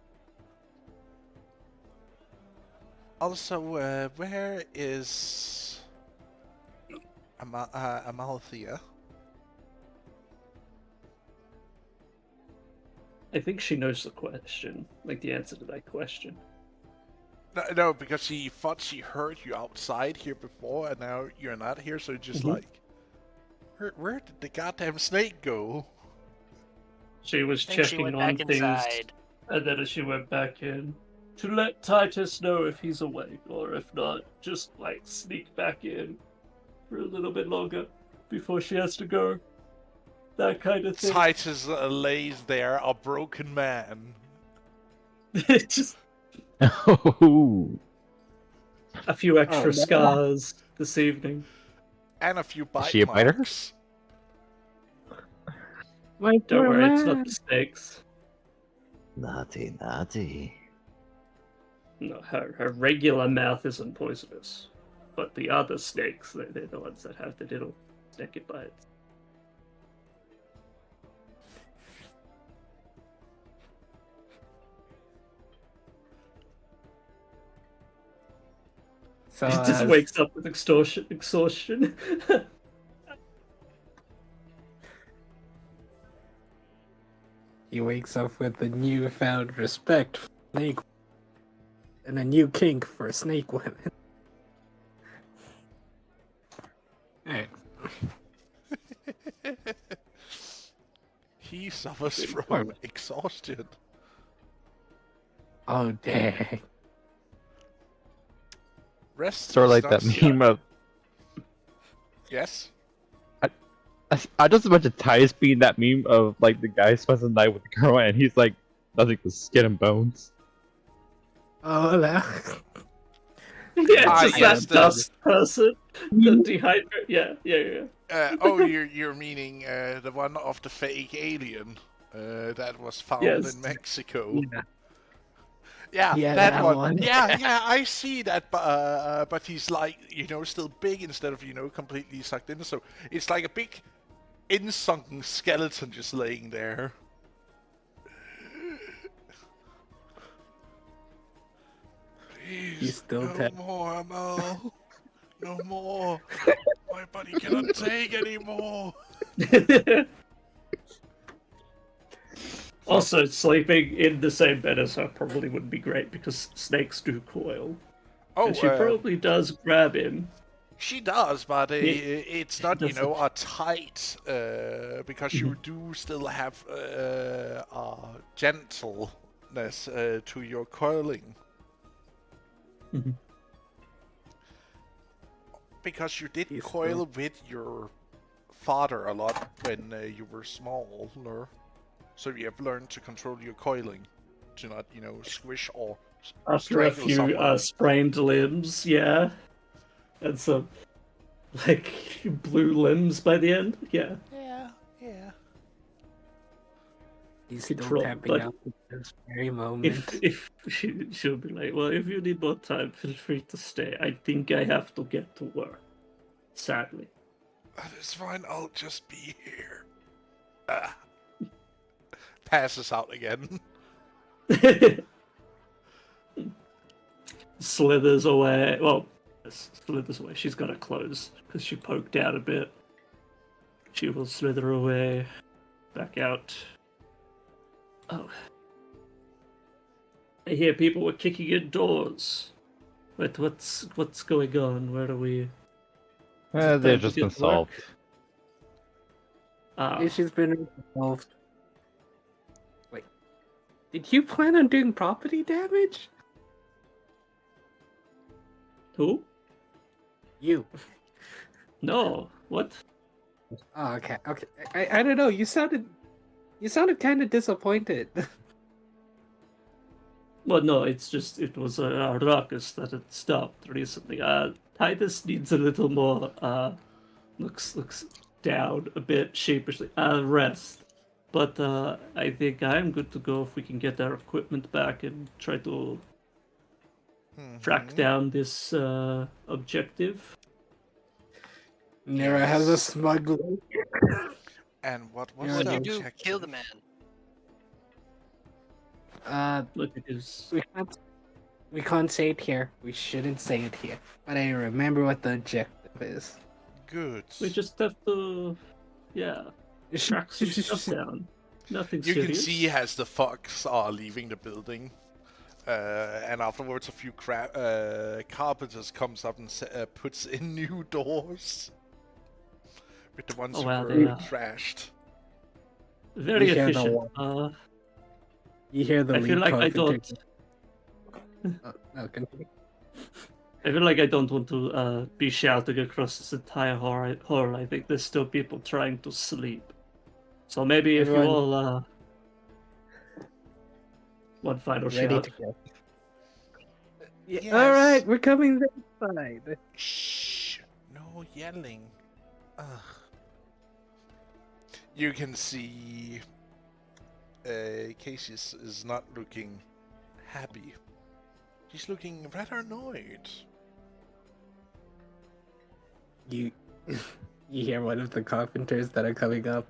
Also, where is Amalthea? I think she knows the question, like the answer to that question. No, because she thought she heard you outside here before, and now you're not here, so just like, where did the goddamn snake go? She was I think she checking went on back things, inside. and then as she went back in, to let Titus know if he's awake, or if not, just like sneak back in for a little bit longer before she has to go. That kind of thing. Titus lays there, a broken man. Just Oh, a few extra no. scars this evening. And a few bite she a biter? marks. My Don't poor worry, it's man. not the snakes. Naughty. No, her regular mouth isn't poisonous. but the other snakes, they're the ones that have the little snaky bites. So He just wakes up with exhaustion. he wakes up with a newfound respect for snake and a new kink for snake women. Alright. He suffers from exhaustion. Oh dang. Rest Sort of is like not that so- meme of. Yes. I just imagine Tyus being that meme of like the guy spends the night with the girl and he's like nothing but skin and bones. Oh no. Yeah, Ah, it's just yes, that dust person. The dehydrate. Yeah. Oh, you're meaning the one of the fake alien that was found Yes. in Mexico. Yeah. Yeah, Yeah, that, that one. one. Yeah, I see that, but he's like, still big instead of, completely sucked in. So it's like a big, in-sunken skeleton just laying there. Please, He's still no dead. more, Amal. No more. My body cannot take anymore. Also, sleeping in the same bed as her probably wouldn't be great because snakes do coil. Oh, And she probably does grab him. she does, but it's not, does a tight, because you do still have gentleness to your coiling. Mhm. Because you did He's coil with your father a lot when you were smaller, so you have learned to control your coiling, to not, squish or After a strangle few someone. sprained limbs, yeah. And some, like, blue limbs by the end, yeah. Yeah. He's still Control, tapping but out at this very moment. If she'll be like, well, if you need more time, feel free to stay. I think I have to get to work. Sadly. That is fine, I'll just be here. Passes out again. Slithers away. Well, slithers away. She's got to close because she poked out a bit. She will slither away, back out. Oh. I hear people were kicking in doors. Wait, what's going on? Where are we? They've time to just get been to work? solved. Ah, She's been involved. Wait. Did you plan on doing property damage? who? You. No. What? Oh, okay. I don't know. You sounded kind of disappointed. Well, no, it's just it was a ruckus that had stopped recently. Titus needs a little more. Looks down a bit sheepishly. Rest. But I think I'm good to go if we can get our equipment back and try to track down this objective. Nera has a smug look. And what was Yeah, What'd the you do? objective? Kill the man. Look at his. We can't say it here. We shouldn't say it here. But I remember what the objective is. Good. We just have to, yeah, track some stuff down. Nothing You serious. can see as the fox are leaving the building, and afterwards a few carpenters comes up and puts in new doors with the ones Oh, who wow, were they are. trashed. Very You hear the efficient. You hear the I lead feel like I carpenter- don't. No, continue. I feel like I don't want to be shouting across this entire hall. I think there's still people trying to sleep. So maybe if you Everyone- all one final Ready shout. to go. Yeah, Yes. all right, we're coming this side. Shh! No yelling. Ugh. You can see Casey is not looking happy. She's looking rather annoyed. you you hear one of the carpenters that are coming up.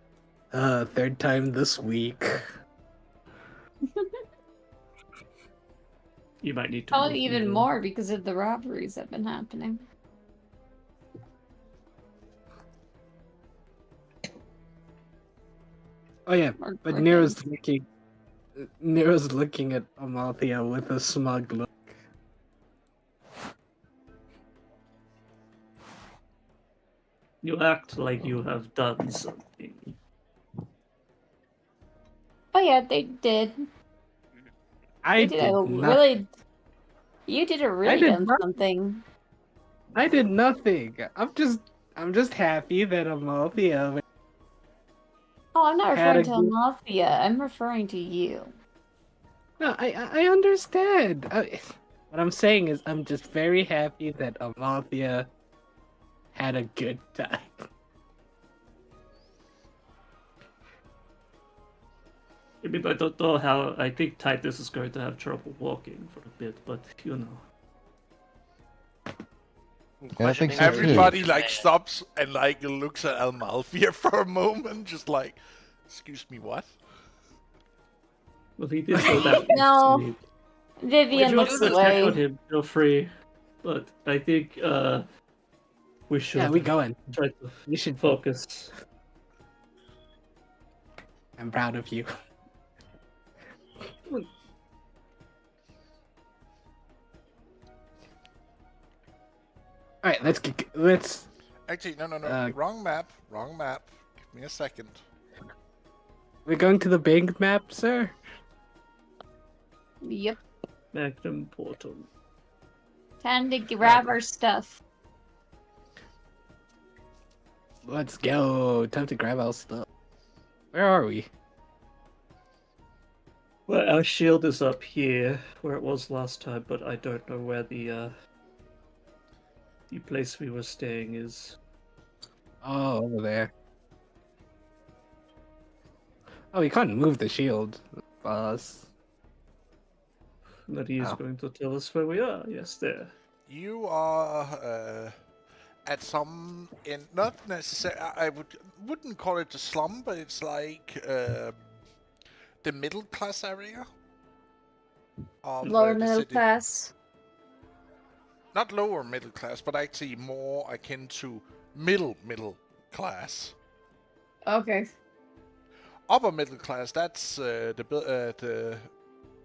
Third time this week. You might need to. Probably move even more. more because of the robberies that have been happening. Oh yeah, Or but griffins. Nero's looking at Amalthea with a smug look. You act like you have done something. Oh yeah, they did. I You did a did not. really. You did a really did done not- something. I did nothing. I'm just happy that Amalthea. Oh, I'm not Had referring a to good- Amalthea. I'm referring to you. No, I understand. What I'm saying is, I'm just very happy that Amalthea had a good time. I mean, I don't know how. I think Titus is going to have trouble walking for a bit, but you know. Yeah, I think Questioning so, her too. Everybody command. like stops and like looks at Amalthea for a moment, just like, excuse me, what? Well, he did go back to No. sleep. Vivian If you looks want to check on away. him, feel free. But I think we should Yeah, we going. try to You should. focus. I'm proud of you. All right, let's. Actually, no, Uh, wrong map, wrong map. Give me a second. We're going to the big map, sir. Yep. Magnum Portal. Time to grab our stuff. Let's go. Time to grab our stuff. Where are we? Well, our shield is up here, where it was last time, but I don't know where the place we were staying is. Oh, over there. Oh, we can't move the shield, boss. That he is Oh. going to tell us where we are. Yes, there. You are at some in not necessarily. I wouldn't call it a slum, but it's like the middle class area of Lower the middle city. class. Not lower middle class, but actually more akin to middle class. Okay. Upper middle class, that's the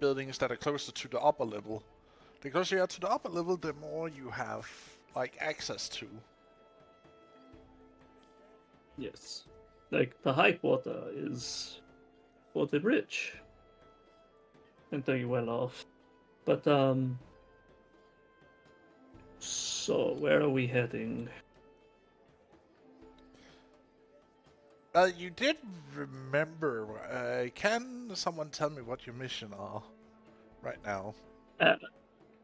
buildings that are closer to the upper level. The closer you are to the upper level, the more you have like access to. Yes. Like, the high quarter is quite rich. And doing well off. But, so, where are we heading? You did remember. Can someone tell me what your mission are right now?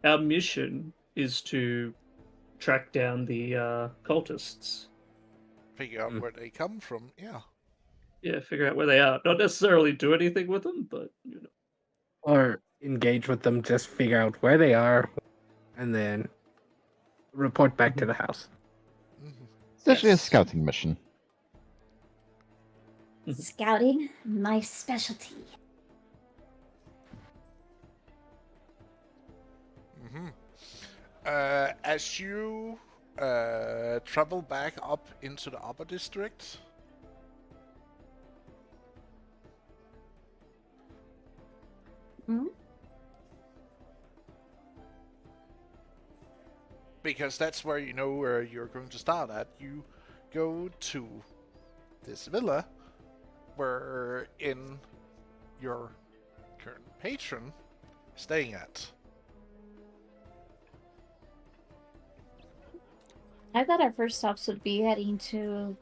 Our mission is to track down the cultists. Figure out where they come from. Yeah. Yeah, figure out where they are. Not necessarily do anything with them, but, you know. Or engage with them, just figure out where they are, and then report back to the house. Mhm. Essentially Yes. a scouting mission. Scouting, my specialty. Mhm. As you travel back up into the upper district, Hmm? because that's where you know where you're going to start at, you go to this villa where in your current patron is staying at. I thought our first stops would be heading to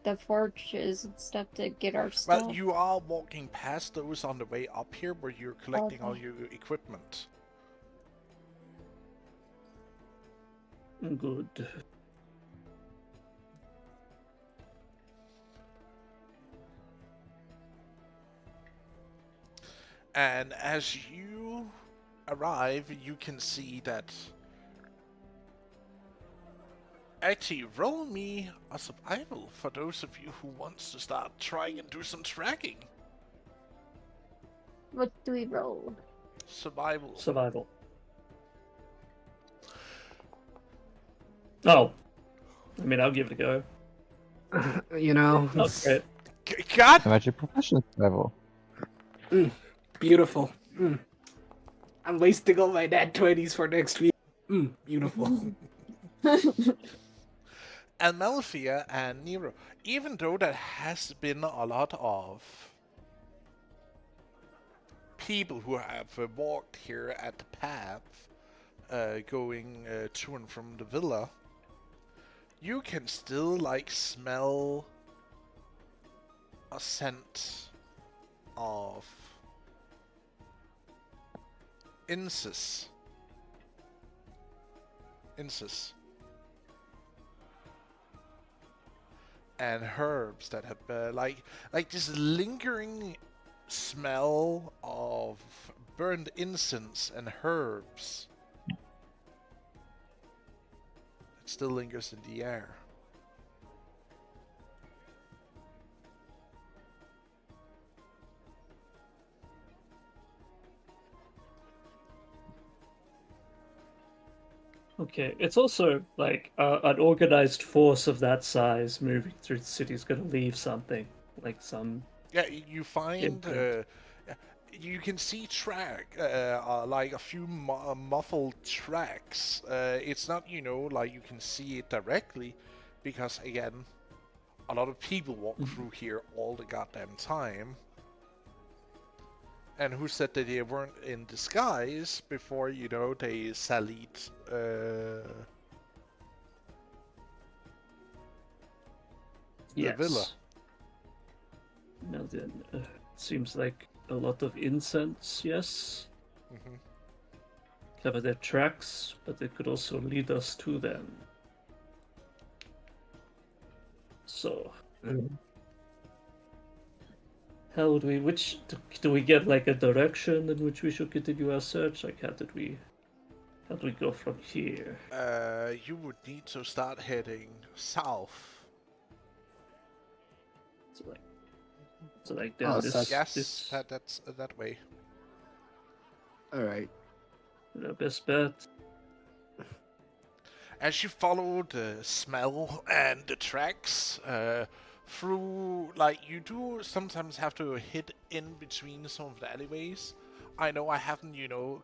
the forges and stuff to get our stuff. Well, you are walking past those on the way up here where you're collecting all Okay. your equipment. Good. And as you arrive, you can see that Actually, roll me a survival for those of you who wants to start trying and do some tracking. What do we roll? Survival. Survival. Oh. I mean, I'll give it a go. You know, Oh, great. God! Magic profession level. beautiful. I'm wasting all my nat 20s for next week. Beautiful. And Malphia and Nero, even though there has been a lot of people who have walked here at the path, going to and from the villa, you can still like smell a scent of incense and herbs that have like this lingering smell of burned incense and herbs. It still lingers in the air. Okay, it's also like an organized force of that size moving through the city is going to leave something, like some. Yeah, you find imprint. you can see like a few muffled tracks. It's not, like you can see it directly, because again, a lot of people walk through here all the goddamn time. And who said that they weren't in disguise before, they sallied the villa? Now then, seems like a lot of incense, yes. Mm-hmm. Cover their tracks, but it could also lead us to them. So, how would we? Do we get like a direction in which we should continue our search? Like, how do we go from here? You would need to start heading south. So like down this. Yes, that's that way. Alright. The best bet. As you follow the smell and the tracks through, like, you do sometimes have to hit in between some of the alleyways. I know I haven't,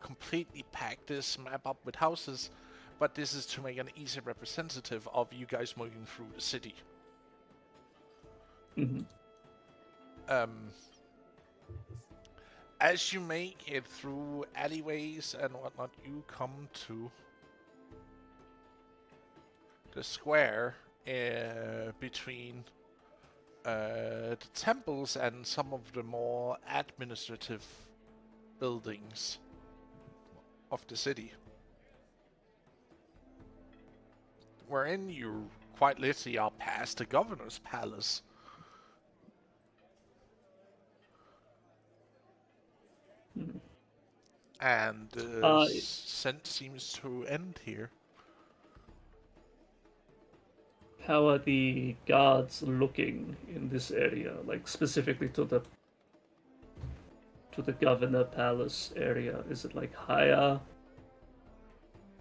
completely packed this map up with houses, but this is to make an easy representative of you guys moving through the city. Mm-hmm. As you make it through alleyways and whatnot, you come to the square between the temples and some of the more administrative buildings of the city, wherein you quite literally are past the governor's palace. And the scent seems to end here. How are the guards looking in this area? Like specifically to the governor palace area? Is it like higher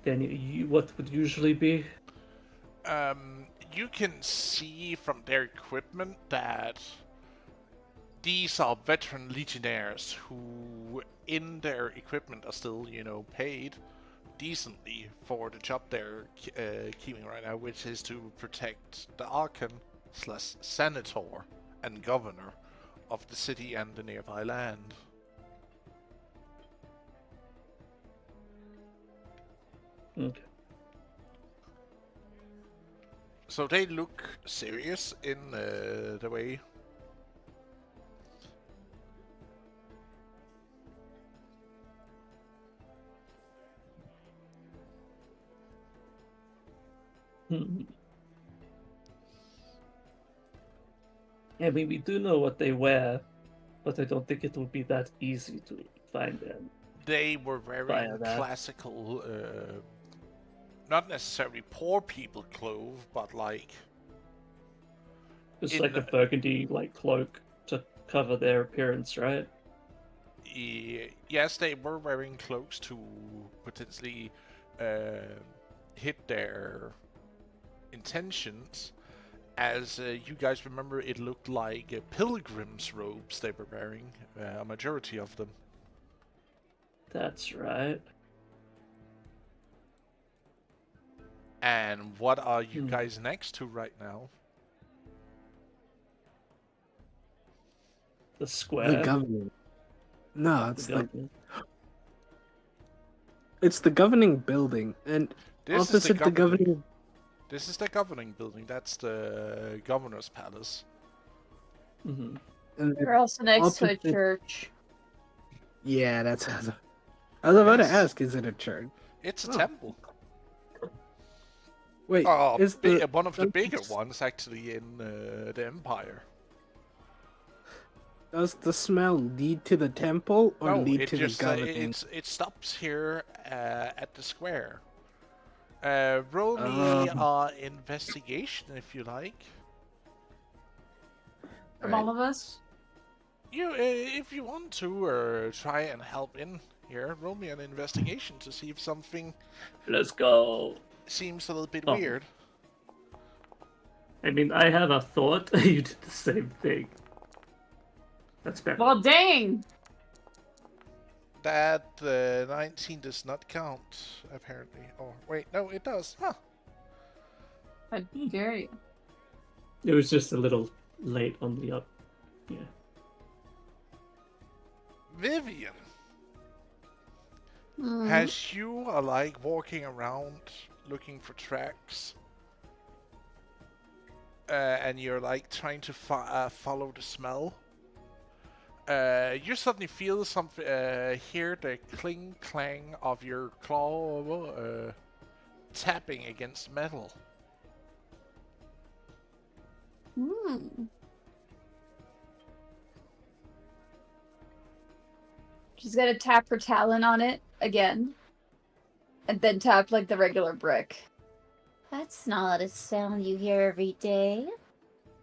than what would usually be? You can see from their equipment that these are veteran legionnaires who, in their equipment, are still, paid decently for the job they're keeping right now, which is to protect the Archon/Senator and Governor of the city and the nearby land. Okay. So they look serious in the way. I mean, we do know what they wear, but I don't think it will be that easy to find them. They were wearing classical not necessarily poor people clothes, but like Just in like a burgundy like cloak to cover their appearance, right? yes, they were wearing cloaks to potentially hit their intentions. As you guys remember, it looked like pilgrims' robes they were wearing, a majority of them. That's right. And what are you guys next to right now? The square. The government. No, it's The government. it's the governing building, and This is opposite the governing. This is the governing building. That's the governor's palace. Mm-hmm. And We're also next to a opposite- church. Yeah, that's. I was about to Yes. ask, is it a church? It's a Oh. temple. Wait, Oh, is the one of the bigger entrance- ones actually in the Empire. Does the smell lead to the temple or No, lead it to just the governing? it stops here at the square. Roll me investigation if you like. From all of us? You, if you want to, or try and help in here, roll me an investigation to see if something Let's go. seems a little bit Oh. weird. I mean, I have a thought. You did the same thing. That's better. Well, dang! That 19 does not count, apparently. Oh, wait, no, it does. Huh. How dare you? It was just a little late on the up. Yeah. Vivian, Mhm. has you like walking around looking for tracks, and you're like trying to follow the smell? You suddenly feel something, hear the cling clang of your claw tapping against metal. Hmm. She's gonna tap her talon on it again. And then tap like the regular brick. That's not a sound you hear every day.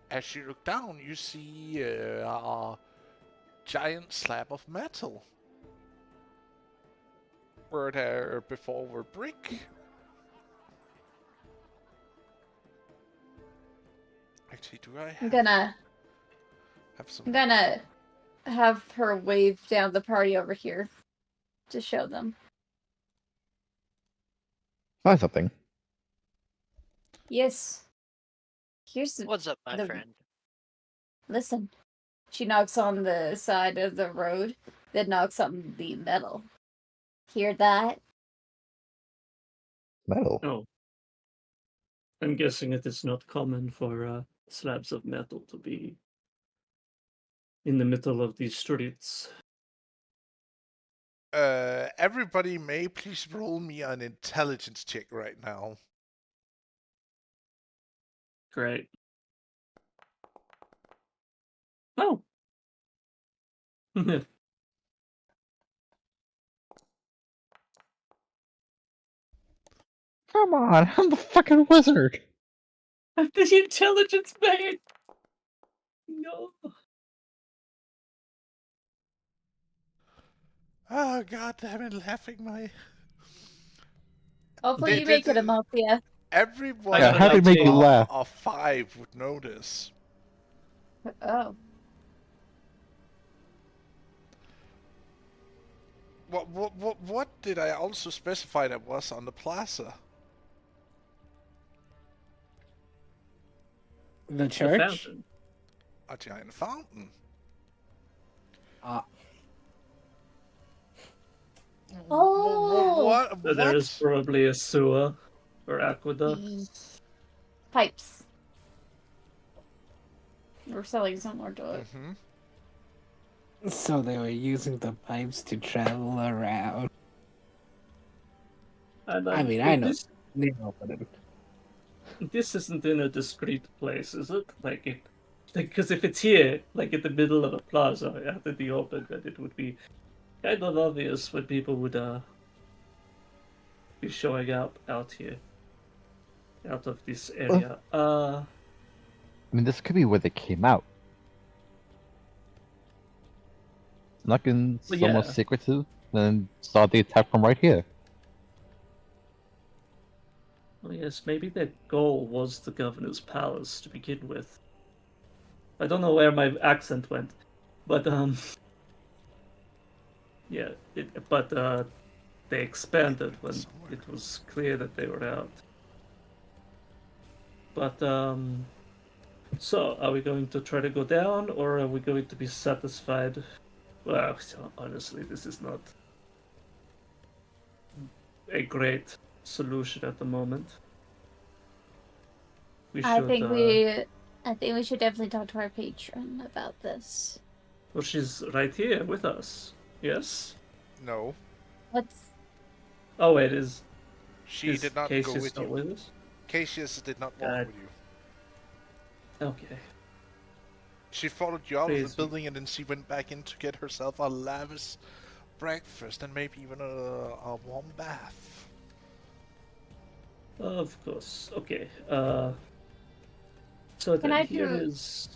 As you look down, you see a giant slab of metal. Where there before were brick. Actually, do I I'm gonna have some? I'm gonna have her wave down the party over here to show them. Find something. Yes. Here's the What's up, my the- friend? listen. She knocks on the side of the road, then knocks on the metal. Hear that? Metal. Oh. I'm guessing it is not common for slabs of metal to be in the middle of these streets. Everybody may please roll me an intelligence check right now. Great. Oh. Come on, I'm the fucking wizard. The intelligence bait. No. Oh god damn it, laughing my... Hopefully They you make did it, Amalthea. Everyone Yeah, how with did it make you laugh? a 5 would notice. Oh. What did I also specify that was on the plaza? The The church? fountain. A giant fountain. Oh! What? So there is probably a sewer or aqueduct. Pipes. We're selling similar to it. Mm-hmm. So they were using the pipes to travel around. And, I mean, I know. This, They know what it this isn't in a discreet place, is it? Because if it's here, like in the middle of a plaza out in the open, then it would be kind of obvious when people would be showing up out here. out of this area. I mean, this could be where they came out. Snuck in Well, somewhat yeah. secretive, and saw the attack from right here. Well, yes, maybe their goal was the governor's palace to begin with. I don't know where my accent went, but yeah, they expanded when it was clear that they were out. But so are we going to try to go down, or are we going to be satisfied? Well, honestly, this is not a great solution at the moment. We should. I think we should definitely talk to our patron about this. Well, she's right here with us. Yes. No, What's Oh wait, is she did not go Cassius with not you. with us? Cassius did not walk God. with you. Okay. She followed you out of Please. the building and then she went back in to get herself a lavish breakfast and maybe even a warm bath. Of course. Okay. So Can then I here do- is.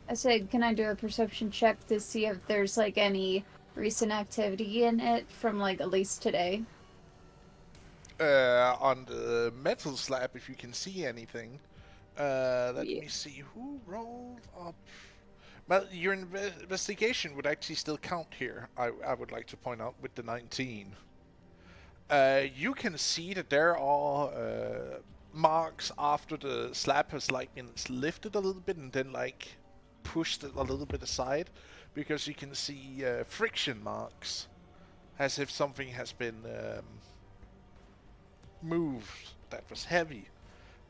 I said, can I do a perception check to see if there's like any recent activity in it from like at least today? On the metal slab, if you can see anything. Let Yeah. me see who rolled up. Well, your investigation would actually still count here. I would like to point out with the 19. You can see that there are marks after the slab has like been lifted a little bit and then like pushed it a little bit aside, because you can see friction marks, as if something has been moved that was heavy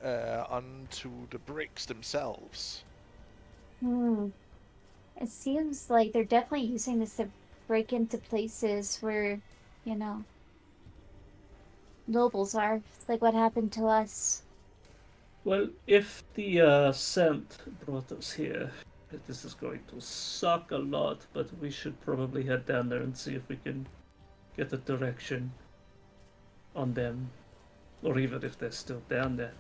onto the bricks themselves. It seems like they're definitely using this to break into places where, you know, nobles are. It's like what happened to us. Well, if the scent brought us here, this is going to suck a lot, but we should probably head down there and see if we can get a direction on them, or even if they're still down there.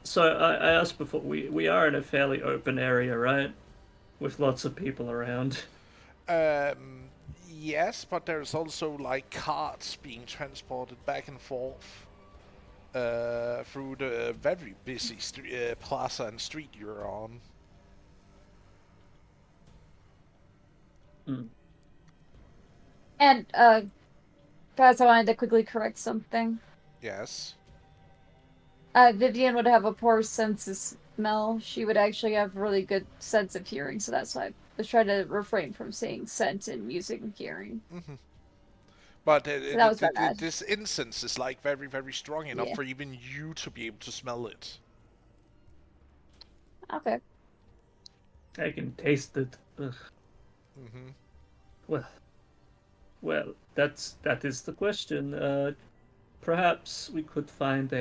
So I asked before, we are in a fairly open area, right? With lots of people around. Yes, but there's also like carts being transported back and forth through the very busy plaza and street you're on. And, guys, I wanted to quickly correct something. Yes. Vivian would have a poor sense of smell. She would actually have really good sense of hearing, so that's why I was trying to refrain from saying scent and using hearing. Mm-hmm. But that was my bad. this incense is like very, very strong enough Yeah. for even you to be able to smell it. Okay. I can taste it. Ugh. Mm-hmm. Well, that is the question. Perhaps we could find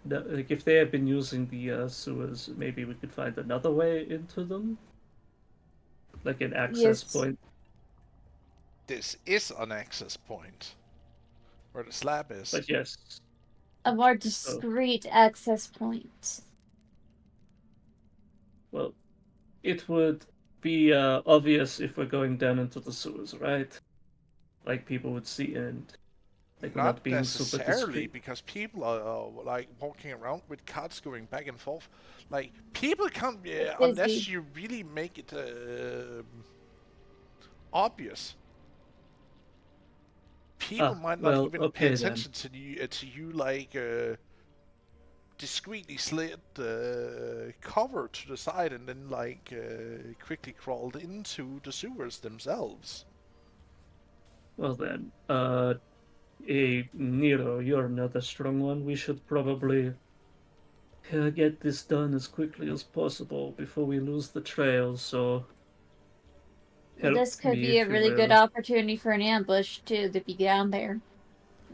like if they have been using the sewers, maybe we could find another way into them, like an access Yes. point. This is an access point where the slab is. But yes, A more discreet access point. well, it would be obvious if we're going down into the sewers, right? Like people would see, and like we're Not being super necessarily, discreet. because people are like walking around with carts going back and forth. Like people can't be unless busy. you really make it obvious. People might not well, even okay pay then. attention to you like discreetly slid the cover to the side and then like quickly crawled into the sewers themselves. Well then, Nero, you're not a strong one. We should probably get this done as quickly as possible before we lose the trail. So, Well, this help could me be a if you really good will. opportunity for an ambush, too, to be down there.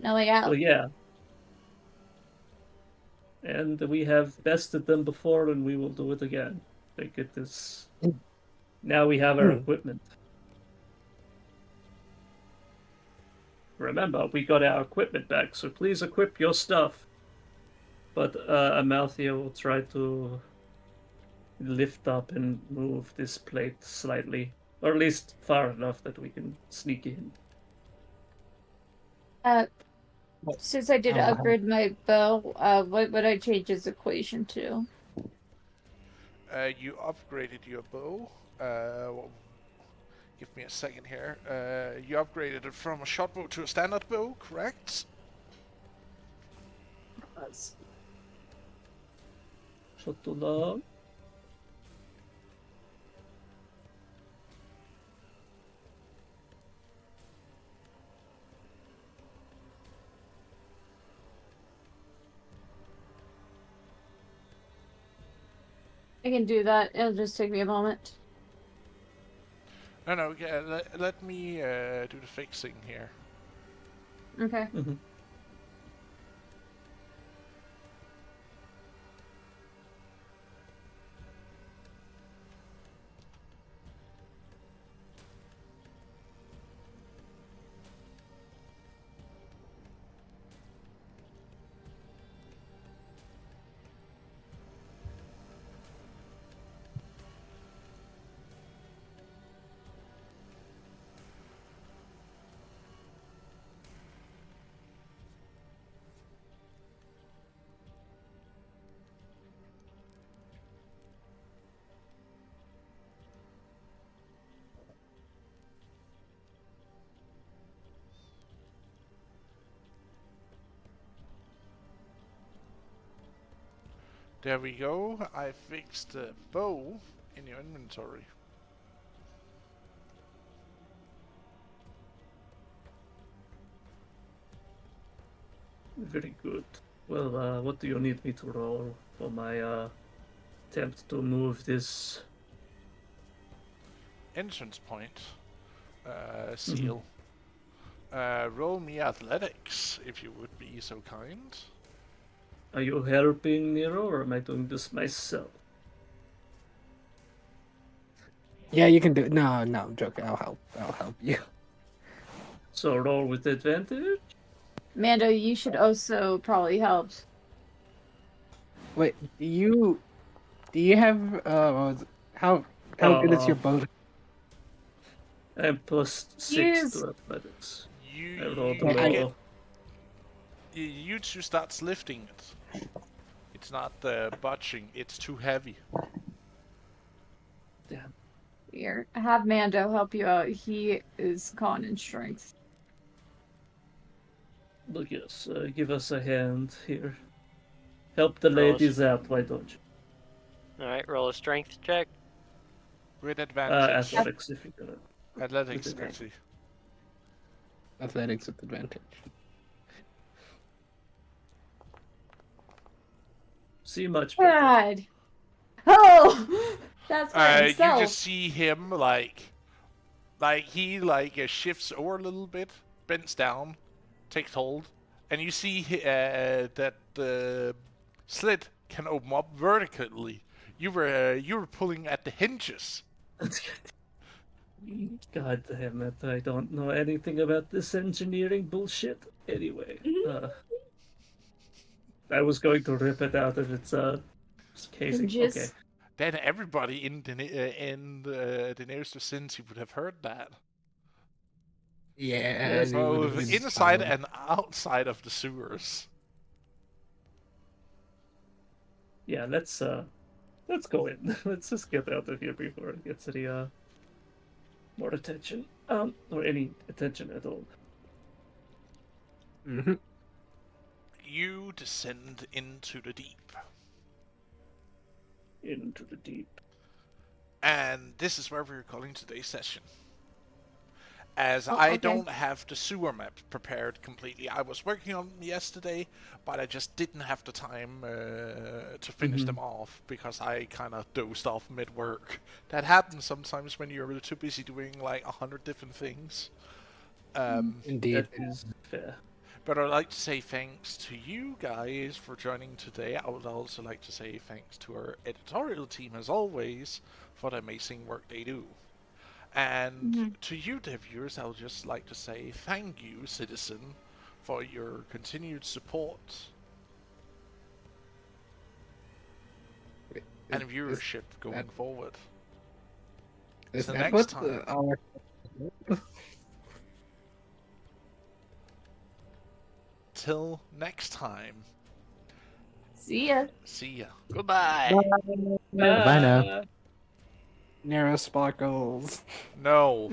No way out. Well, yeah. And we have bested them before, and we will do it again. Like it is. Now we have our equipment. Remember, we got our equipment back, so please equip your stuff. but Amalthea will try to lift up and move this plate slightly, or at least far enough that we can sneak in. Since I did Oh, wow. upgrade my bow, what would I change its equation to? You upgraded your bow. Give me a second here. You upgraded it from a short bow to a standard bow, correct? Shot to love. I can do that. It'll just take me a moment. No, yeah, let me do the fixing here. Okay. Mm-hmm. There we go. I fixed the bow in your inventory. Very good. Well, what do you need me to roll for my attempt to move this? Entrance point. Seal. Roll me athletics, if you would be so kind. Are you helping Nero, or am I doing this myself? Yeah, you can do it. No, I'm joking. I'll help you. So roll with advantage? Mando, you should also probably help. Wait, do you have how good is your bow? I'm plus 6 Use- to athletics. You, I rolled you, low. get, you two starts lifting it. It's not budging, it's too heavy. Damn. Here, have Mando help you out. He is con in strength. Look, yes, give us a hand here. Help the Roll ladies out, why don't you? Alright, roll a strength check. With advantage. Athletics, if you're gonna. Athletics, Okay. actually. Athletics with advantage. Ah. See much better. God. Oh, that's by You himself. just see him like he shifts over a little bit, bends down, takes hold, and you see that the slit can open up vertically. You were pulling at the hinges. God damn it, I don't know anything about this engineering bullshit. Anyway, I was going to rip it out of its casing. Hinges. Okay. Then everybody in the nearest vicinity would have heard that. Yeah, Both inside and outside of the sewers. Yeah, let's go in. Let's just get out of here before it gets any more attention. Or any attention at all. Mm-hmm. You descend into the deep. Into the deep. And this is where we're calling today's session. As Oh, I okay. don't have the sewer map prepared completely. I was working on them yesterday, but I just didn't have the time to finish them off because I kind of dozed off mid-work. That happens sometimes when you're too busy doing like 100 different things. Indeed. That is fair. But I'd like to say thanks to you guys for joining today. I would also like to say thanks to our editorial team, as always, for the amazing work they do. And to you, dear viewers, I would just like to say thank you, Citizen, for your continued support. and Is- viewership going that- forward. Is The that next what time. our Till next time. See ya. See ya. Goodbye. Bye now. narrow sparkles? No.